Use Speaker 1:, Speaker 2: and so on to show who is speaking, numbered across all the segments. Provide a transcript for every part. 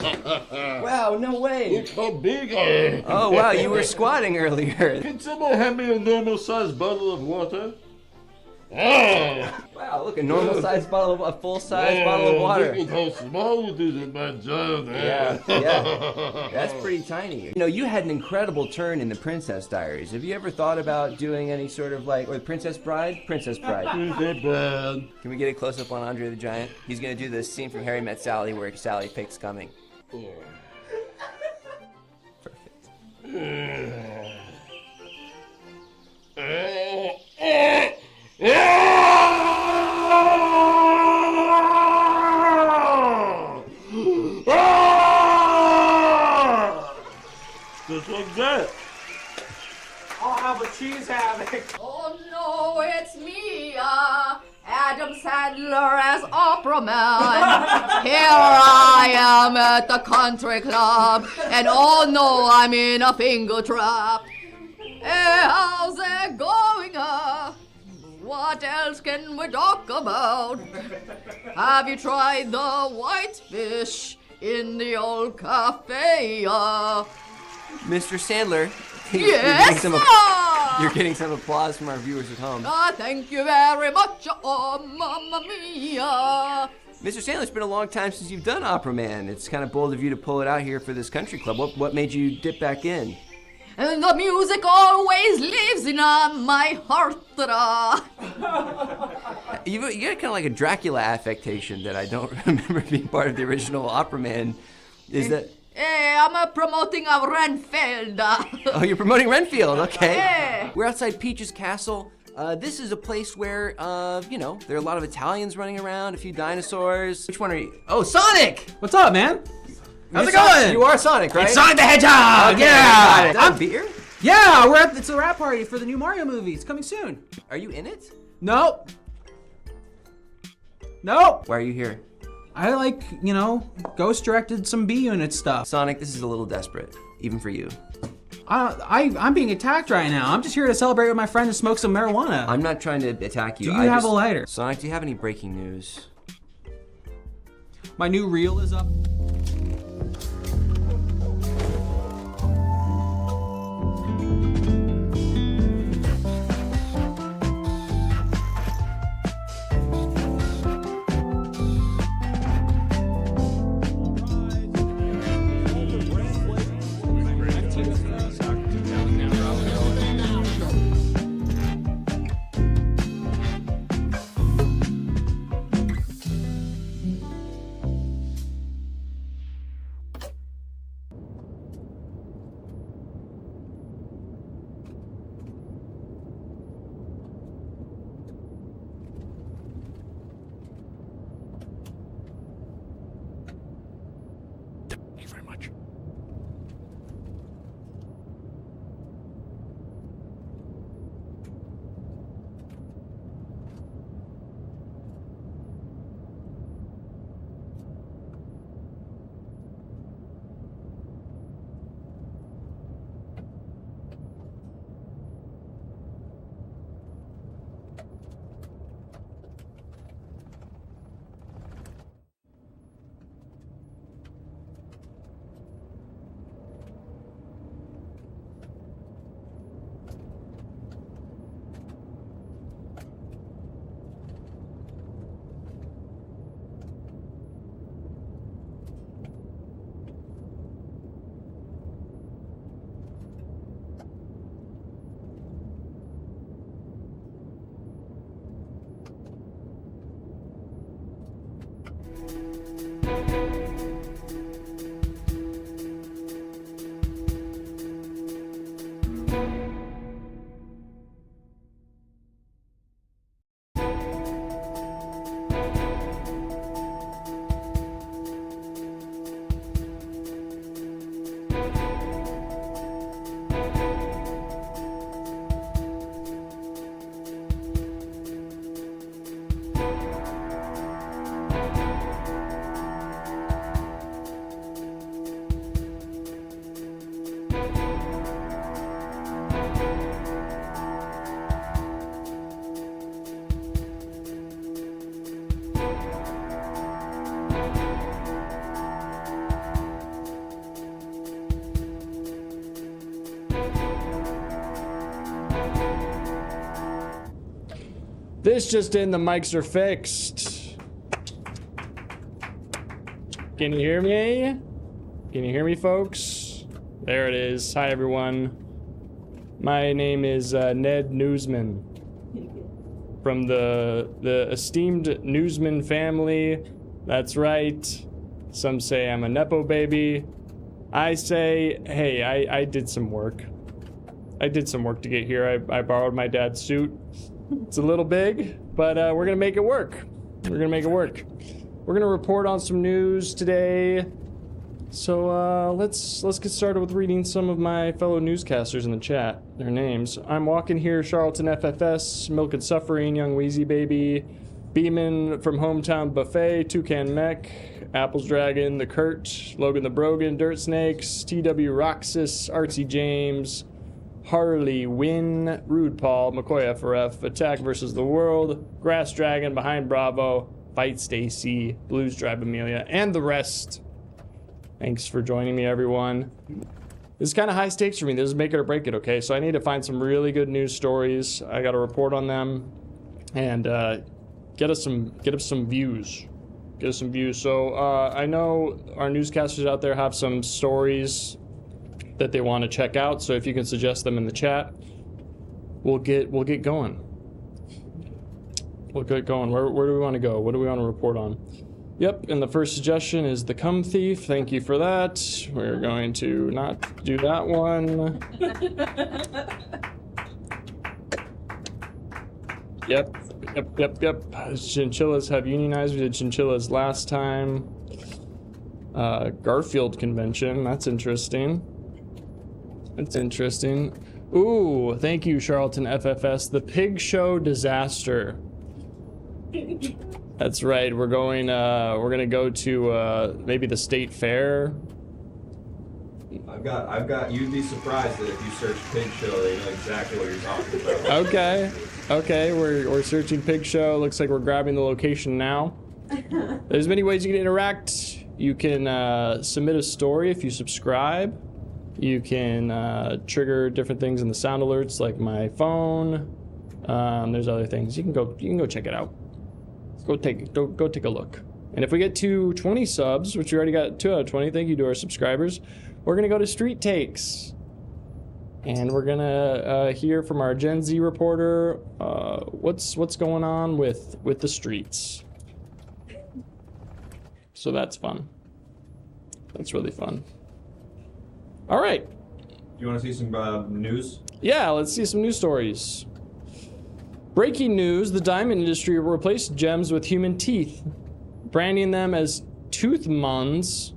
Speaker 1: Wow, no way.
Speaker 2: Look how big I am.
Speaker 1: Oh, wow, you were squatting earlier.
Speaker 2: Can someone hand me a normal-sized bottle of water? Oh!
Speaker 1: Wow, look, a normal-sized bottle of, a full-size bottle of water.
Speaker 2: Look at how small it is in my giant hand.
Speaker 1: Yeah. That's pretty tiny. You know, you had an incredible turn in the Princess Diaries. Have you ever thought about doing any sort of like, or the Princess Bride? Princess Bride.
Speaker 2: Princess Bride.
Speaker 1: Can we get a close-up on Andre the Giant? He's gonna do this scene from Harry Met Sally where Sally fakes coming. Perfect.
Speaker 2: Just like that.
Speaker 3: I'll have a cheese havoc.
Speaker 4: Oh no, it's me, Adam Sandler as Opera Man. Here I am at the country club, and oh no, I'm in a finger trap. Hey, how's it going, What else can we talk about? Have you tried the whitefish in the old cafe,
Speaker 1: Mr. Sandler,
Speaker 4: Yes,
Speaker 1: you're getting some applause from our viewers at home.
Speaker 4: Thank you very much, oh, mamma mia.
Speaker 1: Mr. Sandler, it's been a long time since you've done Opera Man. It's kind of bold of you to pull it out here for this country club. What made you dip back in?
Speaker 4: And the music always lives in my heart.
Speaker 1: You got kind of like a Dracula affectation that I don't remember being part of the original Opera Man. Is that...
Speaker 4: Hey, I'm promoting a Renfield.
Speaker 1: Oh, you're promoting Renfield, okay.
Speaker 4: Yeah.
Speaker 1: We're outside Peach's castle. This is a place where, you know, there are a lot of Italians running around, a few dinosaurs. Which one are you? Oh, Sonic!
Speaker 3: What's up, man? How's it
Speaker 1: Sonic.
Speaker 3: going?
Speaker 1: You are Sonic, right?
Speaker 3: It's Sonic the Hedgehog!
Speaker 1: Okay,
Speaker 3: Yeah!
Speaker 1: got it. Is that a beer?
Speaker 3: Yeah, it's a rap party for the new Mario movie. It's coming soon.
Speaker 1: Are you in it?
Speaker 3: Nope. Nope.
Speaker 1: Why are you here?
Speaker 3: I ghost directed some B Unit stuff.
Speaker 1: Sonic, this is a little desperate, even for you.
Speaker 3: I'm being attacked right now. I'm just here to celebrate with my friend and smoke some marijuana.
Speaker 1: I'm not trying to attack you.
Speaker 3: Do you have a lighter?
Speaker 1: Sonic, do you have any breaking news?
Speaker 3: My new reel is up.
Speaker 5: This just in, the mics are fixed. Can you hear me? Can you hear me, folks? There it is. Hi, everyone. My name is Ned Newsman. From the esteemed Newsman family. That's right. Some say I'm a Nepo baby. I say, hey, I did some work. I did some work to get here. I borrowed my dad's suit. It's a little big, but we're gonna make it work. We're gonna make it work. We're gonna report on some news today. So let's get started with reading some of my fellow newscasters in the chat. Their names. I'm walking here, Charlton FFS, Milk and Suffering, Young Wheezy Baby, Beeman from Hometown Buffet, Toucan Mech, Apples Dragon, The Kurt, Logan the Brogan, Dirt Snakes, TW Roxas, Artsy James, Harley, Win, Rude Paul, McCoy FRF, Attack versus the World, Grass Dragon, Behind Bravo, Fight Stacy, Blues Drive Amelia, and the rest. Thanks for joining me, everyone. This is kind of high stakes for me. This is make it or break it, okay? So I need to find some really good news stories. I got to report on them and get us some views. Get us some views. So I know our newscasters out there have some stories that they want to check out, so if you can suggest them in the chat, we'll get going. We'll get going. Where do we want to go? What do we want to report on? Yep, and the first suggestion is the Cum Thief. Thank you for that. We're going to not do that one. Yep. Chinchillas have unionized. We did chinchillas last time. Garfield convention. That's interesting. That's interesting. Ooh, thank you, Charlton FFS. The Pig Show Disaster. That's right. We're gonna go to maybe the State Fair.
Speaker 6: I've got. You'd be surprised that if you search Pig Show, they know exactly what you're talking about.
Speaker 5: Okay. We're searching Pig Show. Looks like we're grabbing the location now. There's many ways you can interact. You can submit a story if you subscribe. You can trigger different things in the sound alerts, like my phone. There's other things. You can go check it out. Go take a look. And if we get to 20 subs, which we already got 2 out of 20, thank you to our subscribers, we're gonna go to Street Takes, and we're gonna hear from our Gen Z reporter what's going on with the streets. So that's fun. That's really fun. All right.
Speaker 6: You want to see some news?
Speaker 5: Yeah, let's see some news stories. Breaking news, the diamond industry will replace gems with human teeth, branding them as tooth muns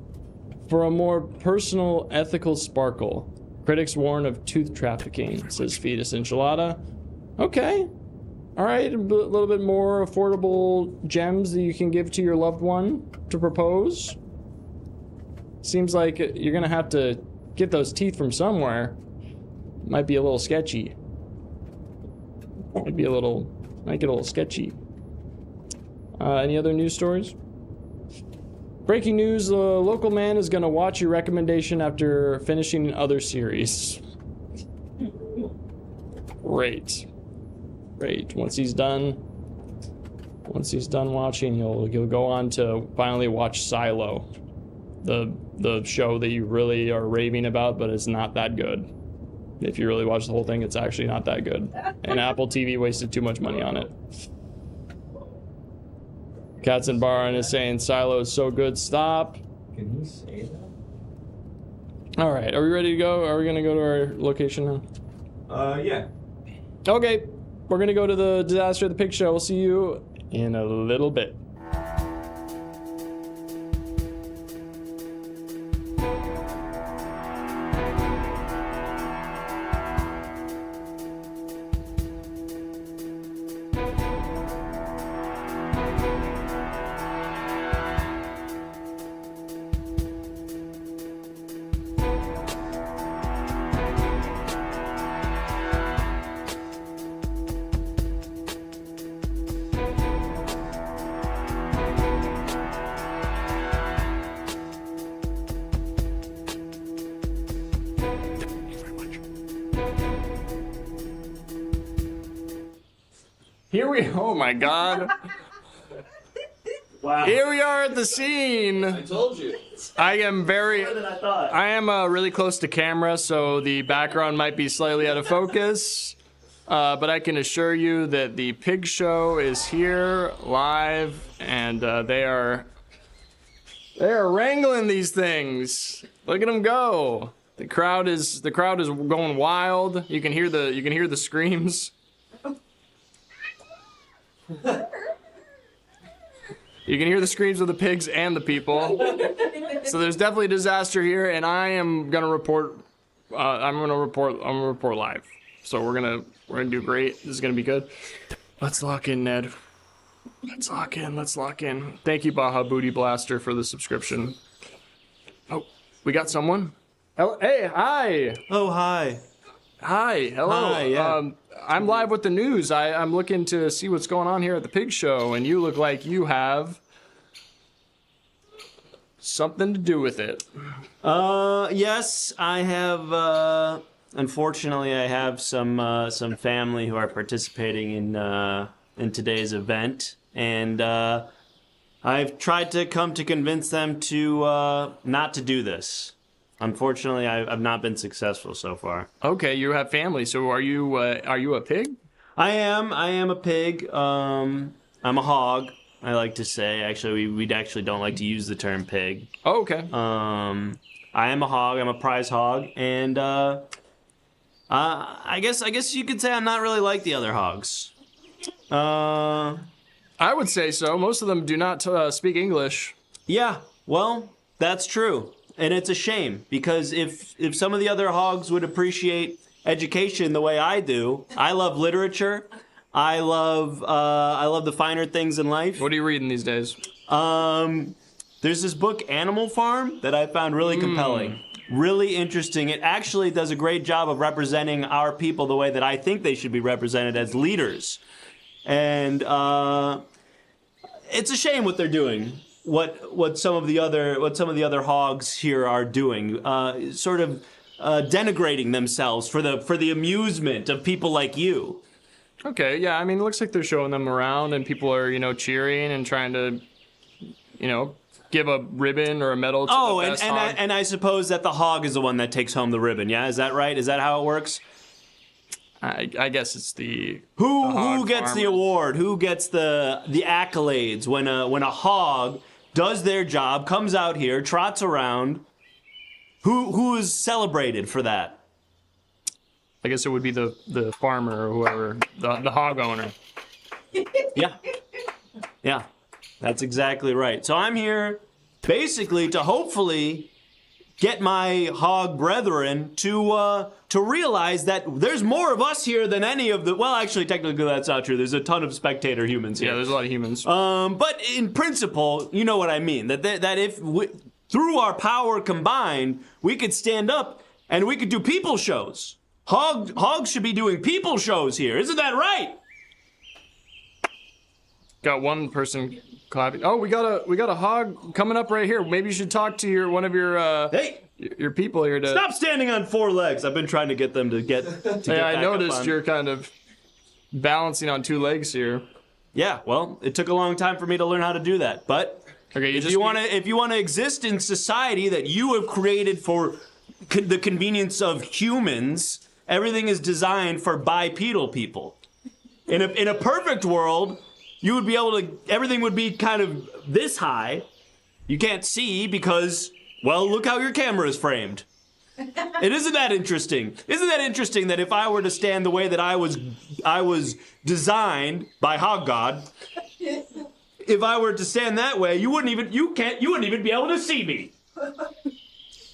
Speaker 5: for a more personal, ethical sparkle. Critics warn of tooth trafficking, says Fetus Enchilada. Okay. All right, a little bit more affordable gems that you can give to your loved one to propose. Seems like you're going to have to get those teeth from somewhere. Might be a little sketchy. Might get a little sketchy. Any other news stories? Breaking news, a local man is going to watch your recommendation after finishing other series. Great. Once he's done watching, you'll go on to finally watch Silo, the show that you really are raving about, but it's not that good. If you really watch the whole thing, it's actually not that good. And Apple TV wasted too much money on it. Cats and Baron is saying Silo is so good, stop.
Speaker 6: Can he say that?
Speaker 5: All right, are we ready to go? Are we going to go to our location now?
Speaker 6: Yeah.
Speaker 5: Okay, we're going to go to the Disaster of the Pig Show. We'll see you in a little bit. Oh my god.
Speaker 2: Wow.
Speaker 5: Here we are at the scene.
Speaker 2: I told you.
Speaker 5: I am very.
Speaker 2: More than I thought.
Speaker 5: I am really close to camera, so the background might be slightly out of focus. But I can assure you that the pig show is here live, and they are wrangling these things. Look at them go. The crowd is going wild. You can hear the screams. You can hear the screams of the pigs and the people. So there's definitely a disaster here, and I am gonna report. I'm gonna report live. So we're gonna do great. This is gonna be good. Let's lock in, Ned. Let's lock in. Thank you, Baja Booty Blaster, for the subscription. Oh, we got someone. Hey, hi.
Speaker 7: Oh, hi.
Speaker 5: Hi, hello.
Speaker 7: Hi, yeah.
Speaker 5: I'm live with the news. I'm looking to see what's going on here at the pig show, and you look like you have something to do with it.
Speaker 7: Yes, I have, unfortunately, I have some family who are participating in today's event, and, I've tried to come to convince them to, not to do this. Unfortunately, I've not been successful so far.
Speaker 5: Okay, you have family, so are you a pig?
Speaker 7: I am a pig. I'm a hog, I like to say. Actually, we actually don't like to use the term pig.
Speaker 5: Oh, okay.
Speaker 7: I am a hog. I'm a prize hog, and I guess you could say I'm not really like the other hogs.
Speaker 5: I would say so. Most of them do not speak English.
Speaker 7: Yeah. Well, that's true, and it's a shame because if some of the other hogs would appreciate education the way I do, I love literature. I love the finer things in life.
Speaker 5: What are you reading these days?
Speaker 7: There's this book, Animal Farm, that I found really compelling. Really interesting. It actually does a great job of representing our people the way that I think they should be represented as leaders. And it's a shame what they're doing. What some of the other hogs here are doing, sort of denigrating themselves for the amusement of people like you.
Speaker 5: Okay, yeah, I mean, it looks like they're showing them around and people are, cheering and trying to, give a ribbon or a medal to the best hog.
Speaker 7: And I suppose that the hog is the one that takes home the ribbon, yeah? Is that right? Is that how it works?
Speaker 5: I guess it's the
Speaker 7: Who gets
Speaker 5: farmer.
Speaker 7: the award? Who gets the accolades when a hog does their job, comes out here, trots around? Who is celebrated for that?
Speaker 5: I guess it would be the farmer or whoever, the hog owner.
Speaker 7: Yeah, that's exactly right. So I'm here basically to hopefully get my hog brethren to realize that there's more of us here than any of the. Well, actually, technically that's not true. There's a ton of spectator humans here.
Speaker 5: Yeah, there's a lot of humans.
Speaker 7: But in principle, you know what I mean. That if through our power combined, we could stand up and we could do people shows. Hogs should be doing people shows here. Isn't that right?
Speaker 5: Got one person clapping. Oh, we got a hog coming up right here. Maybe you should talk to one of your your people here to
Speaker 7: Stop standing on four legs. I've been trying to get them to get
Speaker 5: Yeah, I
Speaker 7: back
Speaker 5: noticed
Speaker 7: up on.
Speaker 5: you're kind of balancing on two legs here.
Speaker 7: Yeah, well, it took a long time for me to learn how to do that. But
Speaker 5: Okay,
Speaker 7: if you want to exist in society that you have created for the convenience of humans, everything is designed for bipedal people. In a perfect world, you would be able to. Everything would be kind of this high. You can't see because, well, look how your camera is framed. And isn't that interesting? Isn't that interesting that if I were to stand the way that I was designed by Hog God, if I were to stand that way, you wouldn't even be able to see me.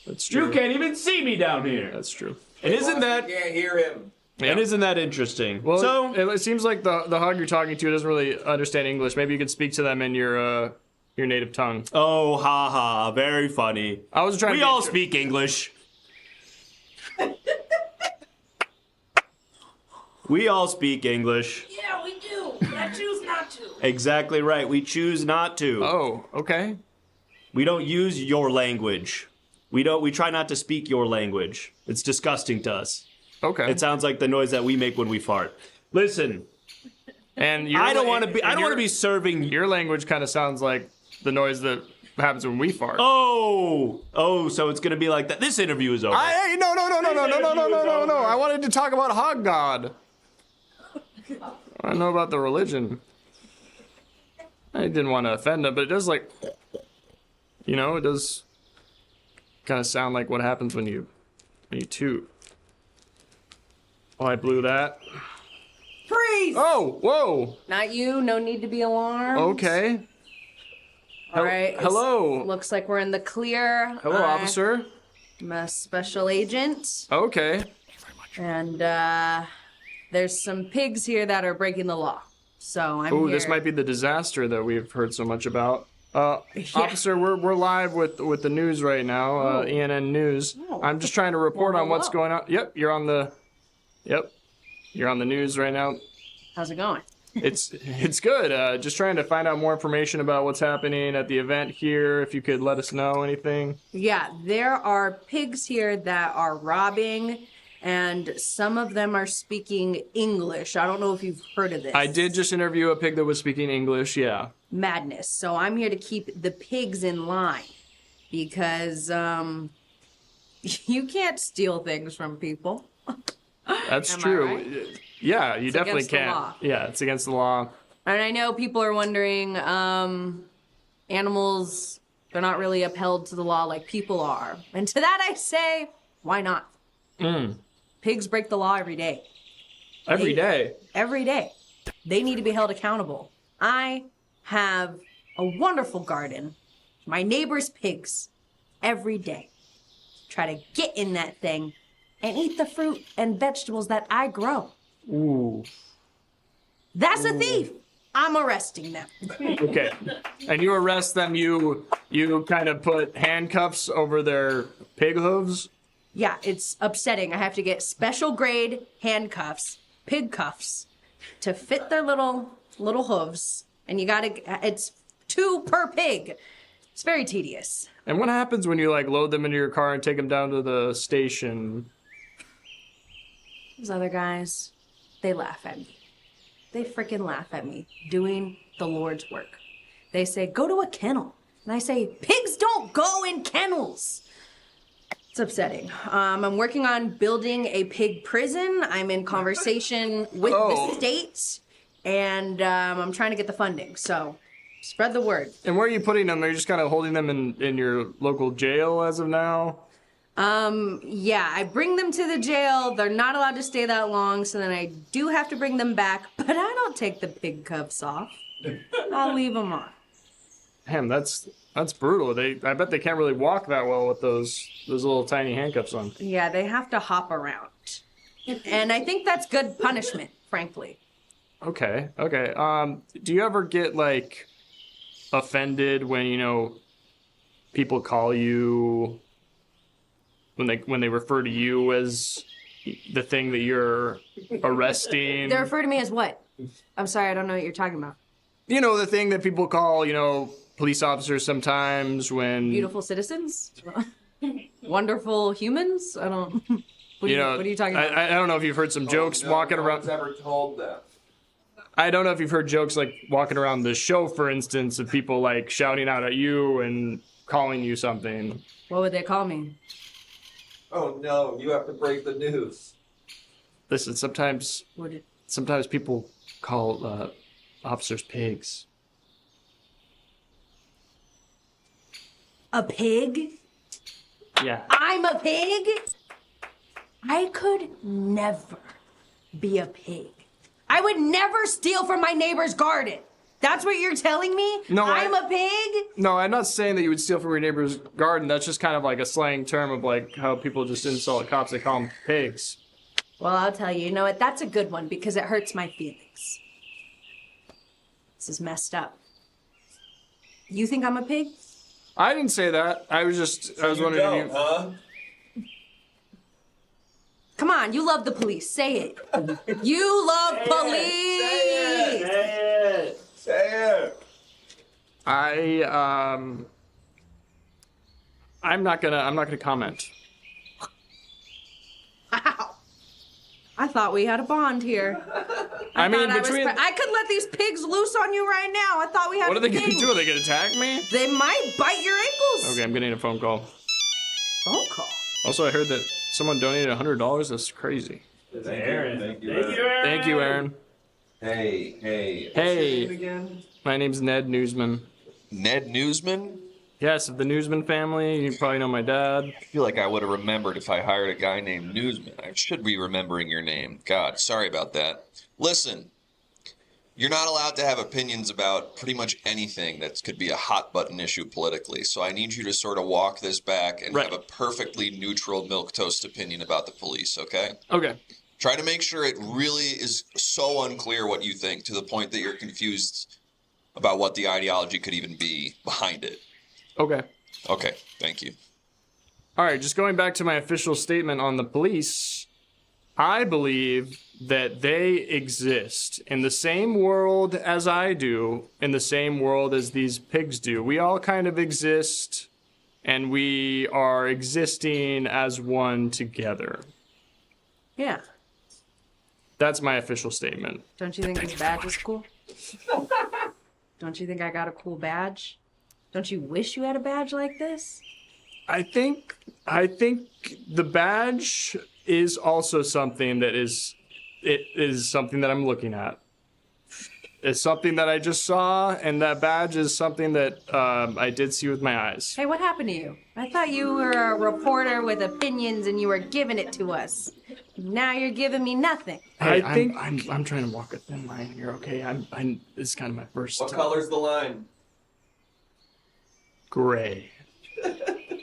Speaker 5: That's true.
Speaker 7: You can't even see me down here.
Speaker 5: That's true.
Speaker 7: And isn't that
Speaker 6: Can't hear him.
Speaker 5: Yeah.
Speaker 7: and isn't that interesting?
Speaker 5: Well,
Speaker 7: so
Speaker 5: it seems like the hog you're talking to doesn't really understand English. Maybe you could speak to them in your native tongue.
Speaker 7: oh, ha ha, very funny.
Speaker 5: I was trying.
Speaker 7: We
Speaker 5: to
Speaker 7: all speak English. We all speak English.
Speaker 8: Yeah, we do, but I choose not to.
Speaker 7: Exactly right. We choose not to.
Speaker 5: Oh, okay.
Speaker 7: We don't use your language. We try not to speak your language. It's disgusting to us.
Speaker 5: Okay.
Speaker 7: It sounds like the noise that we make when we fart. Listen,
Speaker 5: And
Speaker 7: I don't want to be serving.
Speaker 5: Your language kind of sounds like the noise that happens when we fart.
Speaker 7: Oh, so it's gonna be like that. This interview is over.
Speaker 5: No. I wanted to talk about Hog God. I know about the religion. I didn't want to offend them, but it does it does kind of sound like what happens when you toot. Oh, I blew that.
Speaker 9: Freeze!
Speaker 5: Oh, whoa.
Speaker 9: Not you. No need to be alarmed.
Speaker 5: Okay.
Speaker 9: All right.
Speaker 5: Hello.
Speaker 9: Looks like we're in the clear.
Speaker 5: Hello, officer.
Speaker 9: I'm a special agent.
Speaker 5: Okay.
Speaker 9: And there's some pigs here that are breaking the law. So I'm here.
Speaker 5: This might be the disaster that we've heard so much about. Officer, we're live with the news right now, ENN News. I'm just trying to report on what's going on. Yep, you're on the news right now.
Speaker 9: How's it going?
Speaker 5: It's good. Just trying to find out more information about what's happening at the event here. If you could let us know anything.
Speaker 9: Yeah, there are pigs here that are robbing, and some of them are speaking English. I don't know if you've heard of this.
Speaker 5: I did just interview a pig that was speaking English, yeah.
Speaker 9: Madness. So I'm here to keep the pigs in line because you can't steal things from people.
Speaker 5: That's
Speaker 9: Am I
Speaker 5: true.
Speaker 9: right?
Speaker 5: Yeah, you
Speaker 9: It's
Speaker 5: definitely
Speaker 9: against the
Speaker 5: can't.
Speaker 9: law.
Speaker 5: Yeah, it's against the law.
Speaker 9: And I know people are wondering, animals, they're not really upheld to the law like people are. And to that I say, why not? Pigs break the law every day.
Speaker 5: Every day.
Speaker 9: Every day. They need to be held accountable. I have a wonderful garden. My neighbor's pigs every day try to get in that thing and eat the fruit and vegetables that I grow.
Speaker 5: Ooh.
Speaker 9: That's a thief. I'm arresting them.
Speaker 5: Okay. And you arrest them, you kind of put handcuffs over their pig hooves?
Speaker 9: Yeah, it's upsetting. I have to get special grade handcuffs, pig cuffs, to fit their little hooves. And it's 2 per pig. It's very tedious.
Speaker 5: And what happens when you load them into your car and take them down to the station?
Speaker 9: Those other guys, they laugh at me. They freaking laugh at me doing the Lord's work. They say, go to a kennel. And I say, pigs don't go in kennels. It's upsetting. I'm working on building a pig prison. I'm in conversation with the state, and I'm trying to get the funding. So spread the word.
Speaker 5: And where are you putting them? Are you just kind of holding them in your local jail as of now?
Speaker 9: Yeah, I bring them to the jail. They're not allowed to stay that long, so then I do have to bring them back, but I don't take the pig cuffs off. I'll leave them on.
Speaker 5: Damn, that's brutal. I bet they can't really walk that well with those little tiny handcuffs on.
Speaker 9: Yeah, they have to hop around. And I think that's good punishment, frankly.
Speaker 5: Okay. Do you ever get offended when, people call you when they refer to you as the thing that you're arresting?
Speaker 9: They refer to me as what? I'm sorry, I don't know what you're talking about.
Speaker 5: The thing that people call, police officers sometimes when...
Speaker 9: Beautiful citizens? Wonderful humans? I don't... What are you talking about?
Speaker 5: I don't know if you've heard some jokes walking around...
Speaker 6: No one's ever told that.
Speaker 5: I don't know if you've heard jokes walking around the show, for instance, of people shouting out at you and calling you something.
Speaker 9: What would they call me?
Speaker 6: Oh no, you have to break the news.
Speaker 5: Listen, sometimes people call officers pigs.
Speaker 9: A pig?
Speaker 5: Yeah.
Speaker 9: I'm a pig? I could never be a pig. I would never steal from my neighbor's garden. That's what you're telling me?
Speaker 5: No,
Speaker 9: I'm a pig?
Speaker 5: No, I'm not saying that you would steal from your neighbor's garden. That's just kind of a slang term of how people just insult cops. They call them pigs.
Speaker 9: Well, I'll tell you, you know what? That's a good one because it hurts my feelings. This is messed up. You think I'm a pig?
Speaker 5: I didn't say that. I was wondering if you...
Speaker 6: huh?
Speaker 9: Come on, you love the police. Say it. You love police.
Speaker 6: Say it.
Speaker 5: I'm not gonna comment.
Speaker 9: Wow. I thought we had a bond here.
Speaker 3: I mean,
Speaker 9: I could let these pigs loose on you right now. I thought we had.
Speaker 5: What are they gonna
Speaker 9: king.
Speaker 5: do? Are they gonna attack me?
Speaker 9: They might bite your ankles.
Speaker 5: Okay, I'm getting a phone call.
Speaker 9: Phone call.
Speaker 5: Also, I heard that someone donated $100. That's crazy.
Speaker 6: Thank you, Aaron.
Speaker 5: Thank you, Aaron.
Speaker 6: Hey.
Speaker 5: Hey.
Speaker 6: What's your name again?
Speaker 5: My name's Ned Newsman.
Speaker 10: Ned Newsman?
Speaker 5: Yes, of the Newsman family. You probably know my dad.
Speaker 10: I feel like I would have remembered if I hired a guy named Newsman. I should be remembering your name. God, sorry about that. Listen, you're not allowed to have opinions about pretty much anything that could be a hot button issue politically. So I need you to sort of walk this back and have a perfectly neutral milquetoast opinion about the police, okay?
Speaker 5: Okay.
Speaker 10: Try to make sure it really is so unclear what you think to the point that you're confused about what the ideology could even be behind it.
Speaker 5: Okay.
Speaker 10: Okay, thank you.
Speaker 5: All right, just going back to my official statement on the police, I believe that they exist in the same world as I do, in the same world as these pigs do. We all kind of exist, and we are existing as one together.
Speaker 9: Yeah.
Speaker 5: That's my official statement.
Speaker 9: Don't you think this badge is cool? Don't you think I got a cool badge? Don't you wish you had a badge like this?
Speaker 5: I think the badge is also something that is something that I'm looking at. It's something that I just saw, and that badge is something that I did see with my eyes.
Speaker 9: Hey, what happened to you? I thought you were a reporter with opinions and you were giving it to us. Now you're giving me nothing.
Speaker 5: Hey, I'm trying to walk a thin line here, okay? This is kind of my first.
Speaker 6: What color's the line?
Speaker 5: Gray.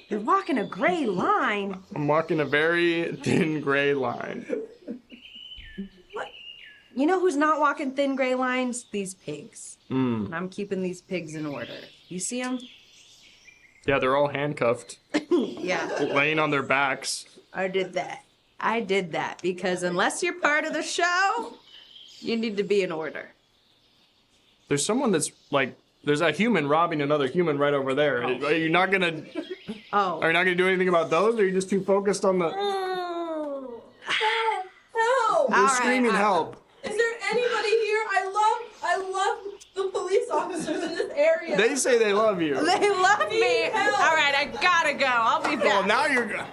Speaker 9: You're walking a gray line.
Speaker 5: I'm walking a very thin gray line.
Speaker 9: What? You know who's not walking thin gray lines? These pigs.
Speaker 5: Mm.
Speaker 9: And I'm keeping these pigs in order. You see them?
Speaker 5: Yeah, they're all handcuffed.
Speaker 9: Yeah.
Speaker 5: Laying on their backs.
Speaker 9: I did that because unless you're part of the show, you need to be in order.
Speaker 5: There's someone that's like, there's a human robbing another human right over there. Are you not gonna?
Speaker 9: Oh.
Speaker 5: Are you not gonna do anything about those? Or are you just too focused on the?
Speaker 8: Help!
Speaker 5: They're screaming help.
Speaker 8: Is there anybody here? I love the police officers in this area.
Speaker 5: They say they love you.
Speaker 9: They love me.
Speaker 8: Help.
Speaker 9: All right, I gotta go. I'll be back.
Speaker 5: Well, now you're.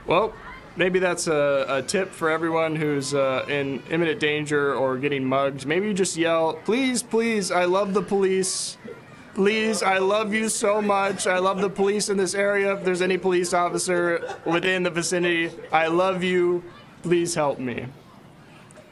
Speaker 5: Well, maybe that's a tip for everyone who's in imminent danger or getting mugged. Maybe you just yell, "Please, please, I love the police. Please, I love you so much. I love the police in this area. If there's any police officer within the vicinity, I love you. Please help me."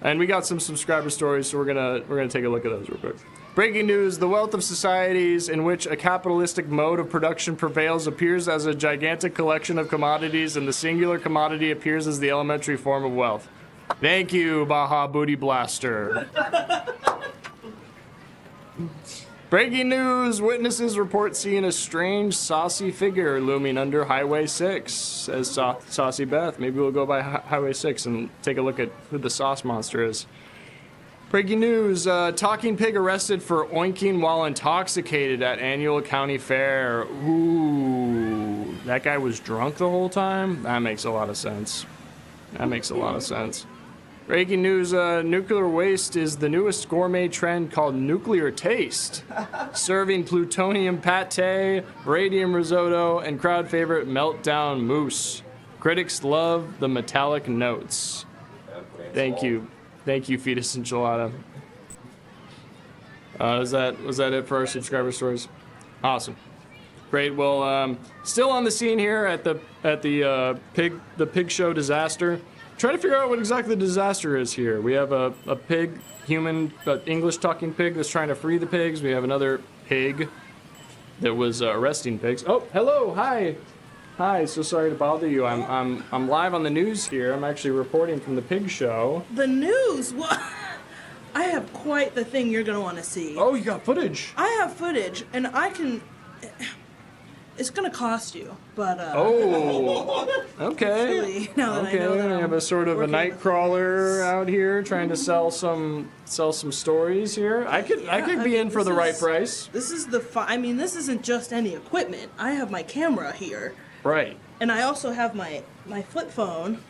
Speaker 5: And we got some subscriber stories, so we're gonna take a look at those real quick. Breaking news, the wealth of societies in which a capitalistic mode of production prevails appears as a gigantic collection of commodities, and the singular commodity appears as the elementary form of wealth. Thank you, Baja Booty Blaster. Breaking news, witnesses report seeing a strange, saucy figure looming under Highway 6, says Saucy Beth. Maybe we'll go by Highway 6 and take a look at who the sauce monster is. Breaking news, talking pig arrested for oinking while intoxicated at annual county fair. Ooh, that guy was drunk the whole time? That makes a lot of sense. Breaking news, nuclear waste is the newest gourmet trend called nuclear taste. Serving plutonium pate, radium risotto, and crowd favorite meltdown mousse. Critics love the metallic notes. Thank you, Fetus Enchilada. Was that it for our subscriber stories? Awesome. Great. Well, still on the scene here at the pig show disaster. Trying to figure out what exactly the disaster is here. We have a pig, human, English talking pig that's trying to free the pigs. We have another pig that was arresting pigs. Oh, hello, hi. Hi, so sorry to bother you. I'm live on the news here. I'm actually reporting from the pig show.
Speaker 8: The news? What? I have quite the thing you're going to want to see.
Speaker 5: Oh, you got footage?
Speaker 8: I have footage, and I can... It's going to cost you, but...
Speaker 5: Oh, okay.
Speaker 8: Really, now that I know that
Speaker 5: I have a sort of a night crawler out here trying to sell some stories here. I could be in for the right price.
Speaker 8: This is this isn't just any equipment. I have my camera here.
Speaker 5: Right.
Speaker 8: And I also have my flip phone.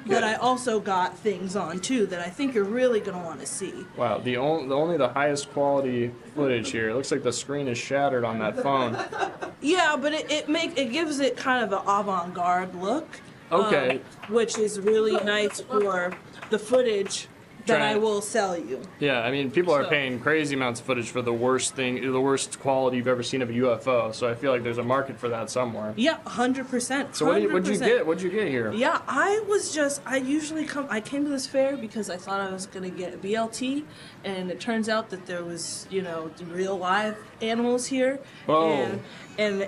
Speaker 8: that I also got things on too that I think you're really gonna want to see.
Speaker 5: Wow, only the highest quality footage here. It looks like the screen is shattered on that phone.
Speaker 8: Yeah, but it gives it kind of an avant-garde look.
Speaker 5: Okay.
Speaker 8: Which is really nice for the footage that I will sell you.
Speaker 5: Yeah, I mean, people are paying crazy amounts of footage for the worst quality you've ever seen of a UFO. So I feel like there's a market for that somewhere.
Speaker 8: Yeah, 100%.
Speaker 5: So what'd you get? What'd you get here?
Speaker 8: Yeah, I came to this fair because I thought I was gonna get a BLT, and it turns out that there was, real live animals here.
Speaker 5: Oh.
Speaker 8: And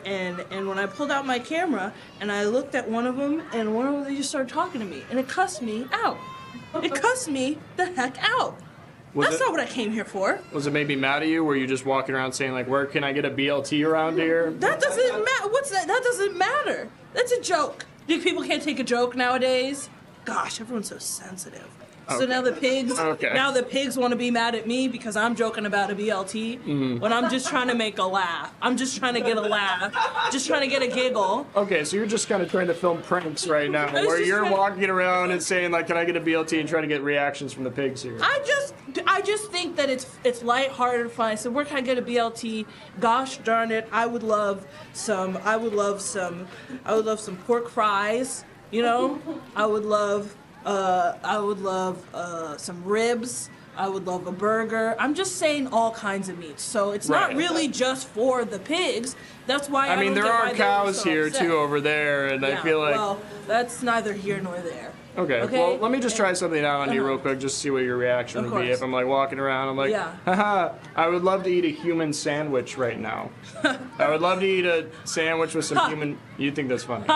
Speaker 8: when I pulled out my camera and I looked at one of them, and one of them, they just started talking to me, and it cussed me out. It cussed me the heck out. That's not what I came here for.
Speaker 5: Was it maybe mad at you? Were you just walking around saying, like, where can I get a BLT around here?
Speaker 8: That doesn't matter. What's that? That doesn't matter. That's a joke. Do people can't take a joke nowadays? Gosh, everyone's so sensitive.
Speaker 5: Okay.
Speaker 8: So now the pigs want to be mad at me because I'm joking about a BLT when I'm just trying to make a laugh. I'm just trying to get a laugh. Just trying to get a giggle.
Speaker 5: Okay, so you're just kind of trying to film pranks right now where you're walking around and saying, like, can I get a BLT, and trying to get reactions from the pigs here.
Speaker 8: I just think that it's lighthearted fun. I said, where can I get a BLT? Gosh darn it, I would love some pork fries, I would love some ribs. I would love a burger. I'm just saying all kinds of meats. So it's not really just for the pigs. That's why I mean,
Speaker 5: there are cows here too over there, and I feel like...
Speaker 8: Well, that's neither here nor there.
Speaker 5: Okay, well, let me just try something out on you real quick, just to see what your reaction would be. If I'm, like, walking around, I'm like, haha, I would love to eat a human sandwich right now. I would love to eat a sandwich with some human... You think that's funny?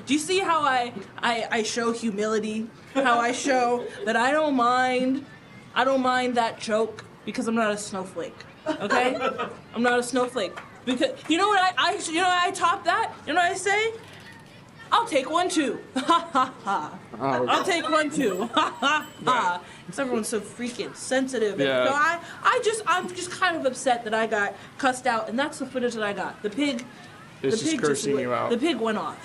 Speaker 8: Do you see how I show humility? How I show that I don't mind that joke because I'm not a snowflake. Okay? I'm not a snowflake. Because you know what I top that? You know what I say? I'll take one too. Ha ha ha. I'll take one too. Ha ha ha. Because everyone's so freaking sensitive.
Speaker 5: Yeah.
Speaker 8: And so I'm just kind of upset that I got cussed out, and that's the footage that I got. The pig.
Speaker 5: It's just cursing you out.
Speaker 8: The pig went off.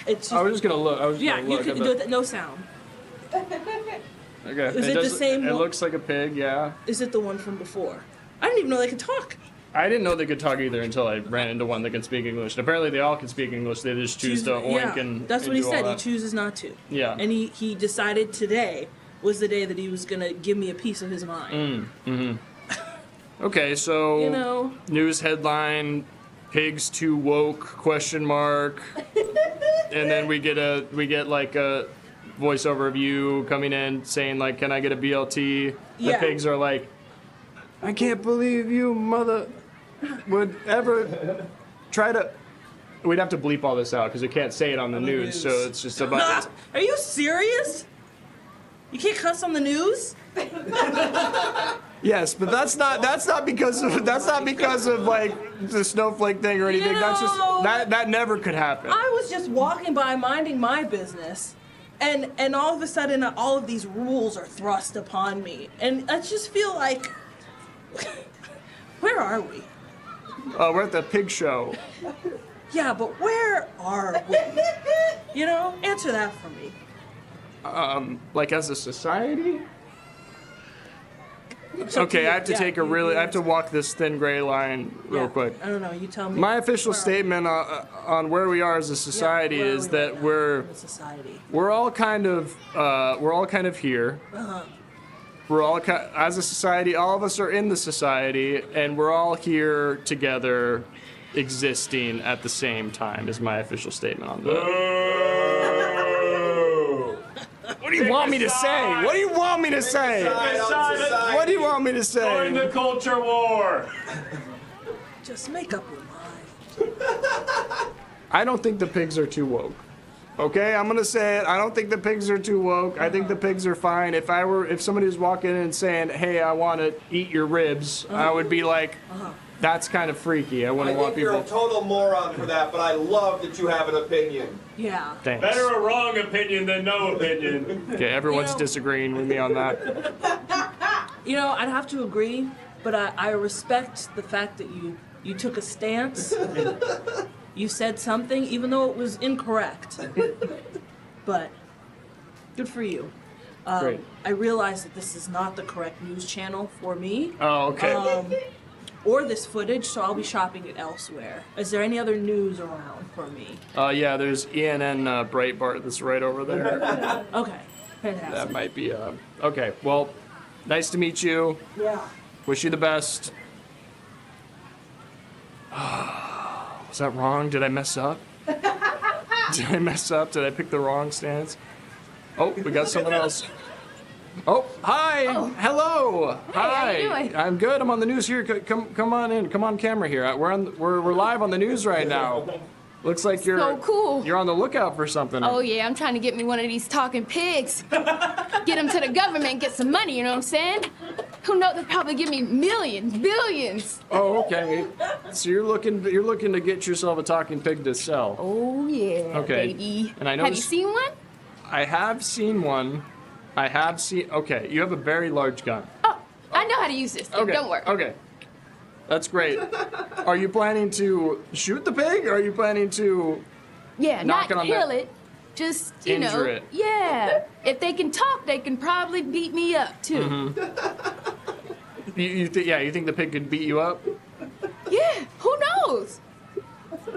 Speaker 5: I was just gonna look.
Speaker 8: You can do it. No sound.
Speaker 5: Okay.
Speaker 8: Is it the same?
Speaker 5: It looks like a pig. Yeah.
Speaker 8: Is it the one from before? I didn't even know they could talk.
Speaker 5: I didn't know they could talk either until I ran into one that can speak English. And apparently they all can speak English. They just choose to oink and
Speaker 8: that's what he said.
Speaker 5: He
Speaker 8: chooses not to.
Speaker 5: Yeah.
Speaker 8: And he decided today was the day that he was gonna give me a piece of his mind.
Speaker 5: Okay, so news headline: pigs too woke ? And then we get like a voiceover of you coming in saying, like, can I get a BLT? The pigs are like, I can't believe you mother would ever try to... We'd have to bleep all this out because we can't say it on the news, so it's just a bunch.
Speaker 8: Are you serious? You can't cuss on the news?
Speaker 5: Yes, but that's not because of like the snowflake thing or anything. That's just that never could happen.
Speaker 8: I was just walking by minding my business, and all of a sudden all of these rules are thrust upon me, and I just feel like, where are we?
Speaker 5: We're at the pig show.
Speaker 8: Yeah, but where are we? Answer that for me.
Speaker 5: Like as a society? Okay, I have to I have to walk this thin gray line real quick.
Speaker 8: I don't know, you tell me.
Speaker 5: My official statement on where we are as a society is that we're all kind of here. We're all as a society, all of us are in the society, and we're all here together, existing at the same time. Is my official statement on that. What do you want me to say? What do you want me to say? What do you want me to say?
Speaker 7: Join the culture war.
Speaker 8: Just make up your mind.
Speaker 5: I don't think the pigs are too woke. Okay, I'm gonna say it. I don't think the pigs are too woke. I think the pigs are fine. If somebody was walking in and saying, "Hey, I want to eat your ribs," I would be like, "That's kind of freaky." I wouldn't want people.
Speaker 6: You're a total moron for that, but I love that you have an opinion.
Speaker 8: Yeah.
Speaker 5: Thanks.
Speaker 7: Better a wrong opinion than no opinion.
Speaker 5: Okay, everyone's disagreeing with me on that.
Speaker 8: I'd have to agree, but I respect the fact that you took a stance You said something, even though it was incorrect. But good for you.
Speaker 5: Great.
Speaker 8: I realize that this is not the correct news channel for me.
Speaker 5: Oh, okay.
Speaker 8: Or this footage, so I'll be shopping it elsewhere. Is there any other news around for me?
Speaker 5: Yeah, there's ENN Breitbart that's right over there.
Speaker 8: Okay, fantastic.
Speaker 5: That might be, okay, well, nice to meet you.
Speaker 8: Yeah.
Speaker 5: Wish you the best. Was that wrong? Did I mess up? Did I mess up? Did I pick the wrong stance? Oh, we got someone else. Oh, hi.
Speaker 4: Oh.
Speaker 5: Hello.
Speaker 4: Hey,
Speaker 5: hi.
Speaker 4: how you doing?
Speaker 5: I'm good. I'm on the news here. Come on in. Come on camera here. We're live on the news right now. Looks like you're
Speaker 4: So cool.
Speaker 5: You're on the lookout for something.
Speaker 4: Oh yeah, I'm trying to get me one of these talking pigs. Get them to the government, get some money, you know what I'm saying? Who knows, they'll probably give me millions, billions.
Speaker 5: Oh, okay. So you're looking to get yourself a talking pig to sell.
Speaker 4: Oh yeah,
Speaker 5: Okay.
Speaker 4: baby.
Speaker 5: And I know
Speaker 4: Have you seen one?
Speaker 5: I have seen one. Okay, you have a very large gun.
Speaker 4: Oh, I know how to use this thing,
Speaker 5: Okay.
Speaker 4: don't worry.
Speaker 5: Okay. That's great. Are you planning to shoot the pig, or are you planning to
Speaker 4: Yeah,
Speaker 5: knock
Speaker 4: not
Speaker 5: it on
Speaker 4: kill
Speaker 5: that-
Speaker 4: it. Just, you know.
Speaker 5: Injure it.
Speaker 4: Yeah. If they can talk, they can probably beat me up too.
Speaker 5: Mm-hmm. You think the pig could beat you up?
Speaker 4: Yeah, who knows?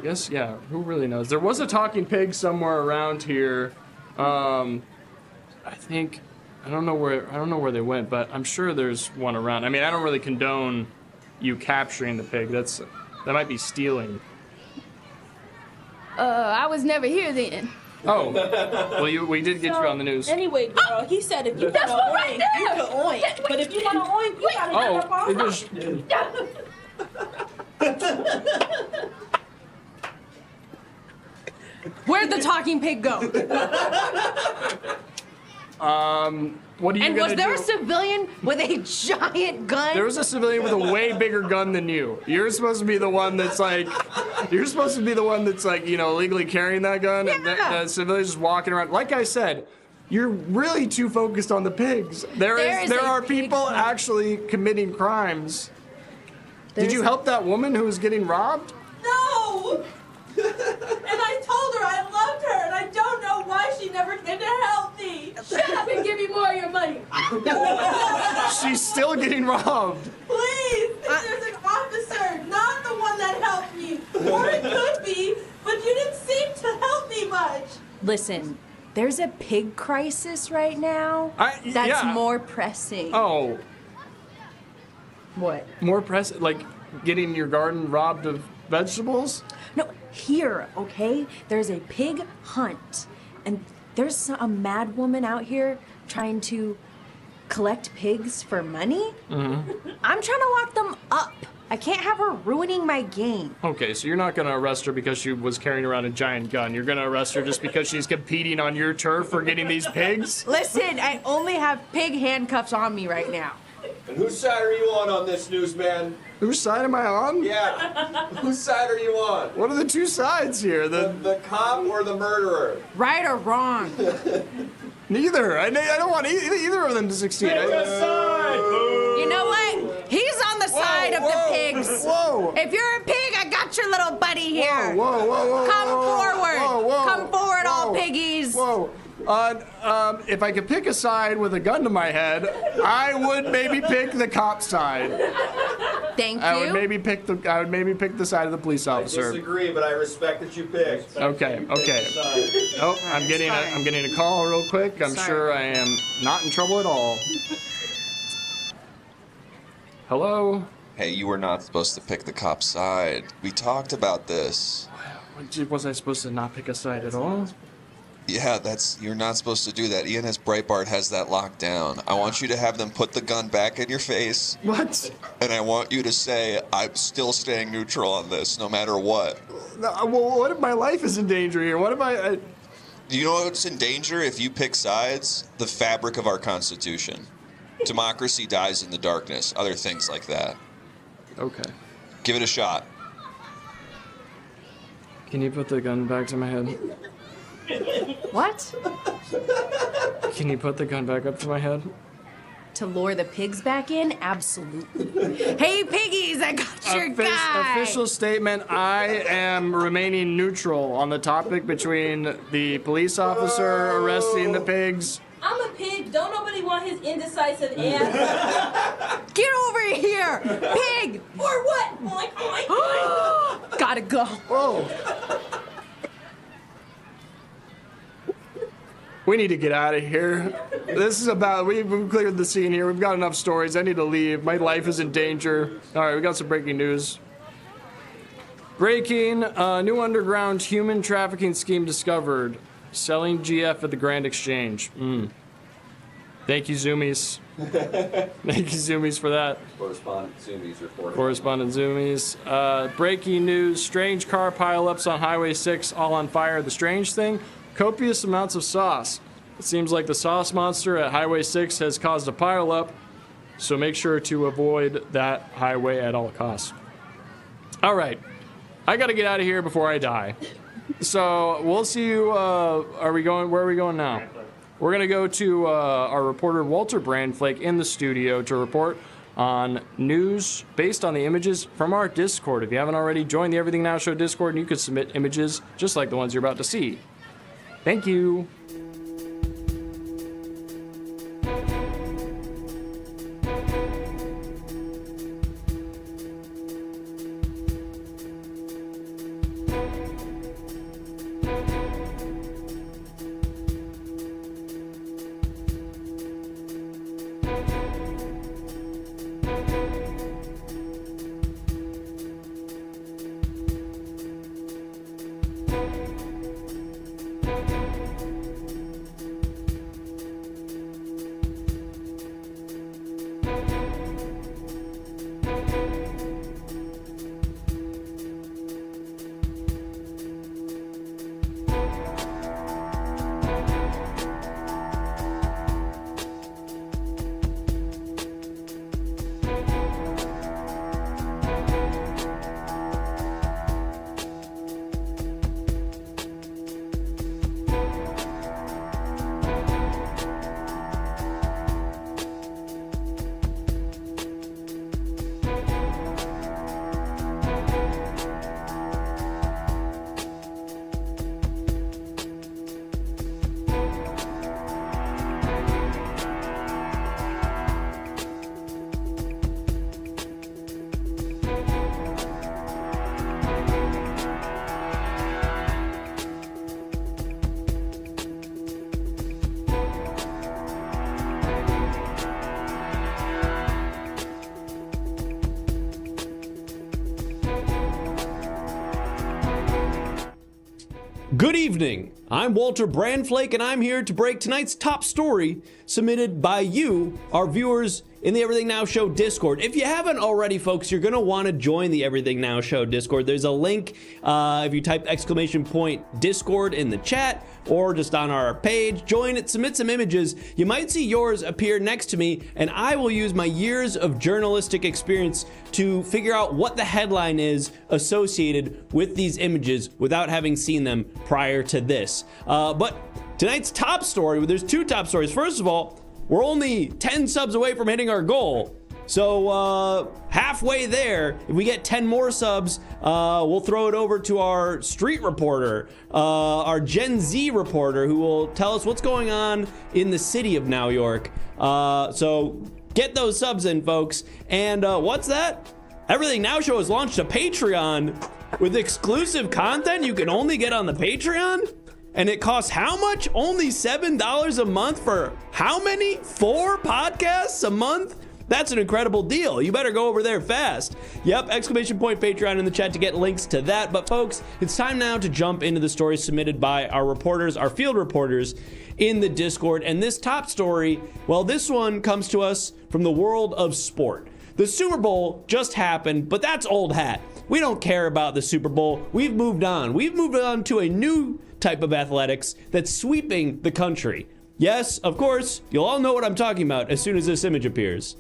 Speaker 5: Yes, yeah. Who really knows? There was a talking pig somewhere around here. I don't know where they went, but I'm sure there's one around. I mean, I don't really condone you capturing the pig. That might be stealing.
Speaker 4: I was never here then.
Speaker 5: Oh, well, we did get you on the news.
Speaker 8: Anyway, girl, he said if you
Speaker 4: That's
Speaker 8: want to
Speaker 4: one right
Speaker 8: oink, you
Speaker 4: there.
Speaker 8: can oink.
Speaker 4: Yeah,
Speaker 8: But if you want to oink, you gotta
Speaker 5: Oh,
Speaker 8: get up off
Speaker 5: it
Speaker 8: her.
Speaker 5: just.
Speaker 9: Where'd the talking pig go?
Speaker 5: What are you
Speaker 9: And
Speaker 5: gonna
Speaker 9: was there a
Speaker 5: do?
Speaker 9: civilian with a giant gun?
Speaker 5: There was a civilian with a way bigger gun than you. You're supposed to be the one that's like, illegally carrying that gun, and the civilian's just walking around. Like I said, you're really too focused on the pigs. There are people actually committing crimes. Did you help that woman who was getting robbed?
Speaker 8: No! And I told her I loved her, and I don't know why she never came to help me.
Speaker 4: Shut up and give me more of your money.
Speaker 5: She's still getting robbed.
Speaker 8: Please, there's an officer, not the one that helped me. Or it could be, but you didn't seem to help me much.
Speaker 9: Listen, there's a pig crisis right now. That's
Speaker 5: yeah.
Speaker 9: more pressing.
Speaker 5: Oh,
Speaker 9: What?
Speaker 5: more press, like getting your garden robbed of vegetables?
Speaker 9: No, here, okay? There's a pig hunt, and there's a mad woman out here trying to collect pigs for money.
Speaker 5: Mm-hmm.
Speaker 9: I'm trying to lock them up. I can't have her ruining my game.
Speaker 5: Okay, so you're not gonna arrest her because she was carrying around a giant gun. You're gonna arrest her just because she's competing on your turf for getting these pigs?
Speaker 9: Listen, I only have pig handcuffs on me right now.
Speaker 6: And whose side are you on this, newsman?
Speaker 5: Whose side am I on?
Speaker 6: Yeah. Whose side are you on?
Speaker 5: What are the two sides here?
Speaker 6: The cop or the murderer?
Speaker 9: Right or wrong?
Speaker 5: Neither. I don't want either of them to succeed.
Speaker 9: You know what? He's on the side of the pigs.
Speaker 5: Whoa.
Speaker 9: If you're a pig, I got your little buddy here.
Speaker 5: Whoa.
Speaker 9: Come forward.
Speaker 5: Whoa.
Speaker 9: Come forward, all
Speaker 5: Whoa.
Speaker 9: piggies.
Speaker 5: Whoa. If I could pick a side with a gun to my head, I would maybe pick the cop side.
Speaker 9: Thank you.
Speaker 5: I would maybe pick the side of the police
Speaker 6: I
Speaker 5: officer.
Speaker 6: disagree, but I respect that you picked.
Speaker 5: Okay. Oh, I'm getting a call real quick. I'm sure I am not in trouble at all. Hello?
Speaker 10: Hey, you were not supposed to pick the cop's side. We talked about this.
Speaker 5: Was I supposed to not pick a side at all?
Speaker 10: Yeah, you're not supposed to do that. ENS Breitbart has that locked down. I want you to have them put the gun back in your face.
Speaker 5: What?
Speaker 10: And I want you to say, I'm still staying neutral on this, no matter what.
Speaker 5: Well, what if my life is in danger here? What if I...
Speaker 10: Do you know what's in danger if you pick sides? The fabric of our Constitution. Democracy dies in the darkness. Other things like that.
Speaker 5: Okay.
Speaker 10: Give it a shot.
Speaker 5: Can you put the gun back to my head?
Speaker 9: What?
Speaker 5: Can you put the gun back up to my head?
Speaker 9: To lure the pigs back in? Absolutely. Hey, piggies, that got your guy.
Speaker 5: Official statement, I am remaining neutral on the topic between the police officer arresting the pigs.
Speaker 8: I'm a pig. Don't nobody want his indecisive ass.
Speaker 9: Get over here, pig.
Speaker 8: Or what? Like, oh my God.
Speaker 9: Gotta go.
Speaker 5: Whoa. We need to get out of here. This is about, we've cleared the scene here. We've got enough stories. I need to leave. My life is in danger. All right, we got some breaking news. Breaking, new underground human trafficking scheme discovered. Selling GF at the Grand Exchange. Thank you, Zoomies. Thank you, Zoomies, for that.
Speaker 6: Correspondent Zoomies reporting.
Speaker 5: Correspondent Zoomies. Breaking news, strange car pileups on Highway 6, all on fire. The strange thing, copious amounts of sauce. It seems like the sauce monster at Highway 6 has caused a pileup, so make sure to avoid that highway at all costs. All right, I gotta get out of here before I die. So we'll see you. Where are we going now? We're gonna go to our reporter Walter Brandflake in the studio to report on news based on the images from our Discord. If you haven't already, join the Everything Now Show Discord and you can submit images just like the ones you're about to see. Thank you.
Speaker 7: Good evening. I'm Walter Brandflake, and I'm here to break tonight's top story submitted by you, our viewers, in the Everything Now Show Discord. If you haven't already, folks, you're going to want to join the Everything Now Show Discord. There's a link if you type !Discord in the chat or just on our page. Join it, submit some images. You might see yours appear next to me, and I will use my years of journalistic experience to figure out what the headline is associated with these images without having seen them prior to this. But tonight's top story, there's two top stories. First of all, we're only 10 subs away from hitting our goal. So halfway there, if we get 10 more subs, we'll throw it over to our street reporter, our Gen Z reporter, who will tell us what's going on in the city of New York. So get those subs in, folks. And what's that? Everything Now Show has launched a Patreon with exclusive content you can only get on the Patreon. And it costs how much? Only $7 a month for how many? 4 podcasts a month? That's an incredible deal. You better go over there fast. Yep, ! Patreon in the chat to get links to that. But folks, it's time now to jump into the stories submitted by our reporters, our field reporters in the Discord. And this top story, well, this one comes to us from the world of sport. The Super Bowl just happened, but that's old hat. We don't care about the Super Bowl. We've moved on. We've moved on to a new type of athletics that's sweeping the country. Yes, of course, you'll all know what I'm talking about as soon as this image appears.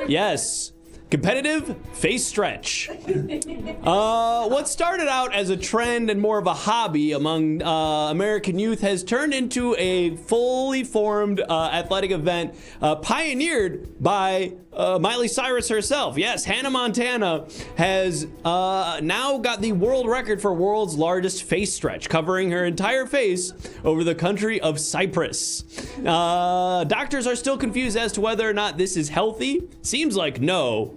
Speaker 7: Yes. Competitive face stretch.
Speaker 5: What started out as a trend and more of a hobby among American youth has turned into a fully formed athletic event pioneered by Miley Cyrus herself. Yes, Hannah Montana has now got the world record for world's largest face stretch, covering her entire face over the country of Cyprus. Doctors are still confused as to whether or not this is healthy. Seems like no.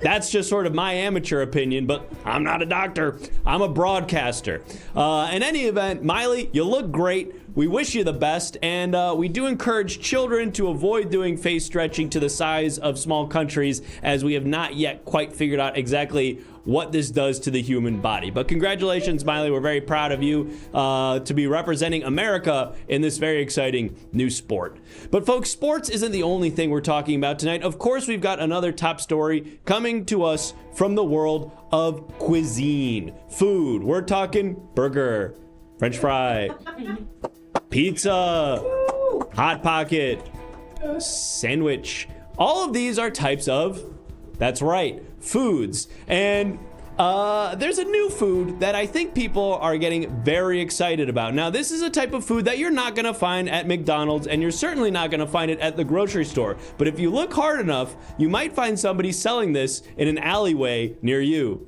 Speaker 5: That's just sort of my amateur opinion, but I'm not a doctor. I'm a broadcaster. In any event, Miley, you look great. We wish you the best, and we do encourage children to avoid doing face stretching to the size of small countries, as we have not yet quite figured out exactly what this does to the human body. But congratulations, Miley. We're very proud of you to be representing America in this very exciting new sport. But folks, sports isn't the only thing we're talking about tonight. Of course, we've got another top story coming to us from the world of cuisine. Food. We're talking burger, French fry, pizza, Hot Pocket, sandwich. All of these are types of, that's right, foods. And there's a new food that I think people are getting very excited about. Now, this is a type of food that you're not going to find at McDonald's, and you're certainly not going to find it at the grocery store. But if you look hard enough, you might find somebody selling this in an alleyway near you.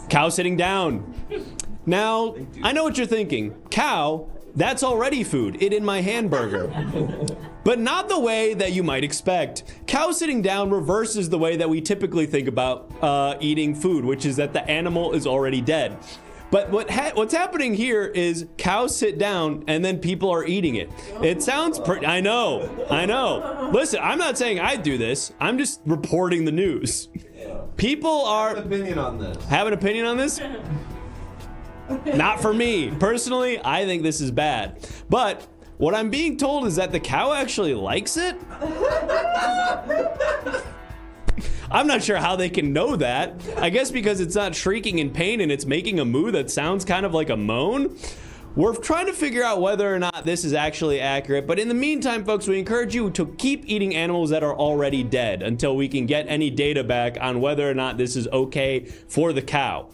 Speaker 5: Cow sitting down. Now, I know what you're thinking. Cow, that's already food. It in my hamburger. But not the way that you might expect. Cow sitting down reverses the way that we typically think about eating food, which is that the animal is already dead. But what's happening here is cows sit down and then people are eating it. It sounds pretty... I know. Listen, I'm not saying I do this. I'm just reporting the news. People are...
Speaker 6: Have an opinion on this.
Speaker 5: Have an opinion on this? Not for me. Personally, I think this is bad. But what I'm being told is that the cow actually likes it. I'm not sure how they can know that. I guess because it's not shrieking in pain and it's making a moo that sounds kind of like a moan. We're trying to figure out whether or not this is actually accurate. But in the meantime, folks, we encourage you to keep eating animals that are already dead until we can get any data back on whether or not this is okay for the cow.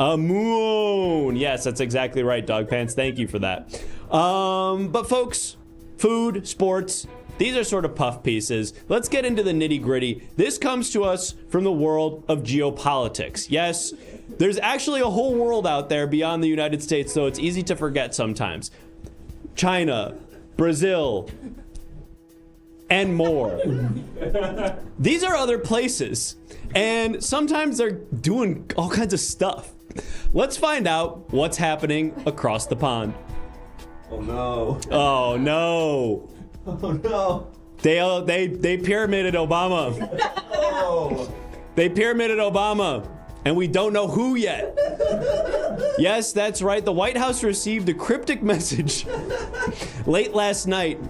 Speaker 5: A moon. Yes, that's exactly right, Dog Pants. Thank you for that. But folks, food, sports, these are sort of puff pieces. Let's get into the nitty gritty. This comes to us from the world of geopolitics. Yes, there's actually a whole world out there beyond the United States, so it's easy to forget sometimes. China, Brazil, and more. These are other places, and sometimes they're doing all kinds of stuff. Let's find out what's happening across the pond.
Speaker 6: Oh no.
Speaker 5: Oh no.
Speaker 6: Oh no.
Speaker 5: They pyramided Obama.
Speaker 6: Oh.
Speaker 5: They pyramided Obama, and we don't know who yet. Yes, that's right. The White House received a cryptic message late last night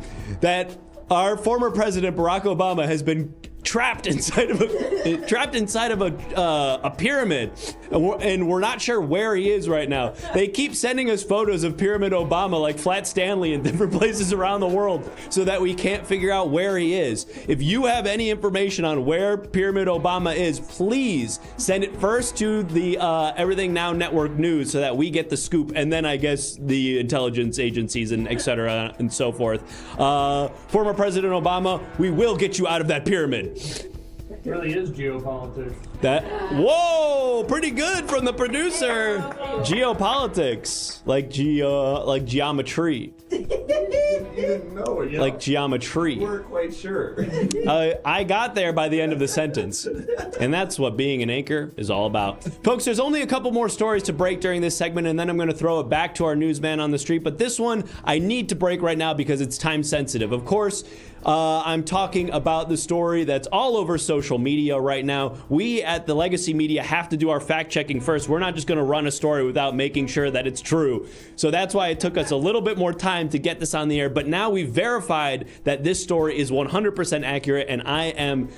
Speaker 5: that our former president Barack Obama has been trapped inside of a pyramid, and we're not sure where he is right now. They keep sending us photos of Pyramid Obama, like Flat Stanley, in different places around the world, so that we can't figure out where he is. If you have any information on where Pyramid Obama is, please send it first to the Everything Now Network News, so that we get the scoop, and then I guess the intelligence agencies and etc. and so forth. Former President Obama, we will get you out of that pyramid. It really is geopolitics. Whoa, pretty good from the producer. Geopolitics, like geometry.
Speaker 6: You didn't know it.
Speaker 5: Like geometry.
Speaker 6: You weren't quite sure.
Speaker 5: I got there by the end of the sentence. And that's what being an anchor is all about. Folks, there's only a couple more stories to break during this segment, and then I'm going to throw it back to our newsman on the street. But this one I need to break right now because it's time sensitive. Of course, I'm talking about the story that's all over social media right now. We at the Legacy Media have to do our fact checking first. We're not just going to run a story without making sure that it's true. So that's why it took us a little bit more time to get this on the air. But now we've verified that this story is 100% accurate, and I am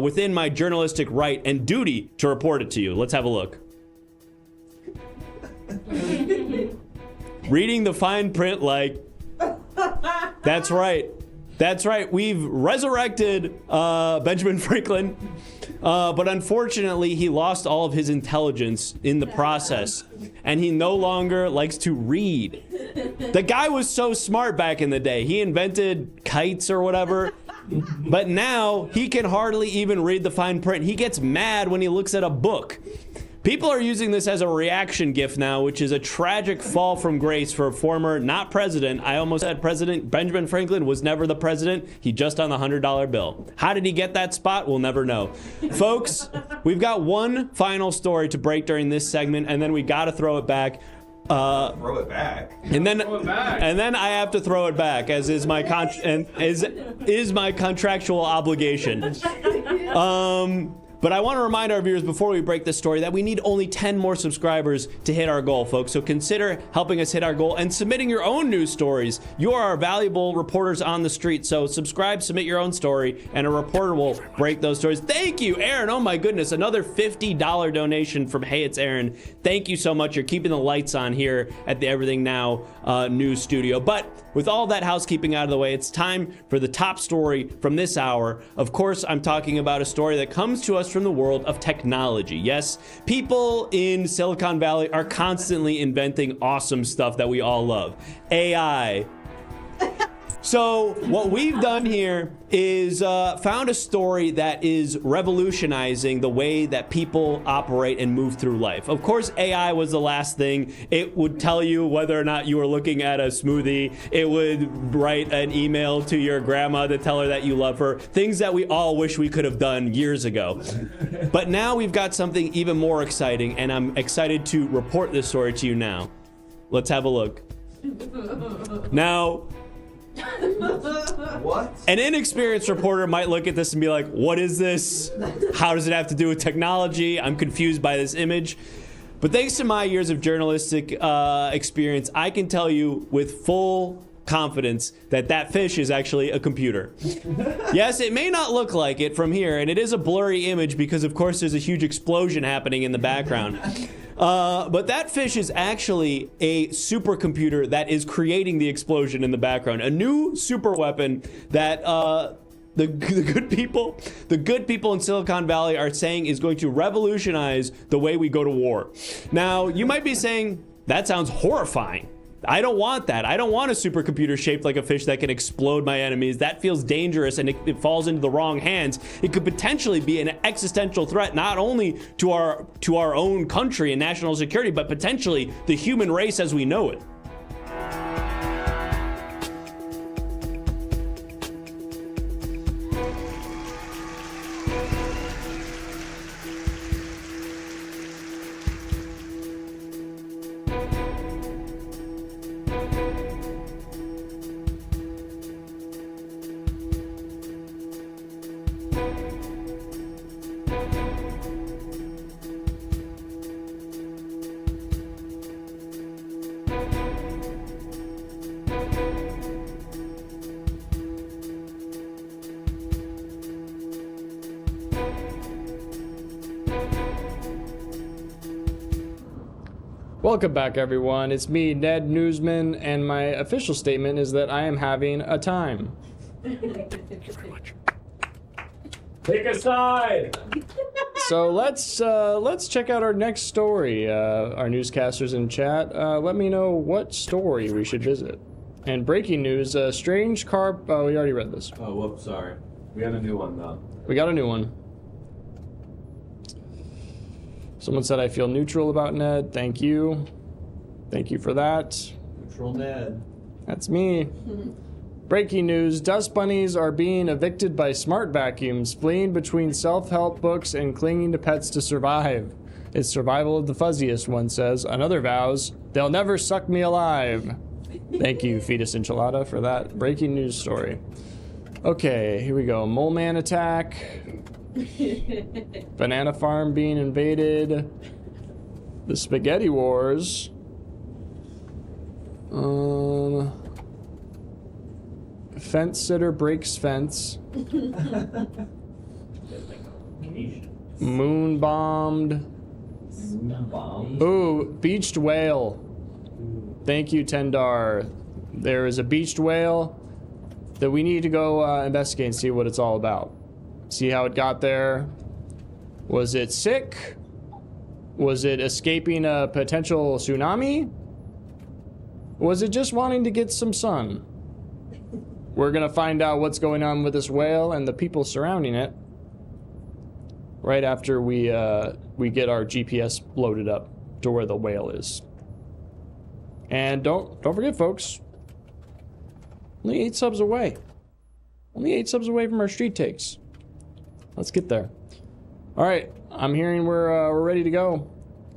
Speaker 5: within my journalistic right and duty to report it to you. Let's have a look. Reading the fine print like, that's right. That's right. We've resurrected Benjamin Franklin, but unfortunately, he lost all of his intelligence in the process, and he no longer likes to read. The guy was so smart back in the day. He invented kites or whatever, but now he can hardly even read the fine print. He gets mad when he looks at a book. People are using this as a reaction gift now, which is a tragic fall from grace for a former, not president. I almost said president. Benjamin Franklin was never the president. He just on the $100 bill. How did he get that spot? We'll never know. Folks, we've got one final story to break during this segment, and then we got to throw it back.
Speaker 6: Throw it back.
Speaker 5: And then I have to throw it back, as is my my contractual obligation. But I want to remind our viewers before we break this story that we need only 10 more subscribers to hit our goal, folks. So consider helping us hit our goal and submitting your own news stories. You are our valuable reporters on the street. So subscribe, submit your own story, and a reporter will break those stories. Thank you, Aaron. Oh my goodness, another $50 donation from Hey, It's Aaron. Thank you so much. You're keeping the lights on here at the Everything Now news studio. But with all that housekeeping out of the way, it's time for the top story from this hour. Of course, I'm talking about a story that comes to us from the world of technology. Yes, people in Silicon Valley are constantly inventing awesome stuff that we all love. AI. So what we've done here is found a story that is revolutionizing the way that people operate and move through life. Of course, AI was the last thing. It would tell you whether or not you were looking at a smoothie. It would write an email to your grandma to tell her that you love her. Things that we all wish we could have done years ago. But now we've got something even more exciting, and I'm excited to report this story to you now. Let's have a look. Now,
Speaker 6: What?
Speaker 5: an inexperienced reporter might look at this and be like, what is this? How does it have to do with technology? I'm confused by this image. But thanks to my years of journalistic experience, I can tell you with full confidence that that fish is actually a computer. Yes, it may not look like it from here, and it is a blurry image because, of course, there's a huge explosion happening in the background. But that fish is actually a supercomputer that is creating the explosion in the background. A new super weapon that the good people in Silicon Valley are saying is going to revolutionize the way we go to war. Now, you might be saying, that sounds horrifying. I don't want that. I don't want a supercomputer shaped like a fish that can explode my enemies. That feels dangerous, and it falls into the wrong hands. It could potentially be an existential threat, not only to our own country and national security, but potentially the human race as we know it. Welcome back, everyone. It's me, Ned Newsman, and my official statement is that I am having a time. Thank you very much. Take a side. So let's check out our next story. Our newscasters in chat, let me know what story we should visit. And breaking news: strange car. Oh, we already read this.
Speaker 6: Oh, whoops, sorry. We got a new one though.
Speaker 5: We got a new one. Someone said I feel neutral about Ned. Thank you. Thank you for that.
Speaker 6: Neutral Ned.
Speaker 5: That's me. Breaking news. Dust bunnies are being evicted by smart vacuums, fleeing between self-help books and clinging to pets to survive. It's survival of the fuzziest, one says. Another vows, they'll never suck me alive. Thank you, Fetus Enchilada, for that breaking news story. Okay, here we go. Mole man attack. Banana farm being invaded. The spaghetti wars. Fence sitter breaks fence. Moon bombed. Ooh, beached whale. Thank you, Tendar. There is a beached whale. that we need to go investigate and see what it's all about. See how it got there. Was it sick? Was it escaping a potential tsunami? Was it just wanting to get some sun? We're gonna find out what's going on with this whale and the people surrounding it right after we get our GPS loaded up to where the whale is. And don't forget, folks, only 8 subs away. Only 8 subs away from our street takes. Let's get there. All right, I'm hearing we're ready to go.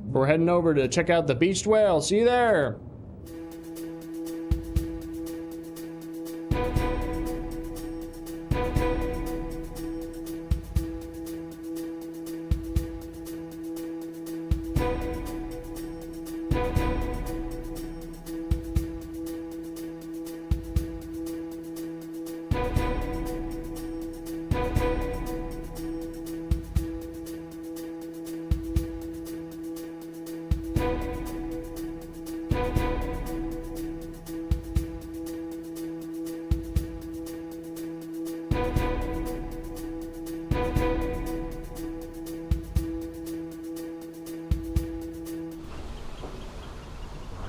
Speaker 5: We're heading over to check out the beached whale. See you there.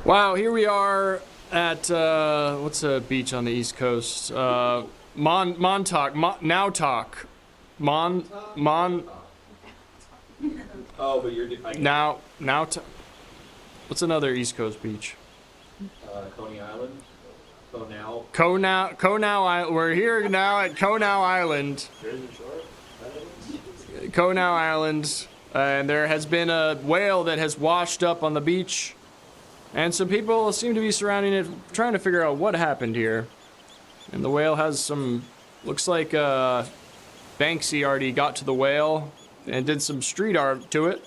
Speaker 5: Wow, here we are at, what's a beach on the East Coast? Montauk.
Speaker 7: Oh, but you're defining
Speaker 5: What's another East Coast beach?
Speaker 7: Coney Island.
Speaker 5: Conau Island. We're here now at Conau Island. Conau Island. And there has been a whale that has washed up on the beach. And some people seem to be surrounding it, trying to figure out what happened here. And the whale has some, looks like Banksy already got to the whale and did some street art to it.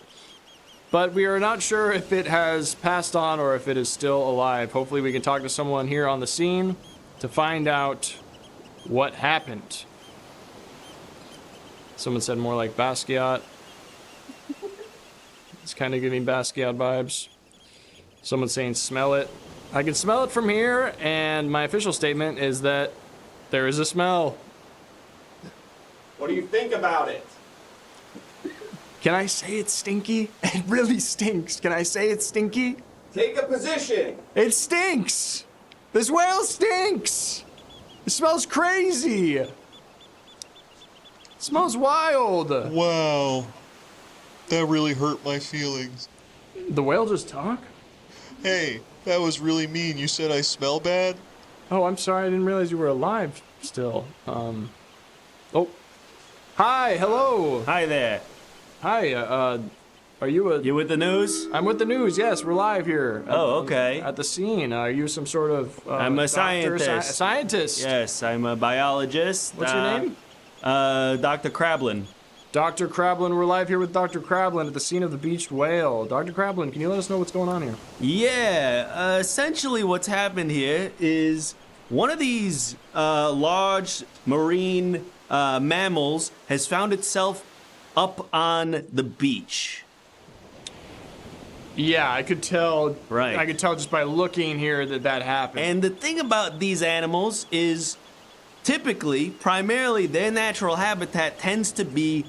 Speaker 5: But we are not sure if it has passed on or if it is still alive. Hopefully we can talk to someone here on the scene to find out what happened. Someone said more like Basquiat. It's kind of giving Basquiat vibes. Someone's saying smell it. I can smell it from here, and my official statement is that there is a smell.
Speaker 7: What do you think about it?
Speaker 5: Can I say it's stinky? It really stinks. Can I say it's stinky?
Speaker 7: Take a position.
Speaker 5: It stinks. This whale stinks. It smells crazy. It smells wild.
Speaker 10: Wow. That really hurt my feelings.
Speaker 5: The whale just talk?
Speaker 10: Hey, that was really mean. You said I smell bad?
Speaker 5: Oh, I'm sorry. I didn't realize you were alive still. Oh. Hi, hello.
Speaker 7: Hi there.
Speaker 5: Hi, are you
Speaker 7: You with the news?
Speaker 5: I'm with the news, yes. We're live here.
Speaker 7: Oh, okay.
Speaker 5: At the scene. Are you some sort of...
Speaker 7: I'm a
Speaker 5: doctor,
Speaker 7: scientist.
Speaker 5: Scientist?
Speaker 7: Yes, I'm a biologist.
Speaker 5: What's your name?
Speaker 7: Dr. Crablin.
Speaker 5: Dr. Crablin, we're live here with Dr. Crablin at the scene of the beached whale. Dr. Crablin, can you let us know what's going on here?
Speaker 7: Yeah, essentially what's happened here is one of these large marine mammals has found itself up on the beach.
Speaker 5: Yeah, I could tell.
Speaker 7: Right.
Speaker 5: I could tell just by looking here that happened.
Speaker 7: And the thing about these animals is typically, primarily, their natural habitat tends to be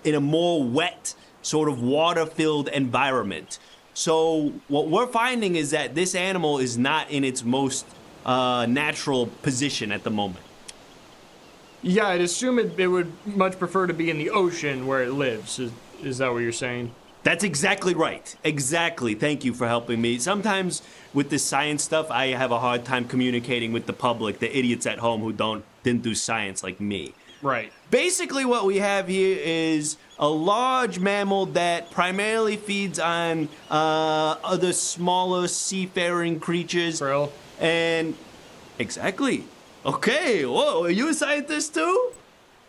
Speaker 7: in a more wet, sort of water-filled environment. So what we're finding is that this animal is not in its most natural position at the moment.
Speaker 5: Yeah, I'd assume it would much prefer to be in the ocean where it lives. Is that what you're saying?
Speaker 7: That's exactly right. Exactly. Thank you for helping me. Sometimes with this science stuff, I have a hard time communicating with the public, the idiots at home who didn't do science like me.
Speaker 5: Right.
Speaker 7: Basically what we have here is a large mammal that primarily feeds on other smaller seafaring creatures.
Speaker 5: Krill.
Speaker 7: And exactly. Okay. Whoa, are you a scientist too?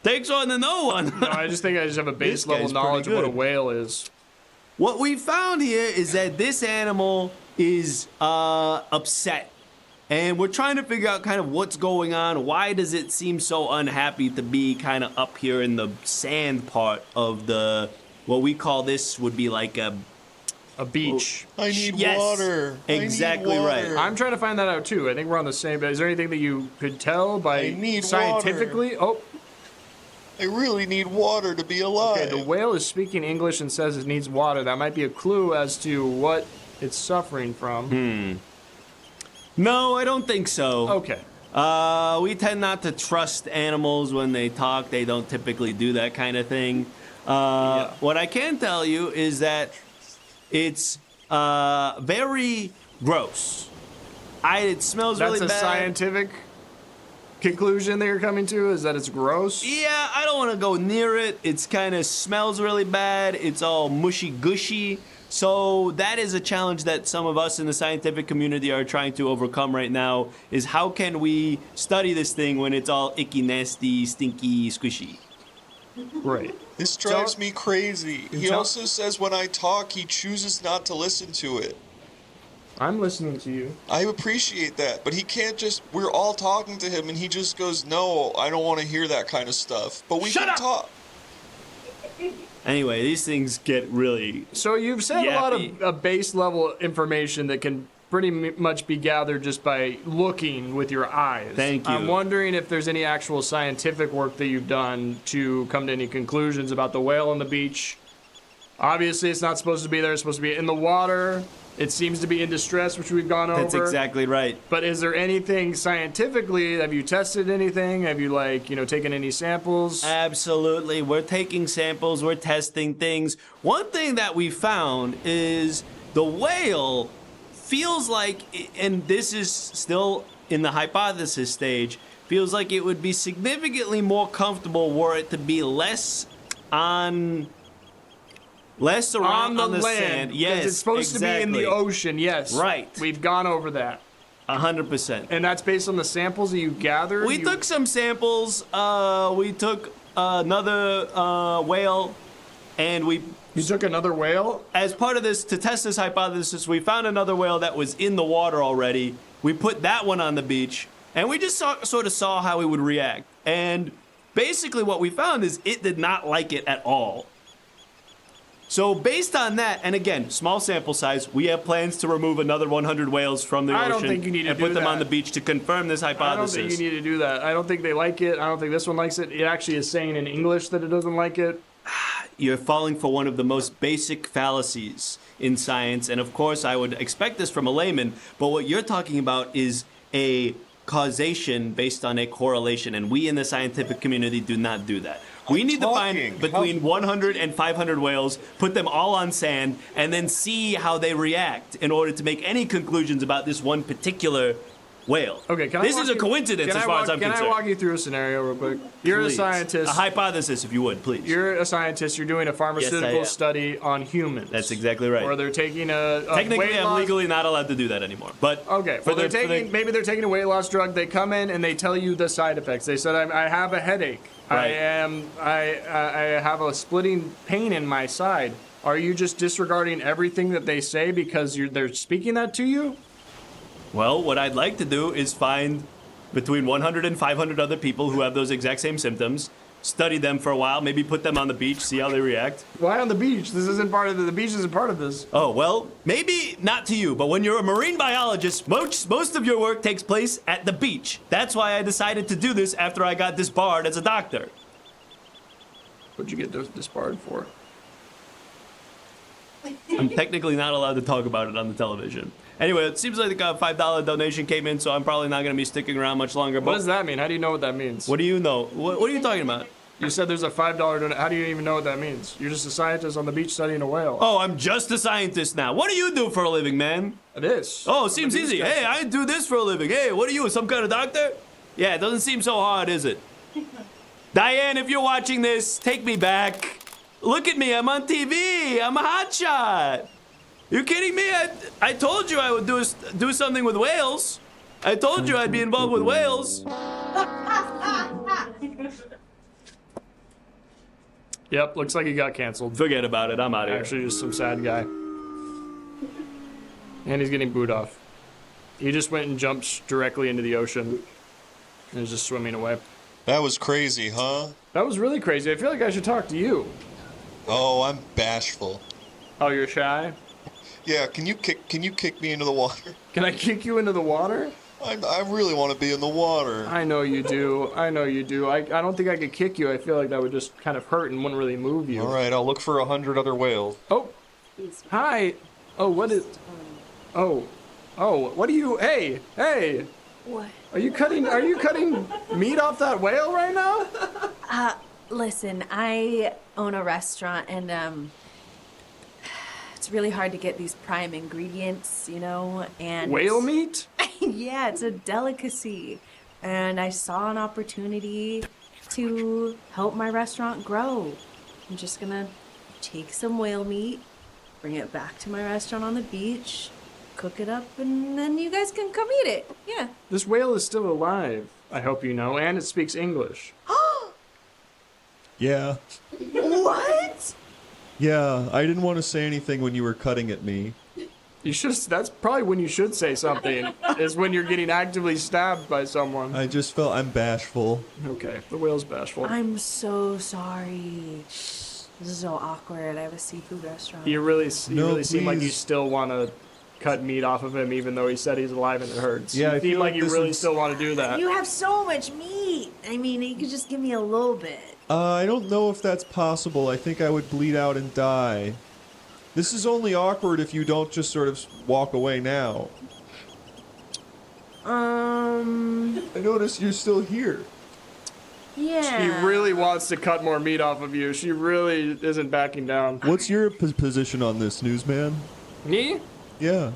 Speaker 7: Thanks on the know one.
Speaker 5: No, I just think I just have a base level knowledge of what a whale is.
Speaker 7: What we found here is that this animal is upset. And we're trying to figure out kind of what's going on. Why does it seem so unhappy to be kind of up here in the sand part of the, what we call this would be like a
Speaker 5: a beach.
Speaker 10: I need
Speaker 7: Yes,
Speaker 10: water.
Speaker 7: exactly
Speaker 10: I need
Speaker 7: right.
Speaker 10: water.
Speaker 5: I'm trying to find that out too. I think we're on the same. But is there anything that you could tell by
Speaker 10: I need
Speaker 5: scientifically? Oh,
Speaker 10: I really need water to be alive.
Speaker 5: okay. The whale is speaking English and says it needs water. That might be a clue as to what it's suffering from.
Speaker 7: No, I don't think so.
Speaker 5: Okay.
Speaker 7: We tend not to trust animals when they talk. They don't typically do that kind of thing. What I can tell you is that it's very gross. It smells
Speaker 5: That's
Speaker 7: really
Speaker 5: a
Speaker 7: bad.
Speaker 5: scientific conclusion that you're coming to, is that it's gross?
Speaker 7: Yeah, I don't want to go near it. It's kind of smells really bad. It's all mushy gushy. So that is a challenge that some of us in the scientific community are trying to overcome right now, is how can we study this thing when it's all icky, nasty, stinky, squishy?
Speaker 5: Right.
Speaker 10: This drives me crazy. He
Speaker 5: tell-
Speaker 10: also says when I talk, he chooses not to listen to it.
Speaker 5: I'm listening to you.
Speaker 10: I appreciate that, but he can't just. We're all talking to him, and he just goes, "No, I don't want to hear that kind of stuff." But we
Speaker 7: Shut
Speaker 10: can
Speaker 7: up!
Speaker 10: talk.
Speaker 7: Anyway, these things get really...
Speaker 5: So you've said a lot
Speaker 7: Yappy.
Speaker 5: of base level information that can pretty much be gathered just by looking with your eyes.
Speaker 7: Thank you.
Speaker 5: I'm wondering if there's any actual scientific work that you've done to come to any conclusions about the whale on the beach. Obviously, it's not supposed to be there. It's supposed to be in the water. It seems to be in distress, which we've gone over.
Speaker 7: That's exactly right.
Speaker 5: But is there anything scientifically? Have you tested anything? Have you, taken any samples?
Speaker 7: Absolutely. We're taking samples. We're testing things. One thing that we found is the whale feels like, and this is still in the hypothesis stage, feels like it would be significantly more comfortable were it to be less around
Speaker 5: on the land,
Speaker 7: sand.
Speaker 5: 'cause
Speaker 7: Yes,
Speaker 5: it's supposed to be in the
Speaker 7: exactly.
Speaker 5: ocean. Yes,
Speaker 7: Right.
Speaker 5: We've gone over that,
Speaker 7: 100%.
Speaker 5: and that's based on the samples that you gathered.
Speaker 7: We took some samples. We took another whale, and
Speaker 5: You took another whale.
Speaker 7: as part of this, to test this hypothesis, we found another whale that was in the water already. We put that one on the beach, and we just sort of saw how it would react. And basically what we found is it did not like it at all. So based on that, and again, small sample size, we have plans to remove another 100 whales from the
Speaker 5: I
Speaker 7: ocean
Speaker 5: don't think you need to
Speaker 7: and
Speaker 5: do
Speaker 7: put them on
Speaker 5: that.
Speaker 7: the beach to confirm this
Speaker 5: I don't
Speaker 7: hypothesis.
Speaker 5: think you need to do that. I don't think they like it. I don't think this one likes it. It actually is saying in English that it doesn't like it.
Speaker 7: You're falling for one of the most basic fallacies in science, and of course I would expect this from a layman, but what you're talking about is a causation based on a correlation, and we in the scientific community do not do that. We need to find between 100 and 500 whales, put them all on sand, and then see how they react in order to make any conclusions about this one particular whale.
Speaker 5: Okay,
Speaker 7: This is a coincidence as far as I'm concerned.
Speaker 5: Can I walk you through a scenario real quick? You're
Speaker 7: Please.
Speaker 5: a scientist.
Speaker 7: A hypothesis, if you would, please.
Speaker 5: You're a scientist. You're doing a pharmaceutical
Speaker 7: am.
Speaker 5: study on humans.
Speaker 7: That's exactly right.
Speaker 5: Or they're taking a
Speaker 7: Technically,
Speaker 5: weight
Speaker 7: I'm
Speaker 5: loss.
Speaker 7: legally not allowed to do that anymore. But
Speaker 5: Okay, well, maybe they're taking a weight loss drug. They come in and they tell you the side effects. They said, I have a headache.
Speaker 7: Right.
Speaker 5: I have a splitting pain in my side. Are you just disregarding everything that they say because they're speaking that to you?
Speaker 7: Well, what I'd like to do is find between 100 and 500 other people who have those exact same symptoms, study them for a while, maybe put them on the beach, see how they react.
Speaker 5: Why on the beach? This isn't part of the beach isn't part of this.
Speaker 7: Oh, well, maybe not to you, but when you're a marine biologist, most of your work takes place at the beach. That's why I decided to do this after I got disbarred as a doctor.
Speaker 5: What'd you get disbarred for?
Speaker 7: I'm technically not allowed to talk about it on the television. Anyway, it seems like a $5 donation came in, so I'm probably not going to be sticking around much longer.
Speaker 5: What does that mean? How do you know what that means?
Speaker 7: What do you know? What are you talking about?
Speaker 5: You said there's a $5 donation. How do you even know what that means? You're just a scientist on the beach studying a whale.
Speaker 7: Oh, I'm just a scientist now. What do you do for a living, man?
Speaker 5: This.
Speaker 7: Oh, seems easy. Hey, I do this for a living. Hey, what are you, some kind of doctor? Yeah, it doesn't seem so hard, is it? Diane, if you're watching this, take me back. Look at me, I'm on TV. I'm a hotshot. You kidding me? I told you I would do something with whales. I told you I'd be involved with whales.
Speaker 5: Yep, looks like he got canceled.
Speaker 7: Forget about it. I'm out of here.
Speaker 5: Actually, just some sad guy. And he's getting booed off. He just went and jumped directly into the ocean. And is just swimming away.
Speaker 10: That was crazy, huh?
Speaker 5: That was really crazy. I feel like I should talk to you.
Speaker 10: Oh, I'm bashful.
Speaker 5: Oh, you're shy?
Speaker 10: Yeah, can you kick me into the water?
Speaker 5: Can I kick you into the water?
Speaker 10: I really want to be in the water.
Speaker 5: I know you do. I don't think I could kick you. I feel like that would just kind of hurt and wouldn't really move you.
Speaker 10: All right, I'll look for 100 other whales.
Speaker 5: Oh, hi. Oh, what is? Oh, what are you? Hey.
Speaker 9: What?
Speaker 5: Are you cutting meat off that whale right now?
Speaker 9: Listen, I own a restaurant, and it's really hard to get these prime ingredients, and
Speaker 5: Whale meat?
Speaker 9: Yeah, it's a delicacy. And I saw an opportunity to help my restaurant grow. I'm just gonna take some whale meat, bring it back to my restaurant on the beach, cook it up, and then you guys can come eat it. Yeah.
Speaker 5: This whale is still alive, I hope you know, and it speaks English.
Speaker 6: Yeah.
Speaker 9: What?
Speaker 6: Yeah, I didn't want to say anything when you were cutting at me.
Speaker 5: You should. That's probably when you should say something, is when you're getting actively stabbed by someone.
Speaker 6: I just felt I'm bashful.
Speaker 5: Okay, the whale's bashful.
Speaker 9: I'm so sorry. This is so awkward. I have a seafood restaurant.
Speaker 5: You really seem like you
Speaker 6: please.
Speaker 5: still want to cut meat off of him, even though he said he's alive and it hurts.
Speaker 6: Yeah, I
Speaker 5: you seem
Speaker 6: feel
Speaker 5: like
Speaker 6: like
Speaker 5: you
Speaker 6: this
Speaker 5: really
Speaker 6: is-
Speaker 5: still want to do that.
Speaker 9: You have so much meat. I mean, you could just give me a little bit.
Speaker 6: I don't know if that's possible. I think I would bleed out and die. This is only awkward if you don't just sort of walk away now. I notice you're still here.
Speaker 9: Yeah.
Speaker 5: She really wants to cut more meat off of you. She really isn't backing down.
Speaker 6: What's your position on this, newsman?
Speaker 5: Me?
Speaker 6: Yeah.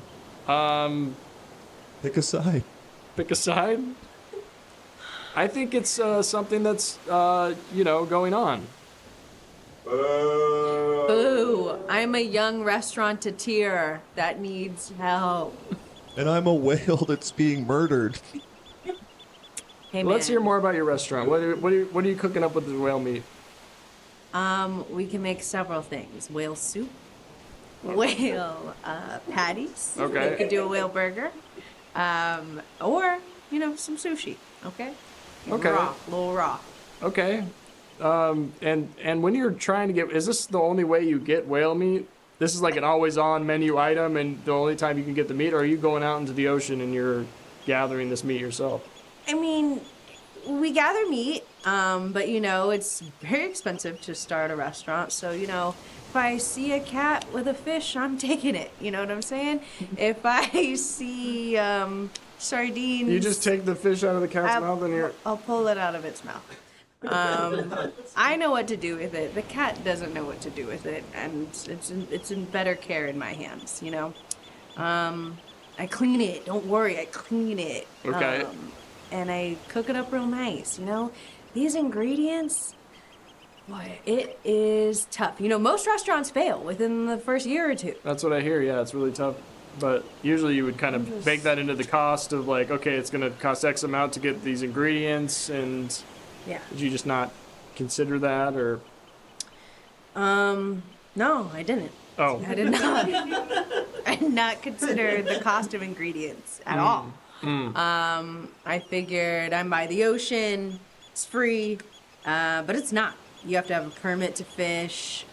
Speaker 6: Pick a side.
Speaker 5: Pick a side? I think it's something that's, going on.
Speaker 9: Boo. I'm a young restaurateur that needs help.
Speaker 6: And I'm a whale that's being murdered.
Speaker 9: Hey,
Speaker 5: Let's
Speaker 9: man.
Speaker 5: hear more about your restaurant. What are you cooking up with the whale meat?
Speaker 9: We can make several things. Whale soup. Whale patties.
Speaker 5: Okay.
Speaker 9: We could do a whale burger. Or, some sushi. Okay?
Speaker 5: Okay.
Speaker 9: Raw. A little raw.
Speaker 5: Okay. And when you're trying to get, is this the only way you get whale meat? This is like an always-on menu item, and the only time you can get the meat, or are you going out into the ocean and you're gathering this meat yourself?
Speaker 9: I mean, we gather meat, but it's very expensive to start a restaurant. So, if I see a cat with a fish, I'm taking it. You know what I'm saying? If I see sardines,
Speaker 5: You just take the fish out of the cat's mouth and you're...
Speaker 9: I'll pull it out of its mouth. I know what to do with it. The cat doesn't know what to do with it, and it's in better care in my hands. I clean it. Don't worry, I clean it.
Speaker 5: Okay.
Speaker 9: And I cook it up real nice. These ingredients. Boy, it is tough. Most restaurants fail within the first year or two.
Speaker 5: That's what I hear, yeah, it's really tough. But usually you would kind of bake that into the cost of like, okay, it's going to cost X amount to get these ingredients, and
Speaker 9: Yeah.
Speaker 5: did you just not consider that, or?
Speaker 9: No, I didn't.
Speaker 5: Oh.
Speaker 9: I did not. I did not consider the cost of ingredients at all. I figured I'm by the ocean, it's free, but it's not. You have to have a permit to fish,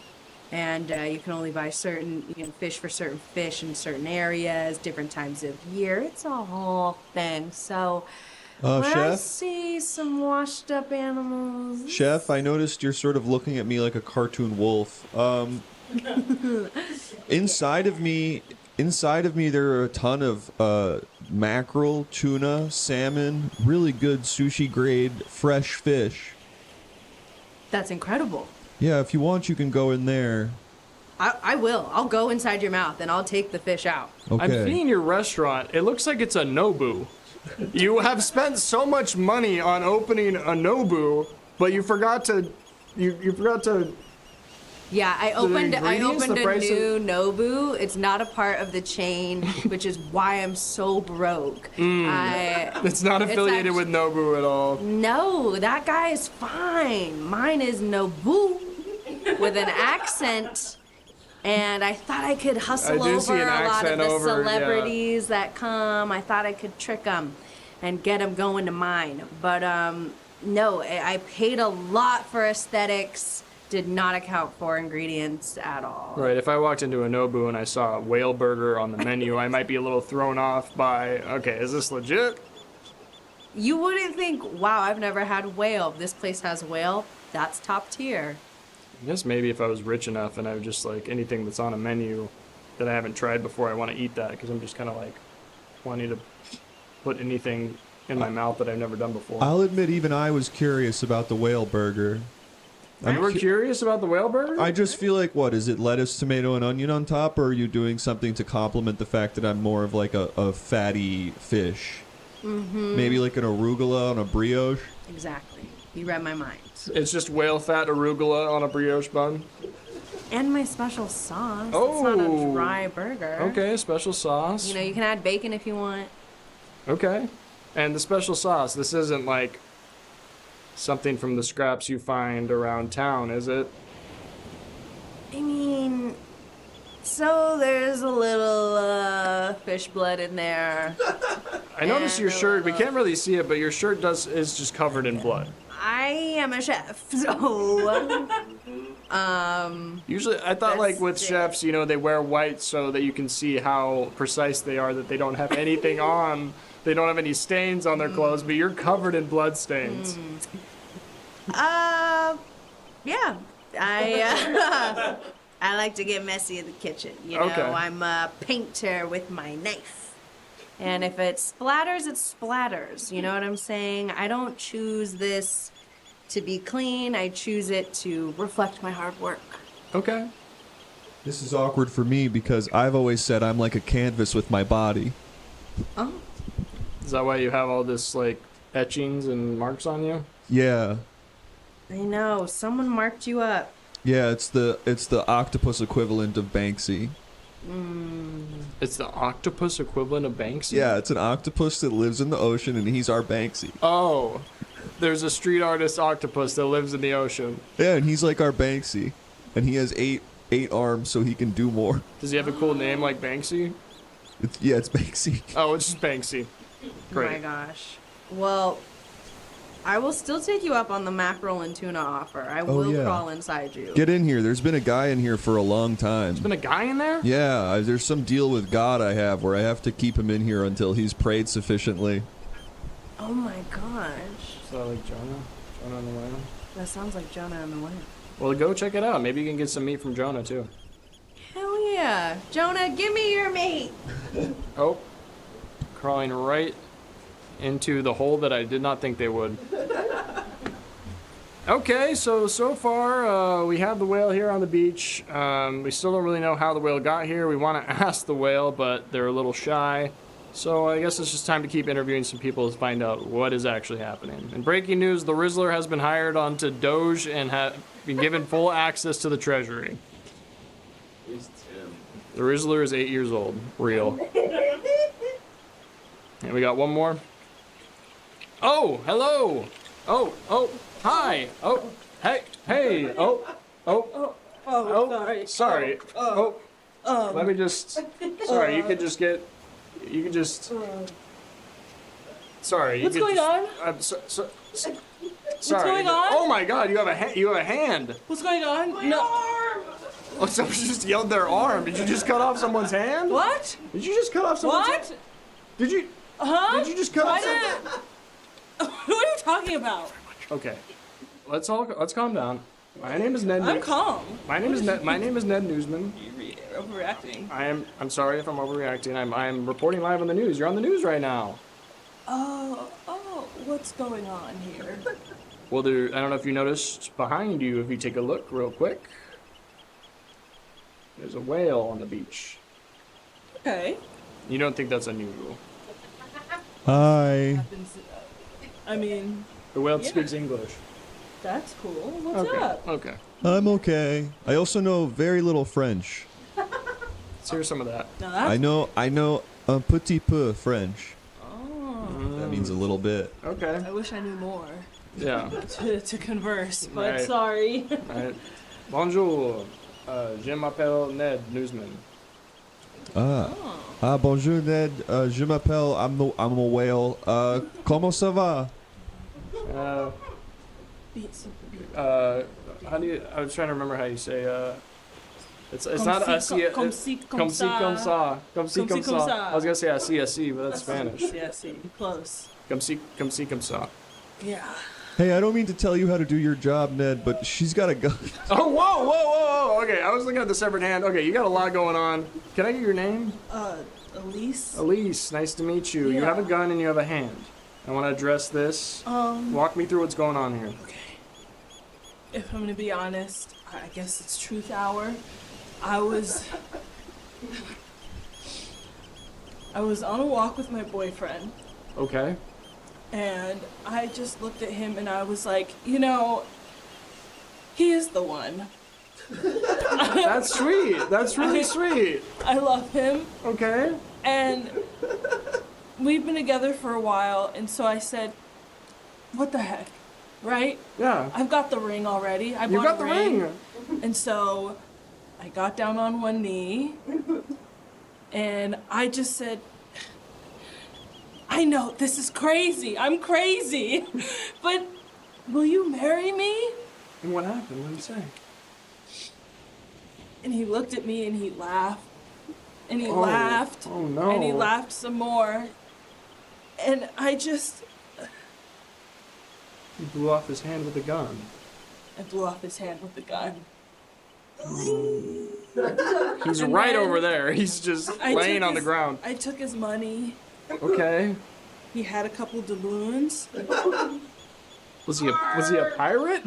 Speaker 9: and you can only buy certain fish for certain fish in certain areas, different times of year. It's a whole thing. So when I
Speaker 6: Chef?
Speaker 9: see some washed up animals,
Speaker 6: Chef, I noticed you're sort of looking at me like a cartoon wolf. Inside of me, there are a ton of mackerel, tuna, salmon, really good sushi grade fresh fish.
Speaker 9: that's incredible.
Speaker 6: Yeah, if you want, you can go in there.
Speaker 9: I will. I'll go inside your mouth and I'll take the fish out.
Speaker 6: Okay.
Speaker 5: I'm seeing your restaurant. It looks like it's a Nobu. You have spent so much money on opening a Nobu, but you forgot to. You forgot to.
Speaker 9: Yeah, I opened
Speaker 5: ingredients,
Speaker 9: a
Speaker 5: the price
Speaker 9: new Nobu. It's not a part of the chain, which is why I'm so broke.
Speaker 5: It's not affiliated with Nobu at all.
Speaker 9: No, that guy is fine. Mine is Nobu with an accent. And I thought I could hustle
Speaker 5: I do see
Speaker 9: over
Speaker 5: an
Speaker 9: a lot of
Speaker 5: accent
Speaker 9: the
Speaker 5: over, yeah.
Speaker 9: celebrities that come. I thought I could trick them and get them going to mine. But no, I paid a lot for aesthetics. did not account for ingredients at all.
Speaker 5: Right, if I walked into a Nobu and I saw a whale burger on the menu, I might be a little thrown off by, okay, is this legit?
Speaker 9: You wouldn't think, wow, I've never had whale. This place has whale. That's top tier.
Speaker 5: I guess maybe if I was rich enough and I was just like, anything that's on a menu that I haven't tried before, I want to eat that, because I'm just kind of like wanting to put anything in my mouth that I've never done before.
Speaker 6: I'll admit, even I was curious about the whale burger.
Speaker 5: You were curious about the whale burger?
Speaker 6: I just feel like, what, is it lettuce, tomato, and onion on top, or are you doing something to complement the fact that I'm more of like a fatty fish?
Speaker 9: Mm-hmm.
Speaker 6: Maybe like an arugula on a brioche?
Speaker 9: Exactly. You read my mind.
Speaker 5: It's just whale fat arugula on a brioche bun?
Speaker 9: And my special sauce.
Speaker 5: Oh.
Speaker 9: It's not a dry burger.
Speaker 5: Okay, special sauce.
Speaker 9: You know, you can add bacon if you want.
Speaker 5: Okay. And the special sauce, this isn't like something from the scraps you find around town, is it?
Speaker 9: I mean, so there's a little fish blood in there.
Speaker 5: I noticed your shirt, we can't really see it, but your shirt is just covered in blood.
Speaker 9: I am a chef, so
Speaker 5: Usually, I thought like with chefs, you know, they wear white so that you can see how precise they are, that they don't have anything on. They don't have any stains on their clothes, but you're covered in blood stains.
Speaker 9: Yeah. I like to get messy in the kitchen. You know,
Speaker 5: Okay.
Speaker 9: I'm a painter with my knife. And if it splatters, it splatters. You know what I'm saying? I don't choose this to be clean. I choose it to reflect my hard work.
Speaker 5: Okay.
Speaker 6: This is awkward for me because I've always said I'm like a canvas with my body.
Speaker 9: Oh.
Speaker 5: Is that why you have all this like etchings and marks on you?
Speaker 6: Yeah.
Speaker 9: I know. Someone marked you up.
Speaker 6: Yeah, it's the octopus equivalent of Banksy.
Speaker 5: It's the octopus equivalent of Banksy?
Speaker 6: Yeah, it's an octopus that lives in the ocean and he's our Banksy.
Speaker 5: Oh. There's a street artist octopus that lives in the ocean.
Speaker 6: Yeah, and he's like our Banksy. And he has eight arms so he can do more.
Speaker 5: Does he have a cool name like Banksy?
Speaker 6: It's Banksy.
Speaker 5: Oh, it's just Banksy. Great.
Speaker 9: Oh my gosh. Well, I will still take you up on the mackerel and tuna offer. I will
Speaker 6: yeah.
Speaker 9: crawl inside you.
Speaker 6: Get in here. There's been a guy in here for a long time.
Speaker 5: There's been a guy in there?
Speaker 6: Yeah, there's some deal with God I have where I have to keep him in here until he's prayed sufficiently.
Speaker 9: Oh my gosh.
Speaker 5: Is that like Jonah? Jonah and the whale?
Speaker 9: That sounds like Jonah and the whale.
Speaker 5: Well, go check it out. Maybe you can get some meat from Jonah, too.
Speaker 9: Hell yeah. Jonah, give me your meat.
Speaker 5: Oh. Crawling right into the hole that I did not think they would. Okay, so far we have the whale here on the beach. We still don't really know how the whale got here. We want to ask the whale, but they're a little shy. So I guess it's just time to keep interviewing some people to find out what is actually happening. In breaking news, the Rizzler has been hired onto Doge and been given full access to the treasury. The Rizzler is 8 years old. Real. And we got one more. Oh, hello. Oh, hi. Oh, hey. Oh, sorry. Let me just. Sorry, you could just. Sorry.
Speaker 8: What's going on?
Speaker 5: I'm sorry.
Speaker 8: What's going on?
Speaker 5: Oh my God, you have a hand.
Speaker 8: What's going on?
Speaker 5: My arm. Oh, someone just yelled their arm. Did you just cut off someone's hand?
Speaker 8: What?
Speaker 5: Did you just cut off someone's hand?
Speaker 8: What?
Speaker 5: Did you?
Speaker 8: Huh?
Speaker 5: Did you just cut off someone?
Speaker 8: What are you talking about?
Speaker 5: Okay, let's calm down. My name is Ned.
Speaker 8: I'm calm.
Speaker 5: My name is Ned Newsman.
Speaker 8: You're overreacting.
Speaker 5: I'm sorry if I'm overreacting. I'm reporting live on the news. You're on the news right now.
Speaker 8: Oh, what's going on here?
Speaker 5: Well, I don't know if you noticed behind you. If you take a look real quick, there's a whale on the beach.
Speaker 8: Okay.
Speaker 5: You don't think that's unusual?
Speaker 6: Hi.
Speaker 8: I mean,
Speaker 5: The whale speaks English.
Speaker 8: that's cool. What's up?
Speaker 5: Okay.
Speaker 6: I'm okay. I also know very little French.
Speaker 5: Let's hear some of that.
Speaker 8: Now that's
Speaker 6: I know un petit peu French.
Speaker 8: Oh.
Speaker 6: That means a little bit.
Speaker 5: Okay.
Speaker 8: I wish I knew more
Speaker 5: Yeah.
Speaker 8: to converse, but
Speaker 5: Right.
Speaker 8: sorry.
Speaker 5: Right. Bonjour. Je m'appelle Ned Newsman.
Speaker 6: Bonjour Ned. Je m'appelle. I'm a whale. Comment ça va?
Speaker 5: How do you? I was trying to remember how you say. It's not así.
Speaker 8: Comme si,
Speaker 5: Comme ça. I was gonna say así, but that's Spanish.
Speaker 8: Así, close.
Speaker 5: Comme si, comme ça.
Speaker 8: Yeah.
Speaker 6: Hey, I don't mean to tell you how to do your job, Ned, but she's got a gun.
Speaker 5: Oh, whoa. Okay, I was looking at the severed hand. Okay, you got a lot going on. Can I get your name?
Speaker 8: Elise.
Speaker 5: Elise, nice to meet you. You have a gun and you have a hand. I want to address this. Walk me through what's going on here.
Speaker 8: Okay. If I'm gonna be honest, I guess it's truth hour. I was on a walk with my boyfriend.
Speaker 5: Okay.
Speaker 8: And I just looked at him and I was like, you know, he is the one.
Speaker 5: That's sweet. That's really sweet.
Speaker 8: I love him.
Speaker 5: Okay.
Speaker 8: And we've been together for a while, and so I said, what the heck, right?
Speaker 5: Yeah.
Speaker 8: I've got the ring already.
Speaker 5: You got the ring.
Speaker 8: And so I got down on one knee, and I just said, I know, this is crazy. I'm crazy. But will you marry me?
Speaker 5: And what happened? What did you say?
Speaker 8: And he looked at me and he laughed. And he laughed.
Speaker 5: Oh, no.
Speaker 8: And he laughed some more. And I just...
Speaker 5: You blew off his hand with a gun.
Speaker 8: I blew off his hand with the gun.
Speaker 5: He's right over there. He's just laying on the ground.
Speaker 8: I took his money.
Speaker 5: Okay.
Speaker 8: He had a couple doubloons.
Speaker 5: Was he a pirate?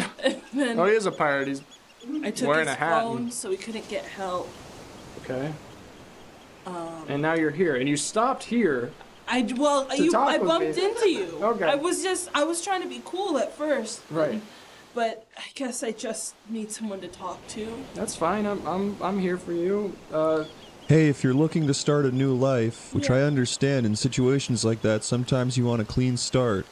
Speaker 5: Oh, he is a pirate. He's
Speaker 8: I took
Speaker 5: wearing
Speaker 8: his
Speaker 5: a hat.
Speaker 8: phone so he couldn't get help.
Speaker 5: Okay. And now you're here, and you stopped here.
Speaker 8: I bumped into you.
Speaker 5: Okay.
Speaker 8: I was trying to be cool at first.
Speaker 5: Right.
Speaker 8: But I guess I just need someone to talk to.
Speaker 5: That's fine. I'm here for you.
Speaker 6: Hey, if you're looking to start a new life, which I understand in situations like that, sometimes you want a clean start.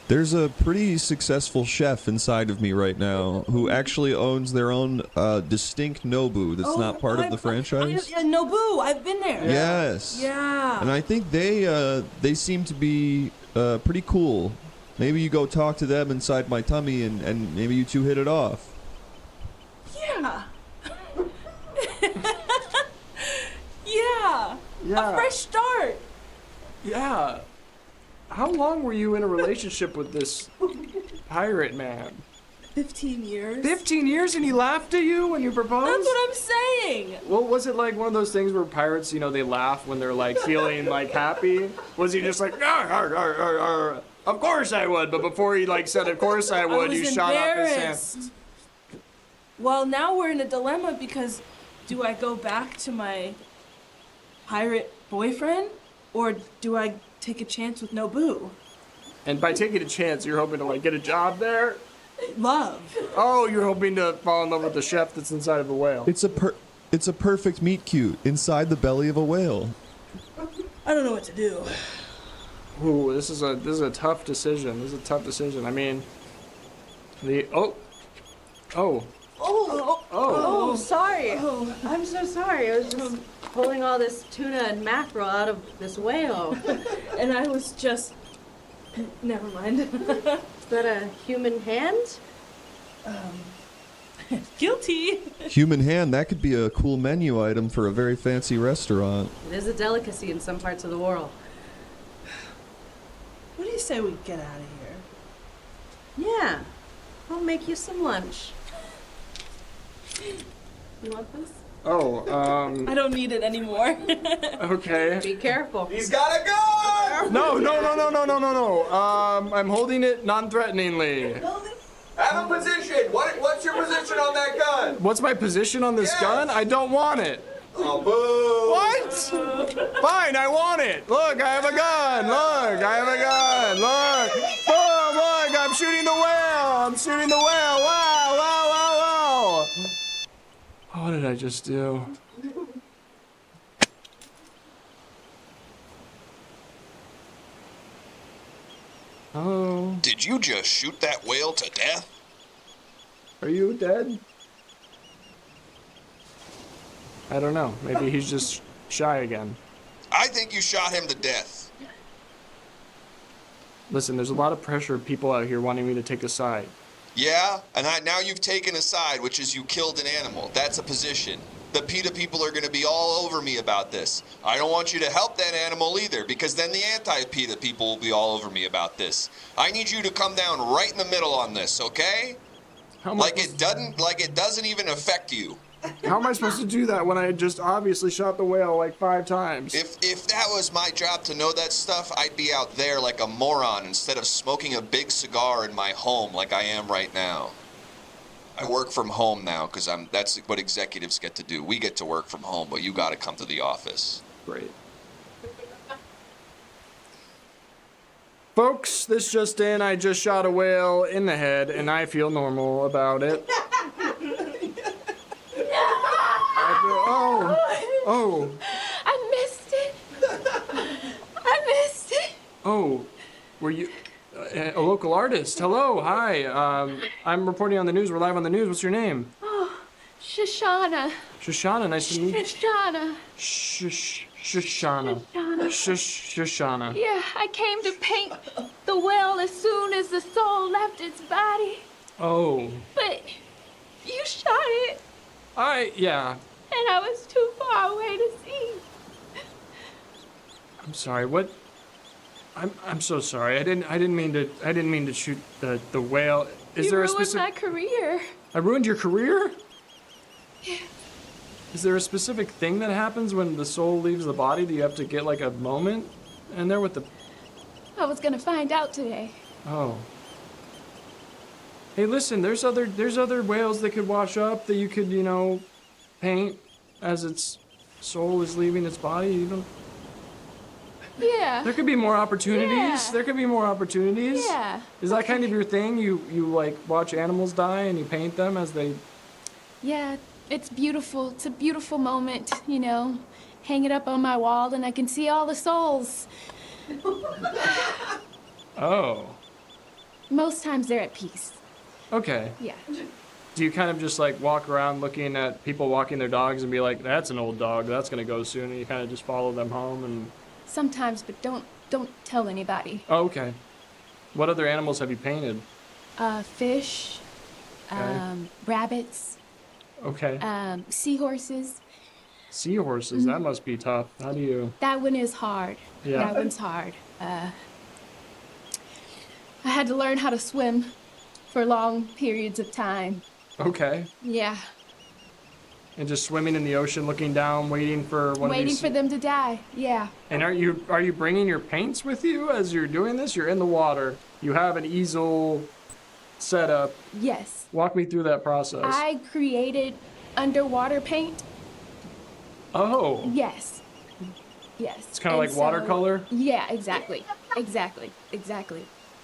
Speaker 6: There's a pretty successful chef inside of me right now who actually owns their own distinct Nobu that's not part of the franchise.
Speaker 8: Nobu, I've been there.
Speaker 6: Yes.
Speaker 8: Yeah.
Speaker 6: And I think they seem to be pretty cool. Maybe you go talk to them inside my tummy and maybe you two hit it off.
Speaker 8: Yeah. Yeah. A fresh start.
Speaker 5: Yeah. How long were you in a relationship with this pirate man?
Speaker 8: 15 years.
Speaker 5: 15 years, and he laughed at you when you proposed?
Speaker 8: That's what I'm saying.
Speaker 5: Well, was it like one of those things where pirates, they laugh when they're like feeling like happy? Was he just like, "Arr, arr, arr, arr, arr. Of course I would," but before he said, "Of course I would," you shot off his hand.
Speaker 8: Well, now we're in a dilemma because do I go back to my pirate boyfriend or do I take a chance with Nobu?
Speaker 5: And by taking a chance, you're hoping to get a job there?
Speaker 8: Love.
Speaker 5: Oh, you're hoping to fall in love with the chef that's inside of a whale.
Speaker 6: It's a perfect meet cute inside the belly of a whale.
Speaker 8: I don't know what to do.
Speaker 5: Ooh, this is a tough decision. This is a tough decision. I mean,
Speaker 9: Oh, sorry. Oh, I'm so sorry. I was just pulling all this tuna and mackerel out of this whale.
Speaker 8: And I was just... Never mind.
Speaker 9: Is that a human hand?
Speaker 8: Guilty.
Speaker 6: Human hand, that could be a cool menu item for a very fancy restaurant.
Speaker 9: It is a delicacy in some parts of the world.
Speaker 8: What do you say we get out of here?
Speaker 9: Yeah. I'll make you some lunch. You want this?
Speaker 8: I don't need it anymore.
Speaker 5: Okay.
Speaker 9: Be careful.
Speaker 10: He's got a gun!
Speaker 5: No. I'm holding it non-threateningly.
Speaker 10: Have a position. What's your position on that gun?
Speaker 5: What's my position on this gun? I don't want it.
Speaker 10: Oh, boo!
Speaker 5: What? Fine, I want it. Look, I have a gun. Look, I have a gun. Look. Boom, look, I'm shooting the whale. I'm shooting the whale. Wow, wow, wow, wow. What did I just do? Oh.
Speaker 10: Did you just shoot that whale to death?
Speaker 5: Are you dead? I don't know. Maybe he's just shy again.
Speaker 10: I think you shot him to death.
Speaker 5: Listen, there's a lot of pressure of people out here wanting me to take a side.
Speaker 10: Yeah? And now you've taken a side, which is you killed an animal. That's a position. The PETA people are going to be all over me about this. I don't want you to help that animal either, because then the anti-PETA people will be all over me about this. I need you to come down right in the middle on this, okay? Like it doesn't even affect you.
Speaker 5: How am I supposed to do that when I just obviously shot the whale like 5 times?
Speaker 10: If that was my job to know that stuff, I'd be out there like a moron instead of smoking a big cigar in my home like I am right now. I work from home now because that's what executives get to do. We get to work from home, but you got to come to the office.
Speaker 5: Great. Folks, this just in, I just shot a whale in the head and I feel normal about it. Oh.
Speaker 11: I missed it. I missed it.
Speaker 5: Oh, were you a local artist? Hello, hi. I'm reporting on the news. We're live on the news. What's your name?
Speaker 11: Oh, Shoshana.
Speaker 5: Shoshana, nice to meet you.
Speaker 11: Shoshana.
Speaker 5: Shoshana. Shoshana.
Speaker 11: Yeah, I came to paint the whale as soon as the soul left its body.
Speaker 5: Oh.
Speaker 11: But you shot it.
Speaker 5: Yeah.
Speaker 11: And I was too far away to see.
Speaker 5: I'm sorry. What? I'm so sorry. I didn't mean to shoot the whale. Is there a specific?
Speaker 11: You ruined my career.
Speaker 5: I ruined your career?
Speaker 11: Yeah.
Speaker 5: Is there a specific thing that happens when the soul leaves the body? Do you have to get like a moment in there with the?
Speaker 11: I was gonna find out today.
Speaker 5: Oh. Hey, listen. There's other whales that could wash up that you could paint as its soul is leaving its body.
Speaker 11: Yeah.
Speaker 5: There could be more opportunities.
Speaker 11: Yeah.
Speaker 5: There could be more opportunities.
Speaker 11: Yeah.
Speaker 5: Is that kind of your thing? You like watch animals die and you paint them as they.
Speaker 11: Yeah, it's beautiful. It's a beautiful moment, Hang it up on my wall and I can see all the souls.
Speaker 5: Oh.
Speaker 11: Most times they're at peace.
Speaker 5: Okay.
Speaker 11: Yeah.
Speaker 5: Do you kind of just like walk around looking at people walking their dogs and be like, that's an old dog, that's gonna go soon, and you kind of just follow them home and.
Speaker 11: Sometimes, but don't tell anybody.
Speaker 5: Oh, okay. What other animals have you painted?
Speaker 11: Fish,
Speaker 5: Okay.
Speaker 11: Rabbits,
Speaker 5: Okay.
Speaker 11: seahorses.
Speaker 5: Seahorses, that must be tough. How do you?
Speaker 11: That one is hard.
Speaker 5: Yeah.
Speaker 11: That one's hard. I had to learn how to swim for long periods of time.
Speaker 5: Okay.
Speaker 11: Yeah.
Speaker 5: And just swimming in the ocean, looking down, waiting for one of these.
Speaker 11: Waiting for them to die. Yeah.
Speaker 5: And are you bringing your paints with you as you're doing this? You're in the water. You have an easel set up.
Speaker 11: Yes.
Speaker 5: Walk me through that process.
Speaker 11: I created underwater paint.
Speaker 5: Oh.
Speaker 11: Yes. Yes.
Speaker 5: It's kind of like watercolor?
Speaker 11: Yeah, exactly. Exactly.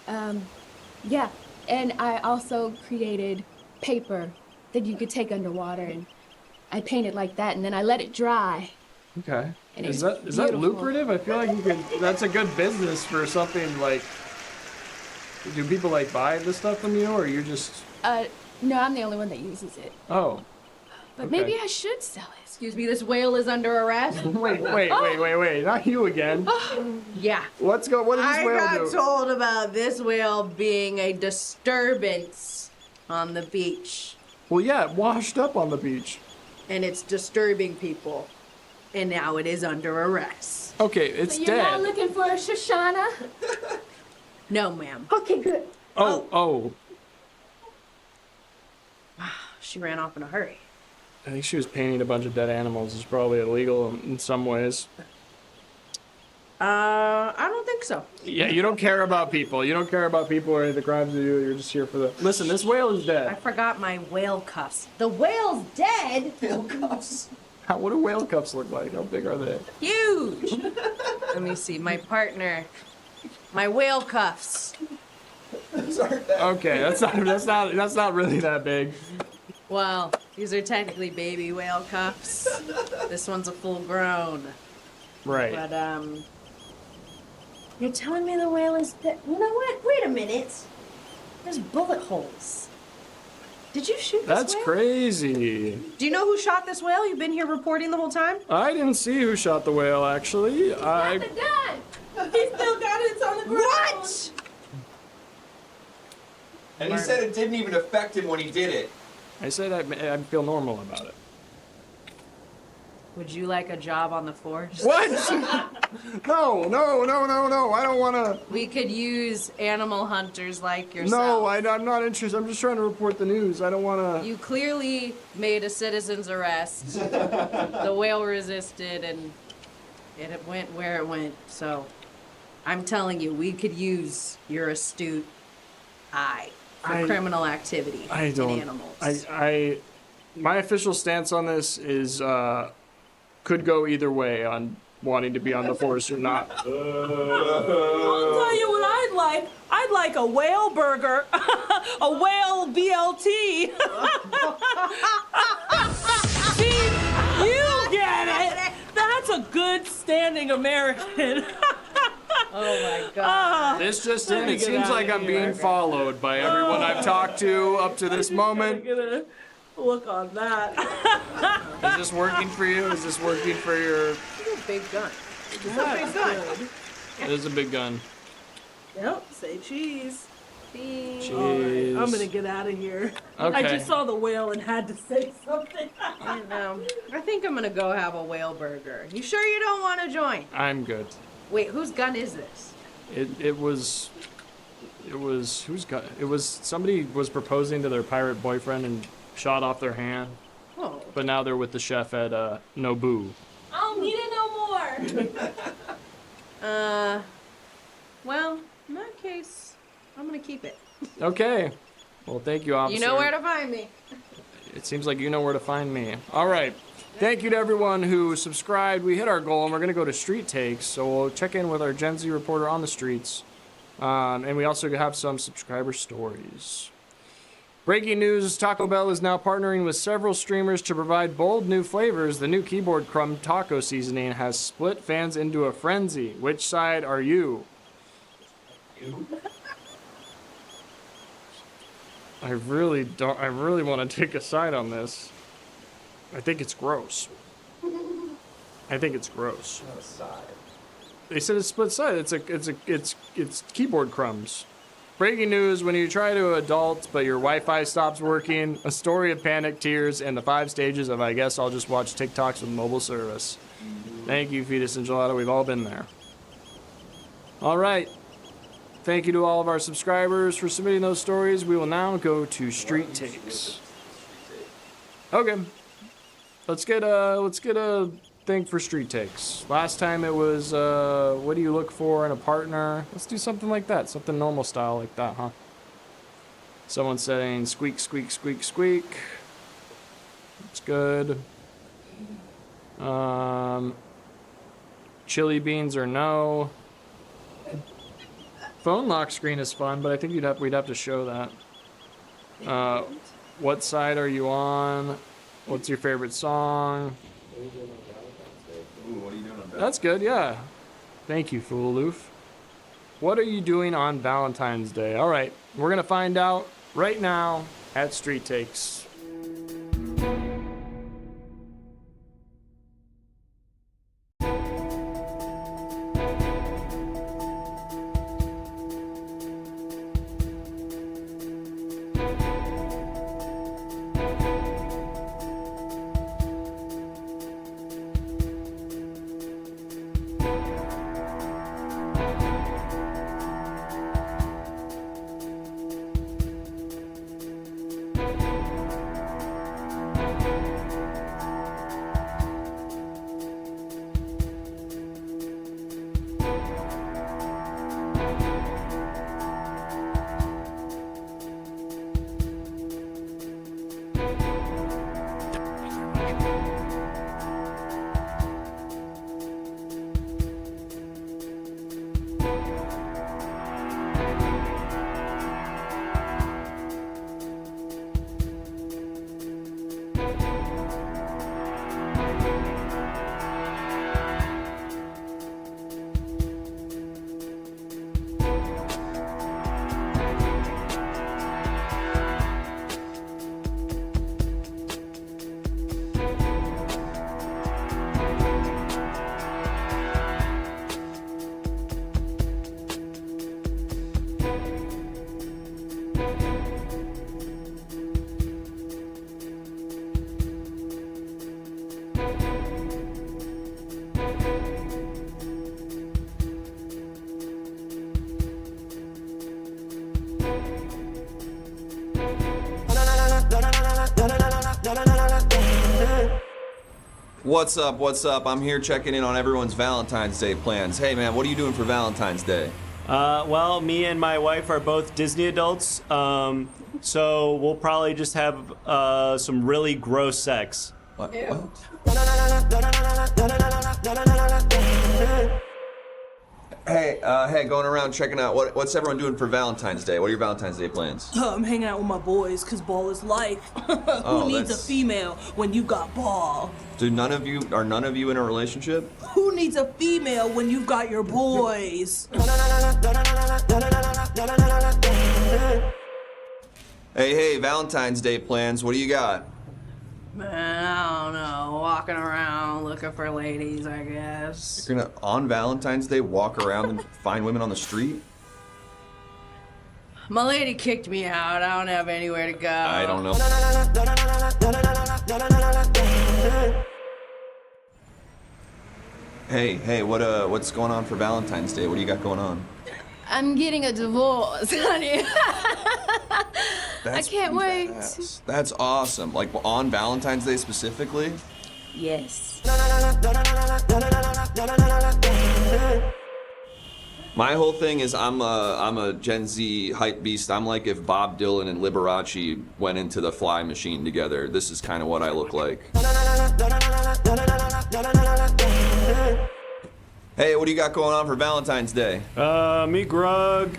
Speaker 11: Yeah. And I also created paper that you could take underwater, and I painted like that, and then I let it dry.
Speaker 5: Okay.
Speaker 11: And
Speaker 5: Is
Speaker 11: it's
Speaker 5: that
Speaker 11: beautiful.
Speaker 5: lucrative? I feel like that's a good business for something like. Do people like buy this stuff from you, or you're just?
Speaker 11: No, I'm the only one that uses it.
Speaker 5: Oh.
Speaker 11: But
Speaker 5: okay.
Speaker 11: maybe I should sell it.
Speaker 9: Excuse me, this whale is under arrest.
Speaker 5: Wait! Not you again.
Speaker 9: Yeah.
Speaker 5: What does this whale do?
Speaker 9: I got told about this whale being a disturbance on the beach.
Speaker 5: Well, yeah, it washed up on the beach.
Speaker 9: And it's disturbing people. And now it is under arrest.
Speaker 5: Okay, it's
Speaker 11: So you're
Speaker 5: dead.
Speaker 11: not looking for a Shoshana?
Speaker 9: No, ma'am.
Speaker 11: Okay, good.
Speaker 5: Oh.
Speaker 9: She ran off in a hurry.
Speaker 5: I think she was painting a bunch of dead animals. It's probably illegal in some ways.
Speaker 9: I don't think so.
Speaker 5: Yeah, you don't care about people. You don't care about people or the crimes they do. You're just here for the. Listen, this whale is
Speaker 9: I
Speaker 5: dead.
Speaker 9: forgot my whale cuffs. The whale's dead?
Speaker 1: Whale cuffs.
Speaker 5: What do whale cuffs look like? How big are they?
Speaker 9: Huge. Let me see. My partner. My whale cuffs.
Speaker 5: Okay, that's not really that big.
Speaker 9: Well, these are technically baby whale cuffs. This one's a full grown.
Speaker 5: Right.
Speaker 9: But, you're telling me the whale is dead? You know what? Wait a minute. There's bullet holes. Did you shoot this
Speaker 5: That's
Speaker 9: whale?
Speaker 5: crazy.
Speaker 9: Do you know who shot this whale? You've been here reporting the whole time?
Speaker 5: I didn't see who shot the whale, actually.
Speaker 11: The gun!
Speaker 8: He still got it. It's on the ground.
Speaker 9: What?
Speaker 10: And he said it didn't even affect him when he did it.
Speaker 5: I said I feel normal about it.
Speaker 9: Would you like a job on the force?
Speaker 5: What? No. I don't want to.
Speaker 9: We could use animal hunters like yourself.
Speaker 5: No, I'm not interested. I'm just trying to report the news. I don't want to.
Speaker 9: You clearly made a citizen's arrest. The whale resisted and it went where it went. So I'm telling you, we could use your astute eye for criminal activity in animals.
Speaker 5: My official stance on this is could go either way on wanting to be on the force or not.
Speaker 8: I'll tell you what I'd like. I'd like a whale burger, a whale BLT. See, you get it. That's a good standing American.
Speaker 9: Oh my God.
Speaker 5: This just in. It seems like I'm being followed by everyone I've talked to up to this moment.
Speaker 8: Look on that.
Speaker 5: Is this working for you? Is this working for your...
Speaker 9: It's a big gun. It's a big gun.
Speaker 5: It is a big gun.
Speaker 8: Yep, say cheese.
Speaker 9: Cheese.
Speaker 5: Cheese.
Speaker 8: I'm gonna get out of here.
Speaker 5: Okay.
Speaker 8: I just saw the whale and had to say something.
Speaker 9: I think I'm gonna go have a whale burger. You sure you don't want to join?
Speaker 5: I'm good.
Speaker 9: Wait, whose gun is this?
Speaker 5: It was whose gun? It was somebody was proposing to their pirate boyfriend and shot off their hand.
Speaker 9: Oh.
Speaker 5: But now they're with the chef at Nobu.
Speaker 8: I don't need it no more.
Speaker 9: Well, in that case, I'm gonna keep it.
Speaker 5: Okay. Well, thank you, officer.
Speaker 9: You know where to find me.
Speaker 5: It seems like you know where to find me. All right. Thank you to everyone who subscribed. We hit our goal, and we're going to go to Street Takes. So we'll check in with our Gen Z reporter on the streets. And we also have some subscriber stories. Breaking news, Taco Bell is now partnering with several streamers to provide bold new flavors. The new keyboard crumb taco seasoning has split fans into a frenzy. Which side are you? I really want to take a side on this. I think it's gross. I think it's gross.
Speaker 1: Not a side.
Speaker 5: They said it's split side. It's keyboard crumbs. Breaking news, when you try to adult but your Wi-Fi stops working, a story of panic, tears, and the 5 stages of I guess I'll just watch TikToks with mobile service. Thank you, Fetus and Gelato. We've all been there. All right. Thank you to all of our subscribers for submitting those stories. We will now go to Street Takes. Okay. Let's get a thing for Street Takes. Last time it was, what do you look for in a partner? Let's do something like that. Something normal style like that, huh? Someone saying squeak, squeak, squeak, squeak. That's good. Chili beans or no. Phone lock screen is fun, but I think we'd have to show that. What side are you on? What's your favorite song?
Speaker 10: Ooh, what are you doing on Valentine's?
Speaker 5: That's good, yeah. Thank you, Fooloof. What are you doing on Valentine's Day? All right, we're going to find out right now at Street Takes.
Speaker 10: What's up? What's up? I'm here checking in on everyone's Valentine's Day plans. Hey, man, what are you doing for Valentine's Day?
Speaker 7: Well, me and my wife are both Disney adults, so we'll probably just have some really gross sex.
Speaker 10: What? Hey, going around checking out, what's everyone doing for Valentine's Day? What are your Valentine's Day plans?
Speaker 8: I'm hanging out with my boys, because ball is life. Who needs a female when you got ball?
Speaker 10: Are none of you in a relationship?
Speaker 8: Who needs a female when you've got your boys?
Speaker 10: Hey, Valentine's Day plans, what do you got?
Speaker 9: Man, I don't know. Walking around looking for ladies, I guess.
Speaker 10: You're gonna, on Valentine's Day, walk around and find women on the street?
Speaker 9: My lady kicked me out. I don't have anywhere to go.
Speaker 10: I don't know. Hey, what's going on for Valentine's Day? What do you got going on?
Speaker 11: I'm getting a divorce, honey. I can't wait.
Speaker 10: That's awesome. Like on Valentine's Day specifically?
Speaker 9: Yes.
Speaker 10: My whole thing is I'm a Gen Z hype beast. I'm like if Bob Dylan and Liberace went into the Fly Machine together. This is kind of what I look like. Hey, what do you got going on for Valentine's Day?
Speaker 7: Me grug,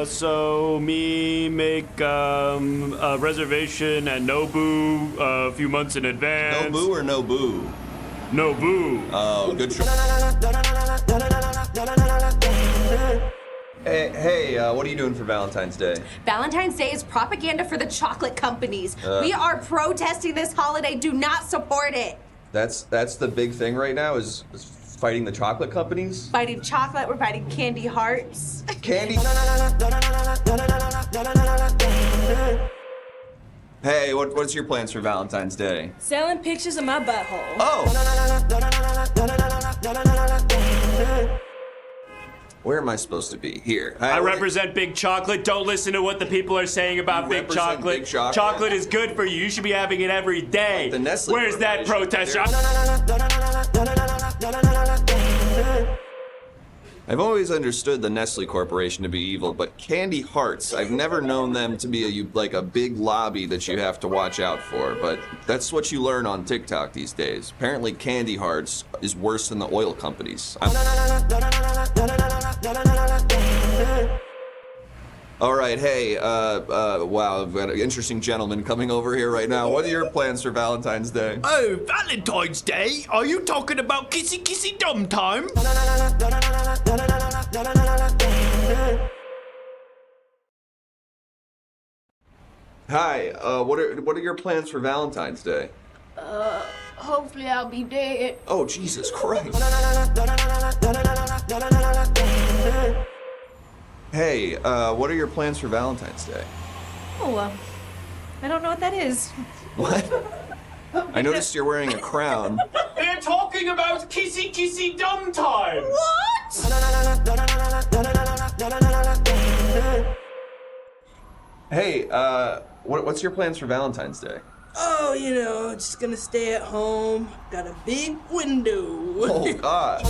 Speaker 7: so me make a reservation at Nobu a few months in advance.
Speaker 10: Nobu or no boo?
Speaker 7: Nobu.
Speaker 10: Oh, good choice. Hey, what are you doing for Valentine's Day?
Speaker 9: Valentine's Day is propaganda for the chocolate companies. We are protesting this holiday. Do not support it.
Speaker 10: That's the big thing right now is fighting the chocolate companies?
Speaker 9: Fighting chocolate, we're fighting candy hearts.
Speaker 10: Candy? Hey, what's your plans for Valentine's Day?
Speaker 8: Selling pictures of my butthole.
Speaker 10: Oh! Where am I supposed to be? Here.
Speaker 7: I represent Big Chocolate. Don't listen to what the people are saying about Big Chocolate.
Speaker 10: Big Chocolate.
Speaker 7: Chocolate is good for you. You should be having it every day.
Speaker 10: The Nestle
Speaker 7: Where's that protest?
Speaker 10: I've always understood the Nestle Corporation to be evil, but Candy Hearts, I've never known them to be a big lobby that you have to watch out for, but that's what you learn on TikTok these days. Apparently Candy Hearts is worse than the oil companies. All right, hey, wow, I've got an interesting gentleman coming over here right now. What are your plans for Valentine's Day?
Speaker 7: Oh, Valentine's Day? Are you talking about kissy kissy dum time?
Speaker 10: Hi, what are your plans for Valentine's Day?
Speaker 11: Hopefully I'll be dead.
Speaker 10: Oh, Jesus Christ. Hey, what are your plans for Valentine's Day?
Speaker 9: Oh, I don't know what that is.
Speaker 10: What? I noticed you're wearing a crown.
Speaker 7: They're talking about kissy kissy dum time!
Speaker 8: What?
Speaker 10: Hey, what's your plans for Valentine's Day?
Speaker 8: Oh, just gonna stay at home. Got a big window.
Speaker 10: Oh, God.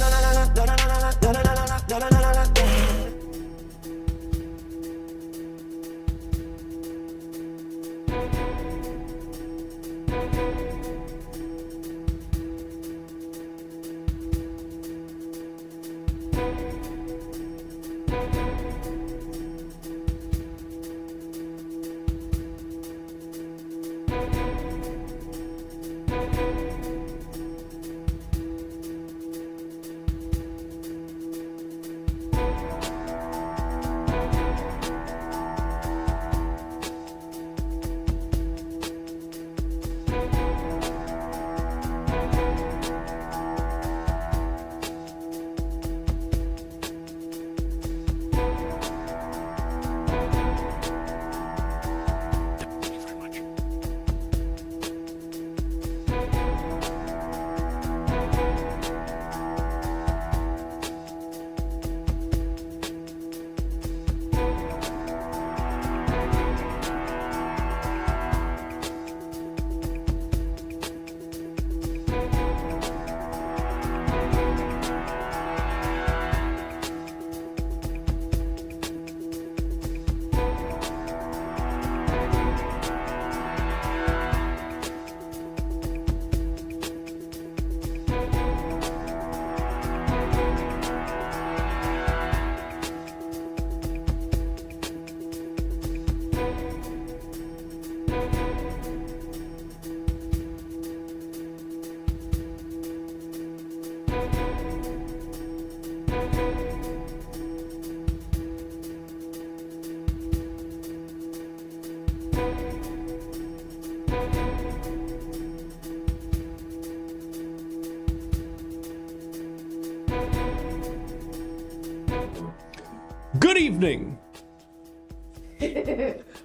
Speaker 5: evening.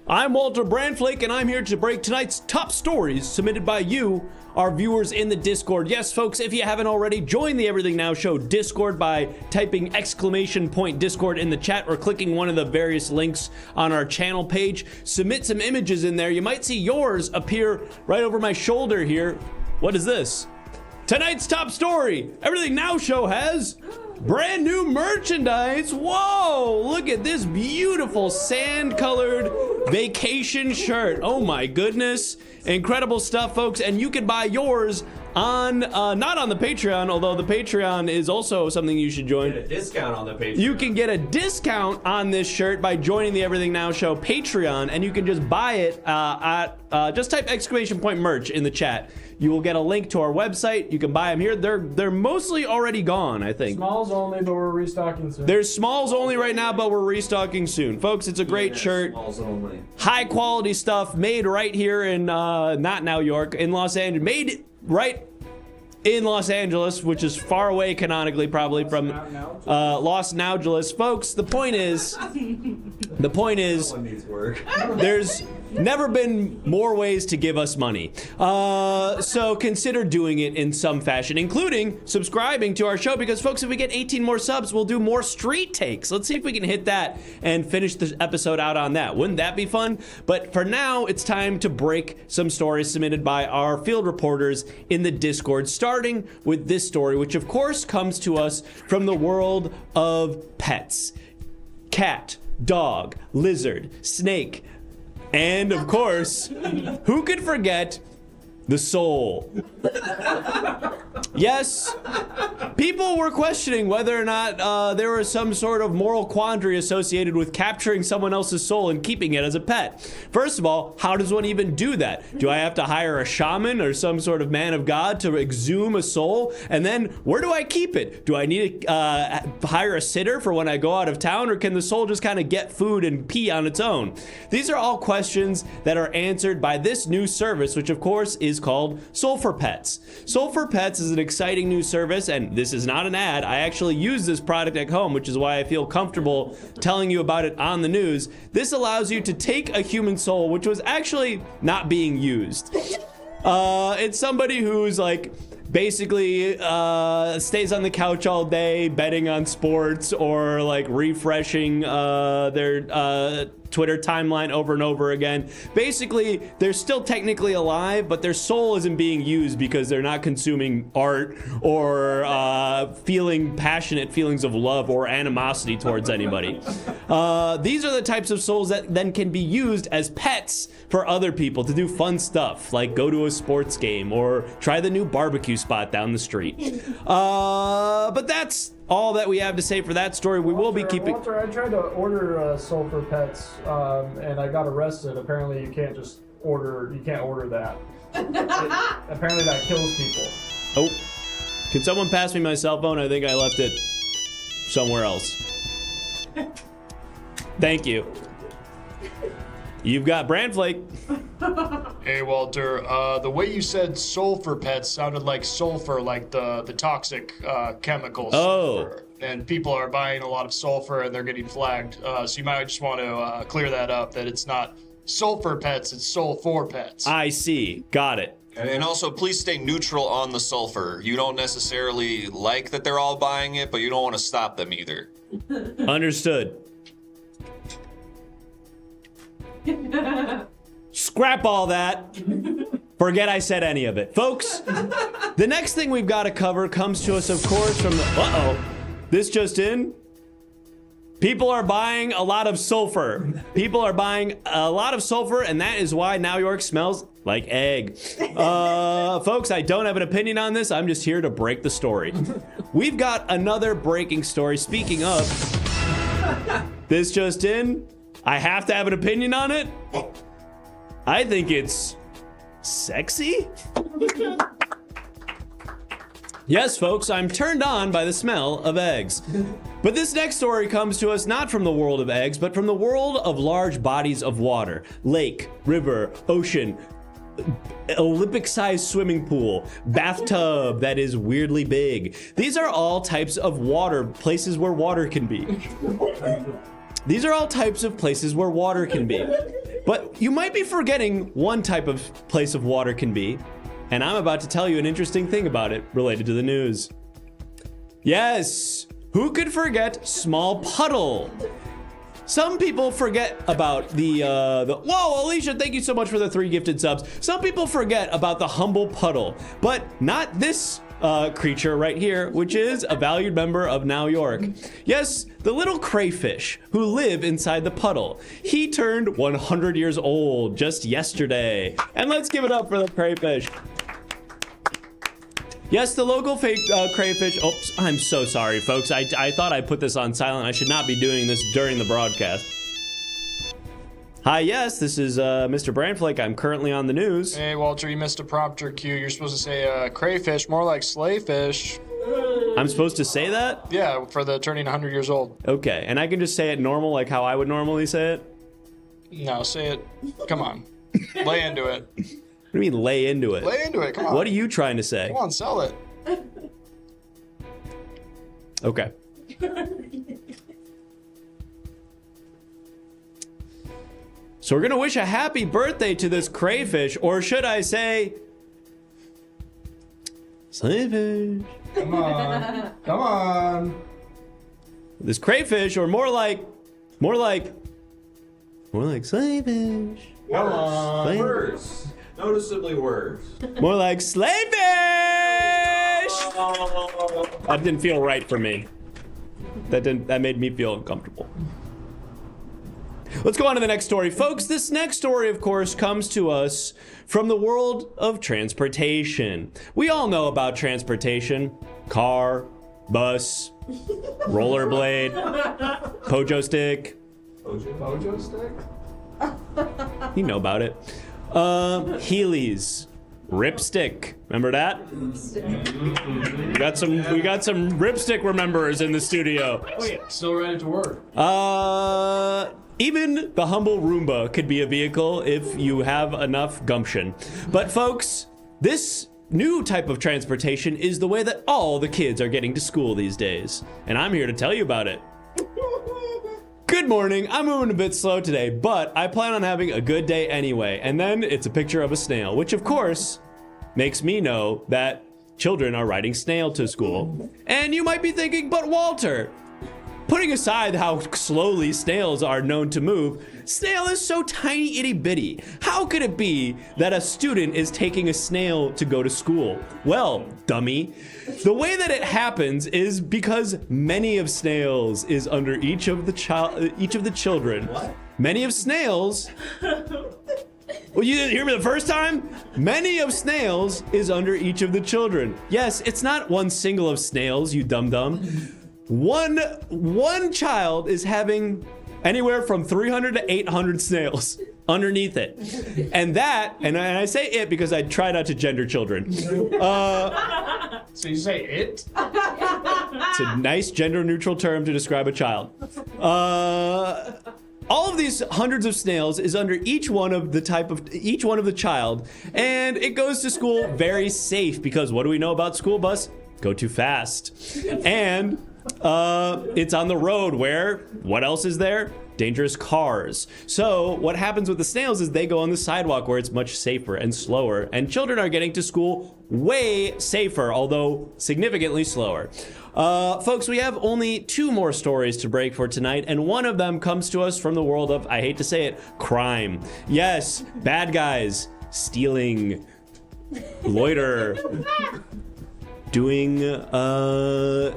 Speaker 5: I'm Walter Brandflake, and I'm here to break tonight's top stories submitted by you, our viewers in the Discord. Yes, folks, if you haven't already, join the Everything Now Show Discord by typing !Discord in the chat or clicking one of the various links on our channel page. Submit some images in there. You might see yours appear right over my shoulder here. What is this? Tonight's top story. Everything Now Show has brand new merchandise. Whoa, look at this beautiful sand-colored vacation shirt. Oh my goodness. Incredible stuff, folks. And you can buy yours on, not on the Patreon, although the Patreon is also something you should join.
Speaker 7: Get a discount on the Patreon.
Speaker 5: You can get a discount on this shirt by joining the Everything Now Show Patreon, and you can just buy it just type !merch in the chat. You will get a link to our website. You can buy them here. They're mostly already gone, I think.
Speaker 12: Smalls only, but we're restocking soon.
Speaker 5: There's smalls only right now, but we're restocking soon. Folks, it's a great shirt.
Speaker 7: Smalls only.
Speaker 5: High quality stuff made right here in, not New York, in Los Angeles. Made right in Los Angeles, which is far away canonically probably from Los Angeles. Folks, the point is, there's never been more ways to give us money. So consider doing it in some fashion, including subscribing to our show, because folks, if we get 18 more subs, we'll do more street takes. Let's see if we can hit that and finish the episode out on that. Wouldn't that be fun? But for now, it's time to break some stories submitted by our field reporters in the Discord, starting with this story, which of course comes to us from the world of pets. Cat, dog, lizard, snake, and of course, who could forget the soul? Yes, people were questioning whether or not there was some sort of moral quandary associated with capturing someone else's soul and keeping it as a pet. First of all, how does one even do that? Do I have to hire a shaman or some sort of man of God to exhume a soul? And then where do I keep it? Do I need to hire a sitter for when I go out of town, or can the soul just kind of get food and pee on its own? These are all questions that are answered by this new service, which of course is called Soul for Pets. Soul for Pets is an exciting new service, and this is not an ad. I actually use this product at home, which is why I feel comfortable telling you about it on the news. This allows you to take a human soul, which was actually not being used. It's somebody who's like basically stays on the couch all day betting on sports or like refreshing their Twitter timeline over and over again. Basically, they're still technically alive, but their soul isn't being used because they're not consuming art or feeling passionate feelings of love or animosity towards anybody. These are the types of souls that then can be used as pets for other people to do fun stuff, like go to a sports game or try the new barbecue spot down the street. But that's all that we have to say for that story. We will be keeping...
Speaker 12: Walter, I tried to order Soul for Pets, and I got arrested. Apparently you can't order that. Apparently that kills people.
Speaker 5: Oh, can someone pass me my cell phone? I think I left it somewhere else. Thank you. You've got Brandflake.
Speaker 13: Hey, Walter. The way you said sulfur pets sounded like sulfur, like the toxic chemicals.
Speaker 5: Oh.
Speaker 13: Sulfur. And people are buying a lot of sulfur and they're getting flagged. So you might just want to clear that up, that it's not sulfur pets, it's soul for pets.
Speaker 5: I see. Got it.
Speaker 10: And also, please stay neutral on the sulfur. You don't necessarily like that they're all buying it, but you don't want to stop them either.
Speaker 5: Understood. Scrap all that. Forget I said any of it. Folks, the next thing we've got to cover comes to us, of course, from the... Uh-oh. This just in. People are buying a lot of sulfur. People are buying a lot of sulfur, and that is why New York smells like egg. Folks, I don't have an opinion on this. I'm just here to break the story. We've got another breaking story. Speaking of, this just in. I have to have an opinion on it. I think it's sexy. Yes, folks, I'm turned on by the smell of eggs. But this next story comes to us not from the world of eggs, but from the world of large bodies of water. Lake, river, ocean, Olympic-sized swimming pool, bathtub that is weirdly big. These are all types of water, places where water can be.
Speaker 14: These are all types of places where water can be. But you might be forgetting one type of place of water can be, and I'm about to tell you an interesting thing about it related to the news. Yes, who could forget small puddle? Some people forget about the whoa, Alicia, thank you so much for the 3 gifted subs. Some people forget about the humble puddle, but not this creature right here, which is a valued member of Now York. Yes, the little crayfish who live inside the puddle. He turned 100 years old just yesterday. And let's give it up for the crayfish. Yes, the local fake crayfish. Oops, I'm so sorry, folks. I thought I put this on silent. I should not be doing this during the broadcast. Hi, yes, this is Mr. Brandflake. I'm currently on the news.
Speaker 13: Hey, Walter, you missed a prompter cue. You're supposed to say crayfish, more like slayfish.
Speaker 14: I'm supposed to say that?
Speaker 13: Yeah, for the turning 100 years old.
Speaker 14: Okay, and I can just say it normal, like how I would normally say it?
Speaker 13: No, say it. Come on. Lay into it.
Speaker 14: What do you mean lay into it?
Speaker 13: Lay into it, come on.
Speaker 14: What are you trying to say?
Speaker 13: Come on, sell it.
Speaker 14: Okay. So we're gonna wish a happy birthday to this crayfish, or should I say, slayfish.
Speaker 12: Come on, come on.
Speaker 14: This crayfish, or more like slayfish.
Speaker 2: Come on.
Speaker 14: Slay-
Speaker 2: Worse. Noticeably worse.
Speaker 14: More like slayfish. That didn't feel right for me. That made me feel uncomfortable. Let's go on to the next story. Folks, this next story, of course, comes to us from the world of transportation. We all know about transportation. Car, bus, rollerblade, pojo stick.
Speaker 12: Pojo stick?
Speaker 14: You know about it. Heelys, ripstick. Remember that? We got some ripstick rememberers in the studio.
Speaker 12: Oh yeah, still ready to work.
Speaker 14: Even the humble Roomba could be a vehicle if you have enough gumption. But folks, this new type of transportation is the way that all the kids are getting to school these days. And I'm here to tell you about it. Good morning. I'm moving a bit slow today, but I plan on having a good day anyway. And then it's a picture of a snail, which of course makes me know that children are riding snail to school. And you might be thinking, but Walter, putting aside how slowly snails are known to move, snail is so tiny itty bitty. How could it be that a student is taking a snail to go to school? Well, dummy, the way that it happens is because many of snails is under each of the children. What? Many of snails. Well, you didn't hear me the first time? Many of snails is under each of the children. Yes, it's not one single of snails, you dum-dum. One child is having anywhere from 300 to 800 snails underneath it. And I say it because I try not to gender children.
Speaker 12: So you say it?
Speaker 14: It's a nice gender neutral term to describe a child. All of these hundreds of snails is under each one of the child, and it goes to school very safe because what do we know about school bus? Go too fast. And it's on the road where, what else is there? Dangerous cars. So what happens with the snails is they go on the sidewalk where it's much safer and slower, and children are getting to school way safer, although significantly slower. Folks, we have only 2 more stories to break for tonight, and one of them comes to us from the world of, I hate to say it, crime. Yes, bad guys, stealing, loiter, doing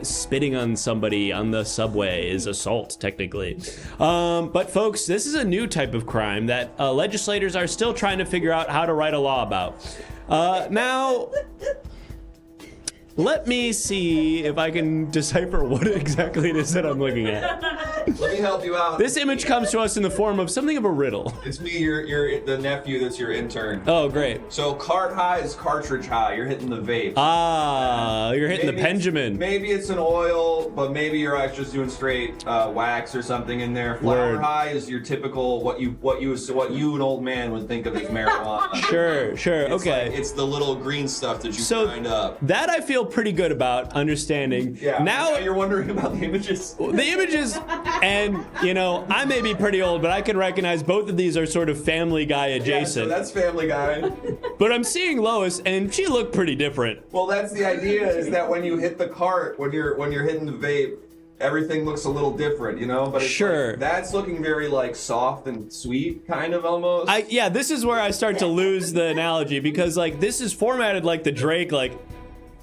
Speaker 14: spitting on somebody on the subway is assault technically. But folks, this is a new type of crime that legislators are still trying to figure out how to write a law about. Now, let me see if I can decipher what exactly it is that I'm looking at.
Speaker 2: Let me help you out.
Speaker 14: This image comes to us in the form of something of a riddle.
Speaker 2: It's me, you're the nephew that's your intern.
Speaker 14: Oh, great.
Speaker 2: So cart high is cartridge high. You're hitting the vape.
Speaker 14: Ah, you're hitting the Benjamin.
Speaker 2: Maybe it's an oil, but maybe you're actually just doing straight wax or something in there. Flower high is your typical what you an old man would think of as marijuana.
Speaker 14: Sure, okay.
Speaker 2: It's the little green stuff that you grind up.
Speaker 14: That I feel pretty good about understanding.
Speaker 2: Yeah.
Speaker 14: Now
Speaker 2: you're wondering about the images.
Speaker 14: The images, And, you know, I may be pretty old, but I can recognize both of these are sort of Family Guy adjacent.
Speaker 2: Yeah, so that's Family Guy.
Speaker 14: But I'm seeing Lois, and she looked pretty different.
Speaker 2: Well, that's the idea, is that when you hit the cart, when you're hitting the vape, everything looks a little different, you know? But it's
Speaker 14: sure.
Speaker 2: Like, that's looking very, like, soft and sweet, kind of, almost.
Speaker 14: Yeah, this is where I start to lose the analogy, because, like, this is formatted like the Drake, like,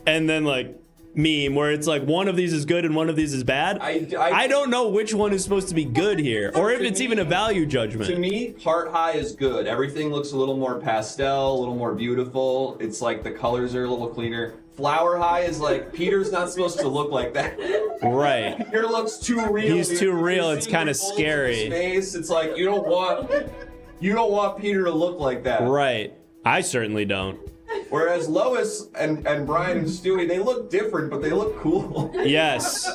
Speaker 14: and then, like, meme, where it's like one of these is good and one of these is bad. I don't know which one is supposed to be good here, or if it's even a value judgment.
Speaker 2: To me, Heart High is good. Everything looks a little more pastel, a little more beautiful. It's like the colors are a little cleaner. Flower High is like, Peter's not supposed to look like that.
Speaker 14: Right.
Speaker 2: Peter looks too real.
Speaker 14: He's too real. It's kind of scary.
Speaker 2: Space. It's like you don't want Peter to look like that.
Speaker 14: Right. I certainly don't.
Speaker 2: Whereas Lois and Brian and Stewie, they look different, but they look cool.
Speaker 14: Yes,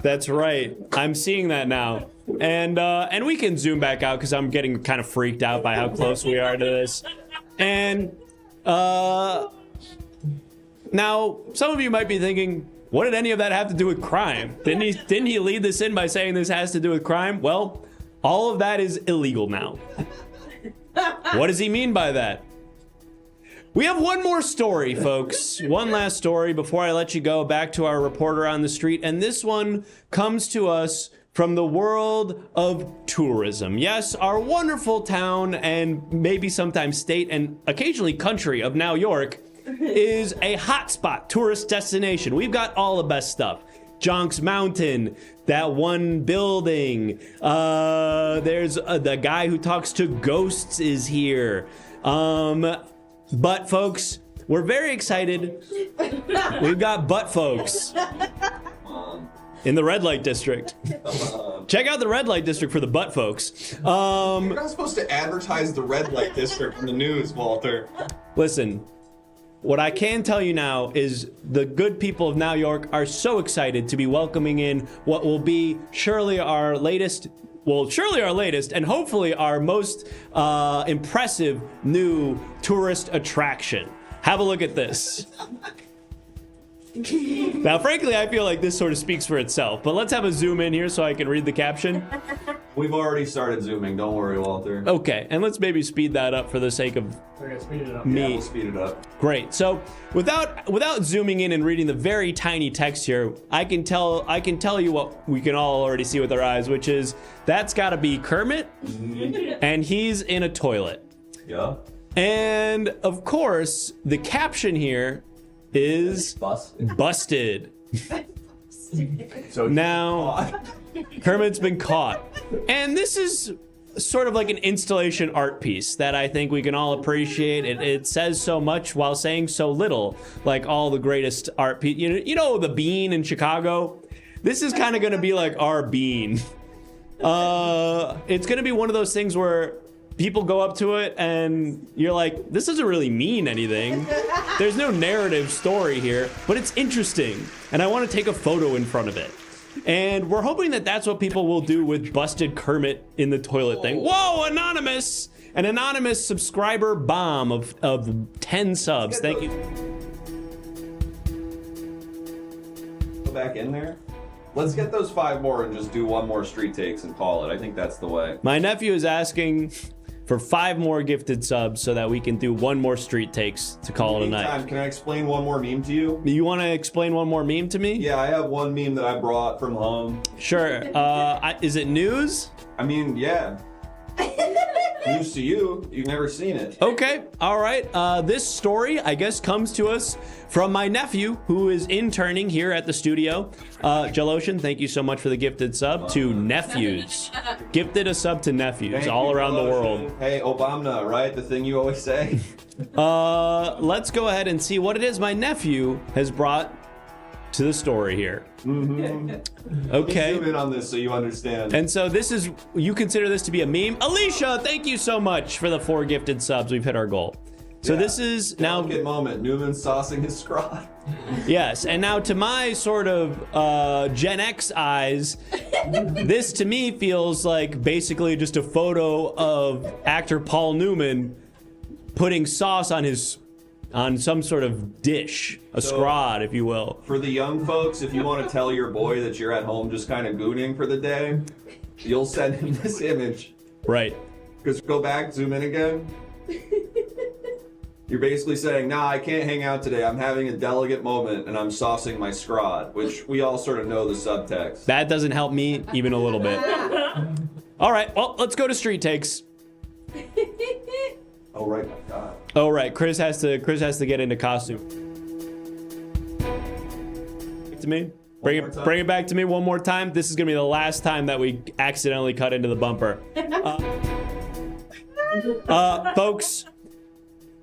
Speaker 14: that's right. I'm seeing that now. And we can zoom back out because I'm getting kind of freaked out by how close we are to this. And now some of you might be thinking, what did any of that have to do with crime? Didn't he lead this in by saying this has to do with crime? Well, all of that is illegal now. What does he mean by that? We have one more story, folks. One last story before I let you go back to our reporter on the street. And this one comes to us from the world of tourism. Yes, our wonderful town and maybe sometimes state and occasionally country of New York is a hotspot tourist destination. We've got all the best stuff. Jonks Mountain, that one building. There's the guy who talks to ghosts is here. But folks, we're very excited. We've got butt folks in the red light district. Check out the red light district for the butt folks.
Speaker 2: You're not supposed to advertise the red light district in the news, Walter.
Speaker 14: Listen, what I can tell you now is the good people of New York are so excited to be welcoming in what will be surely our latest and hopefully our most impressive new tourist attraction. Have a look at this. Now, frankly, I feel like this sort of speaks for itself, but let's have a zoom in here so I can read the caption.
Speaker 2: We've already started zooming. Don't worry, Walter.
Speaker 14: Okay, and let's maybe speed that up for the sake of
Speaker 12: Speed it up.
Speaker 14: me.
Speaker 2: Yeah, we'll speed it up.
Speaker 14: Great. So without zooming in and reading the very tiny text here, I can tell you what we can all already see with our eyes, which is that's got to be Kermit, and he's in a toilet.
Speaker 2: Yeah.
Speaker 14: And of course, the caption here is busted.
Speaker 2: So
Speaker 14: now, Kermit's been caught, and this is sort of like an installation art piece that I think we can all appreciate. It says so much while saying so little, like all the greatest art piece. You know the Bean in Chicago? This is kind of going to be like our Bean. It's going to be one of those things where people go up to it and you're like, this doesn't really mean anything. There's no narrative story here, but it's interesting. And I want to take a photo in front of it. And we're hoping that that's what people will do with busted Kermit in the toilet thing. Whoa, anonymous! An anonymous subscriber bomb of 10 subs. Thank you.
Speaker 2: Go back in there. Let's get those 5 more and just do one more street takes and call it. I think that's the way.
Speaker 14: My nephew is asking for 5 more gifted subs so that we can do one more street takes to call it a night.
Speaker 2: Can I explain one more meme to you?
Speaker 14: You want to explain one more meme to me?
Speaker 2: Yeah, I have one meme that I brought from home.
Speaker 14: Sure. Is it news?
Speaker 2: I mean, yeah. News to you. You've never seen it.
Speaker 14: Okay. All right. This story, I guess, comes to us from my nephew, who is interning here at the studio. Jaloshan, thank you so much for the gifted sub to nephews. Gifted a sub to nephews
Speaker 2: Thank
Speaker 14: all
Speaker 2: you,
Speaker 14: around the world.
Speaker 2: Hey, Obama, right? The thing you always say.
Speaker 14: Let's go ahead and see what it is my nephew has brought to the story here.
Speaker 2: Mm-hmm.
Speaker 14: Okay.
Speaker 2: Zoom in on this so you understand.
Speaker 14: And so this is, you consider this to be a meme. Alicia, thank you so much for the 4 gifted subs. We've hit our goal. So this is now
Speaker 2: delicate moment. Newman saucing his scrot.
Speaker 14: Yes, and now to my sort of Gen X eyes, this to me feels like basically just a photo of actor Paul Newman putting sauce on some sort of dish, a scrod, if you will.
Speaker 2: For the young folks, if you want to tell your boy that you're at home just kind of gooning for the day, you'll send him this image.
Speaker 14: Right.
Speaker 2: Because go back, zoom in again. You're basically saying, nah, I can't hang out today. I'm having a delicate moment and I'm saucing my scrod, which we all sort of know the subtext.
Speaker 14: That doesn't help me even a little bit. All right, well, let's go to street takes.
Speaker 2: Oh, right, my God.
Speaker 14: Oh, right, Chris has to get into costume. To me. Bring it back to me one more time. This is gonna be the last time that we accidentally cut into the bumper. Folks,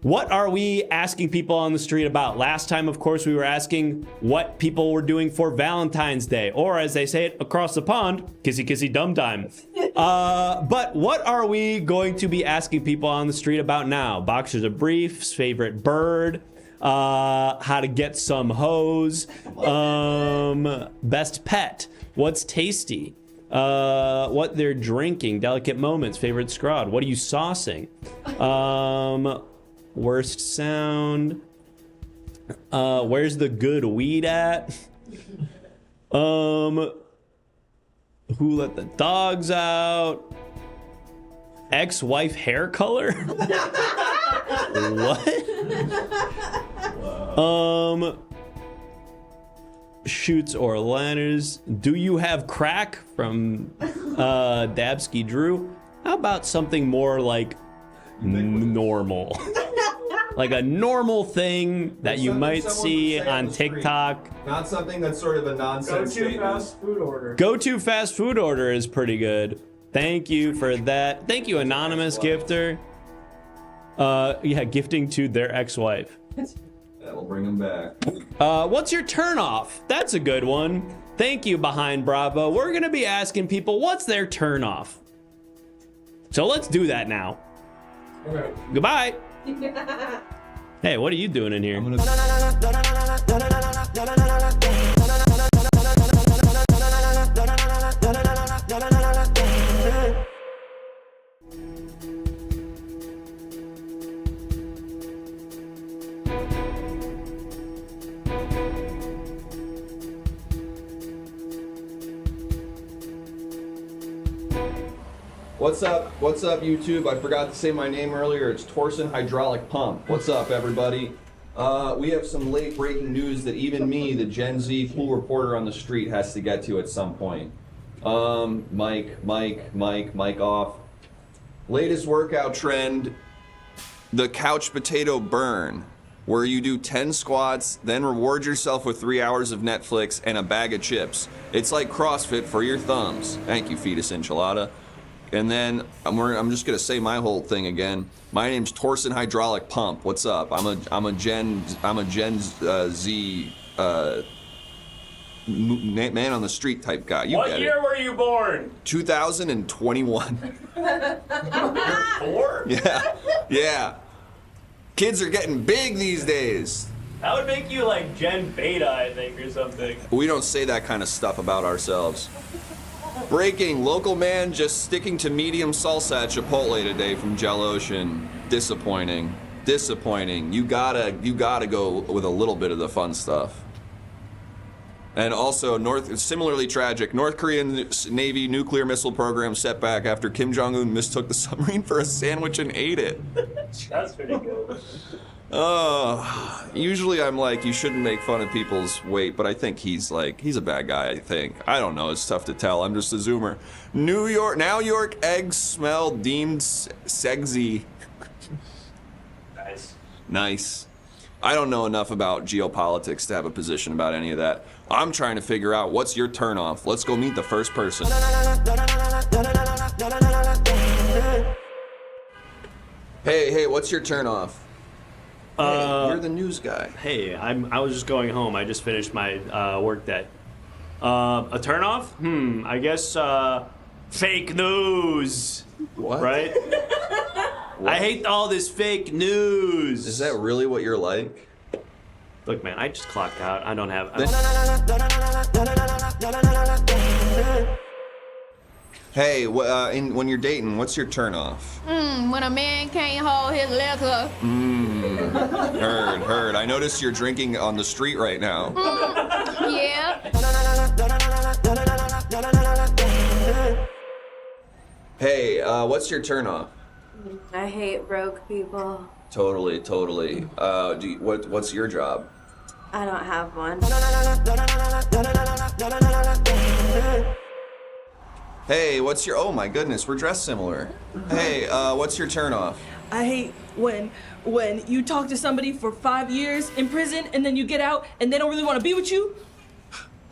Speaker 14: what are we asking people on the street about? Last time, of course, we were asking what people were doing for Valentine's Day, or as they say it across the pond, kissy kissy dum time. But what are we going to be asking people on the street about now? Boxers of briefs, favorite bird, how to get some hose, best pet, what's tasty, what they're drinking, delicate moments, favorite scrod, what are you saucing, worst sound, where's the good weed at, who let the dogs out, ex-wife hair color. What? Shoots or ladders. Do you have crack? From Dabsky Drew. How about something more like normal? Like a normal thing that you might see on TikTok.
Speaker 2: Not something that's sort of a nonsense statement.
Speaker 12: Fast food order.
Speaker 14: Go-to fast food order is pretty good. Thank you for that. Thank you, anonymous gifter. Yeah, gifting to their ex-wife.
Speaker 2: That'll bring them back.
Speaker 14: What's your turnoff? That's a good one. Thank you, Behind Bravo. We're gonna be asking people what's their turnoff. So let's do that now.
Speaker 12: Okay.
Speaker 14: Goodbye. Hey, what are you doing in here?
Speaker 2: What's up? What's up, YouTube? I forgot to say my name earlier. It's Torsen Hydraulic Pump. What's up, everybody? We have some late breaking news that even me, the Gen Z cool reporter on the street, has to get to at some point. Mic off. Latest workout trend, the couch potato burn, where you do 10 squats, then reward yourself with 3 hours of Netflix and a bag of chips. It's like CrossFit for your thumbs. Thank you, Fetus Enchilada. And then I'm just gonna say my whole thing again. My name's Torsen Hydraulic Pump. What's up? I'm a Gen Z man on the street type guy. You
Speaker 7: What
Speaker 2: get
Speaker 7: year
Speaker 2: it.
Speaker 7: were you born?
Speaker 2: 2021.
Speaker 7: You're 4?
Speaker 2: Yeah. Kids are getting big these days.
Speaker 7: That would make you like Gen Beta, I think, or something.
Speaker 2: We don't say that kind of stuff about ourselves. Breaking, local man just sticking to medium salsa at Chipotle today from Ocean. Disappointing. You gotta go with a little bit of the fun stuff. And also, similarly tragic, North Korean Navy nuclear missile program setback after Kim Jong-un mistook the submarine for a sandwich and ate it.
Speaker 7: That's pretty good.
Speaker 2: Usually I'm like, you shouldn't make fun of people's weight, but I think he's a bad guy, I think. I don't know, it's tough to tell, I'm just a zoomer. New York eggs smell deemed sexy. Nice. I don't know enough about geopolitics to have a position about any of that. I'm trying to figure out what's your turnoff. Let's go meet the first person. Hey, what's your turnoff? Hey, you're the news guy.
Speaker 14: Hey, I was just going home. I just finished my work day. A turnoff? I guess fake news.
Speaker 2: What?
Speaker 14: Right?
Speaker 2: What?
Speaker 14: I hate all this fake news.
Speaker 2: Is that really what you're like?
Speaker 14: Look, man, I just clocked out. I don't have.
Speaker 2: Hey, when you're dating, what's your turnoff?
Speaker 4: When a man can't hold his liquor.
Speaker 2: Heard. I noticed you're drinking on the street right now.
Speaker 4: Yeah.
Speaker 2: Hey, what's your turnoff?
Speaker 9: I hate broke people.
Speaker 2: Totally. What's your job?
Speaker 9: I don't have one.
Speaker 2: Hey, what's your... Oh my goodness, we're dressed similar. Hey, what's your turnoff?
Speaker 8: I hate when you talk to somebody for 5 years in prison and then you get out and they don't really want to be with you.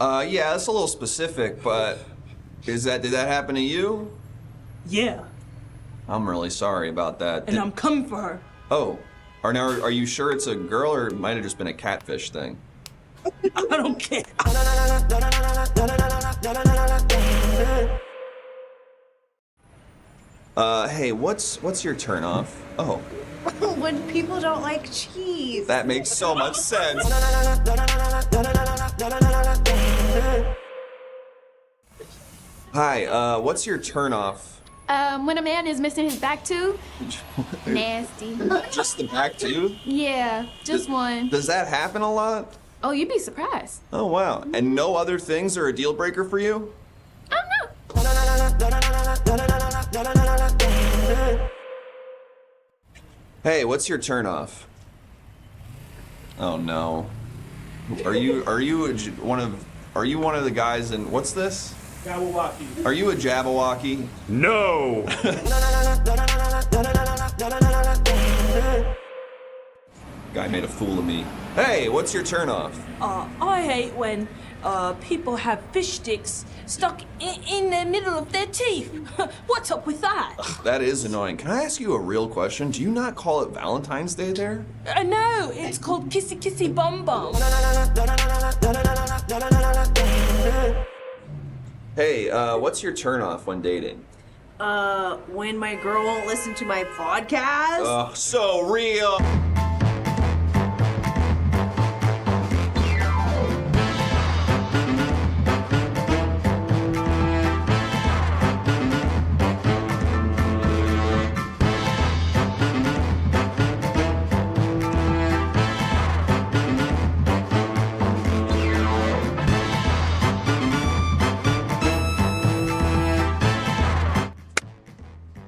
Speaker 2: Yeah, that's a little specific, but did that happen to you?
Speaker 8: Yeah.
Speaker 2: I'm really sorry about that.
Speaker 8: And I'm coming for her.
Speaker 2: Oh, are you sure it's a girl, or it might have just been a catfish thing?
Speaker 8: I don't care.
Speaker 2: Hey, what's your turnoff? Oh,
Speaker 9: When people don't like cheese.
Speaker 2: that makes so much sense. Hi, what's your turnoff?
Speaker 11: When a man is missing his back tooth. Nasty.
Speaker 2: Just the back tooth?
Speaker 11: Yeah, just one.
Speaker 2: Does that happen a lot?
Speaker 11: Oh, you'd be surprised.
Speaker 2: Oh, wow. And no other things are a deal breaker for you?
Speaker 11: Oh, no.
Speaker 2: Hey, what's your turnoff? Oh no. Are you one of the guys in what's this?
Speaker 12: Jabberwocky.
Speaker 2: Are you a Jabberwocky?
Speaker 7: No.
Speaker 2: Guy made a fool of me. Hey, what's your turnoff?
Speaker 8: I hate when people have fish sticks stuck in the middle of their teeth. What's up with that?
Speaker 2: That is annoying. Can I ask you a real question? Do you not call it Valentine's Day there?
Speaker 8: No, it's called Kissy Kissy Bum Bum.
Speaker 2: Hey, what's your turnoff when dating?
Speaker 9: When my girl won't listen to my podcast.
Speaker 2: So real.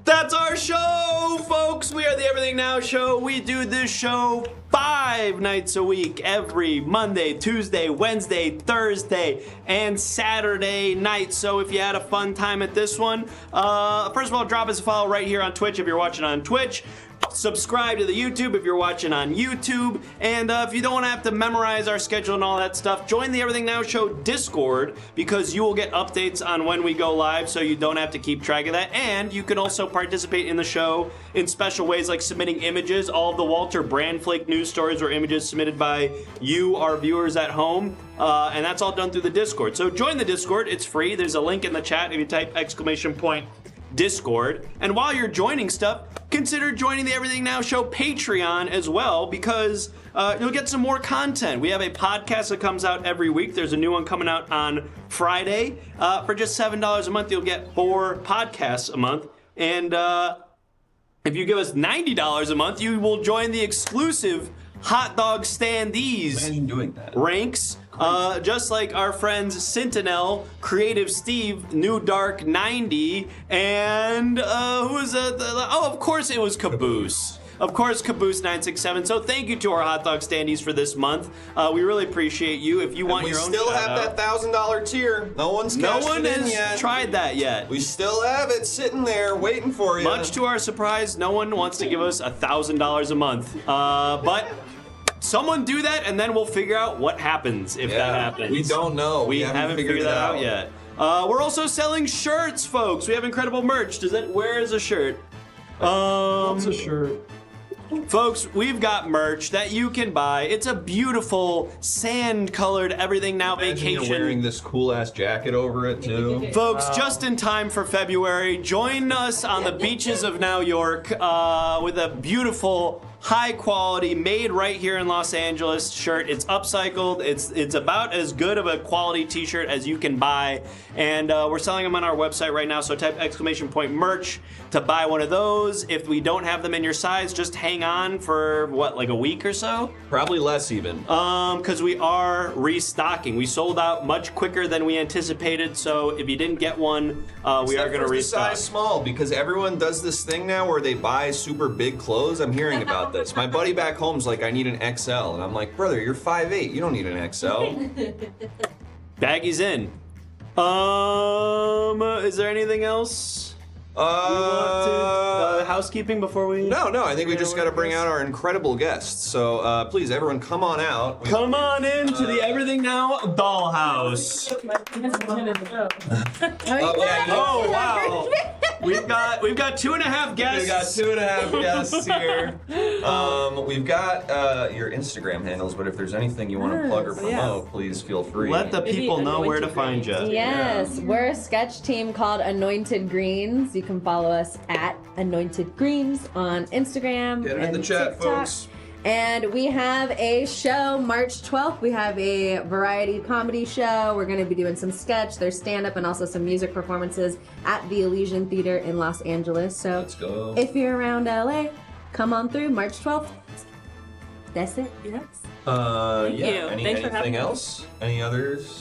Speaker 7: That's our show, folks. We are the Everything Now Show. We do this show 5 nights a week, every Monday, Tuesday, Wednesday, Thursday, and Saturday night. So if you had a fun time at this one, first of all, drop us a follow right here on Twitch if you're watching on Twitch. Subscribe to the YouTube if you're watching on YouTube. And if you don't want to have to memorize our schedule and all that stuff, join the Everything Now Show Discord, because you will get updates on when we go live, so you don't have to keep track of that. And you can also participate in the show in special ways, like submitting images. All of the Walter Brandflake news stories were images submitted by you, our viewers at home. And that's all done through the Discord. So join the Discord. It's free. There's a link in the chat if you type !Discord. And while you're joining stuff, consider joining the Everything Now Show Patreon as well, because you'll get some more content. We have a podcast that comes out every week. There's a new one coming out on Friday. For just $7 a month, you'll get 4 podcasts a month. And if you give us $90 a month, you will join the exclusive Hot Dog Standees ranks. Just like our friends Sentinel, Creative Steve, New Dark 90, and who was of course it was Caboose. Of course, Caboose967. So thank you to our Hot Dog Standees for this month. We really appreciate you. If you want your own,
Speaker 2: we still have that $1,000 tier. No one
Speaker 7: has tried that yet.
Speaker 2: We still have it sitting there waiting for you.
Speaker 7: Much to our surprise, no one wants to give us $1,000 a month. But someone do that, and then we'll figure out what happens if that happens.
Speaker 2: We don't know.
Speaker 7: We haven't figured that out yet. We're also selling shirts, folks. We have incredible merch. Where is a shirt?
Speaker 12: What's a shirt?
Speaker 7: Folks, we've got merch that you can buy. It's a beautiful sand-colored Everything Now vacation.
Speaker 2: You're wearing this cool-ass jacket over it, too.
Speaker 7: Folks, just in time for February, join us on the beaches of New York with a beautiful
Speaker 14: high quality, made right here in Los Angeles shirt. It's upcycled. It's about as good of a quality t-shirt as you can buy. And we're selling them on our website right now. So type !merch to buy one of those. If we don't have them in your size, just hang on for what, like a week or so?
Speaker 2: Probably less even.
Speaker 14: Because we are restocking. We sold out much quicker than we anticipated. So if you didn't get one, we are going to restock.
Speaker 2: Size small, because everyone does this thing now where they buy super big clothes. I'm hearing about this. My buddy back home's like, I need an XL, and I'm like, brother, you're 5'8", you don't need an XL.
Speaker 14: Baggy's in. Is there anything else? Housekeeping before we...
Speaker 2: No, I think we just got to bring out our incredible guests. So please, everyone, come on out.
Speaker 14: Come on in to the Everything Now dollhouse. Oh, wow. We've got 2.5 guests.
Speaker 2: We've got 2.5 guests here. We've got your Instagram handles, but if there's anything you want to plug or promote, please feel free.
Speaker 14: Let the people know where to find you.
Speaker 9: Yes, we're a sketch team called Anointed Greens. You can follow us at Anointed Greens on Instagram.
Speaker 2: Get it in the chat, folks.
Speaker 9: And we have a show March 12th. We have a variety comedy show. We're going to be doing some sketch. There's stand-up and also some music performances at the Elysian Theater in Los Angeles. So
Speaker 2: let's go.
Speaker 9: If you're around LA, come on through March 12th. That's it. Yes.
Speaker 2: Yeah.
Speaker 8: Thank you. Thanks for having
Speaker 2: Anything
Speaker 8: me.
Speaker 2: else? Any others?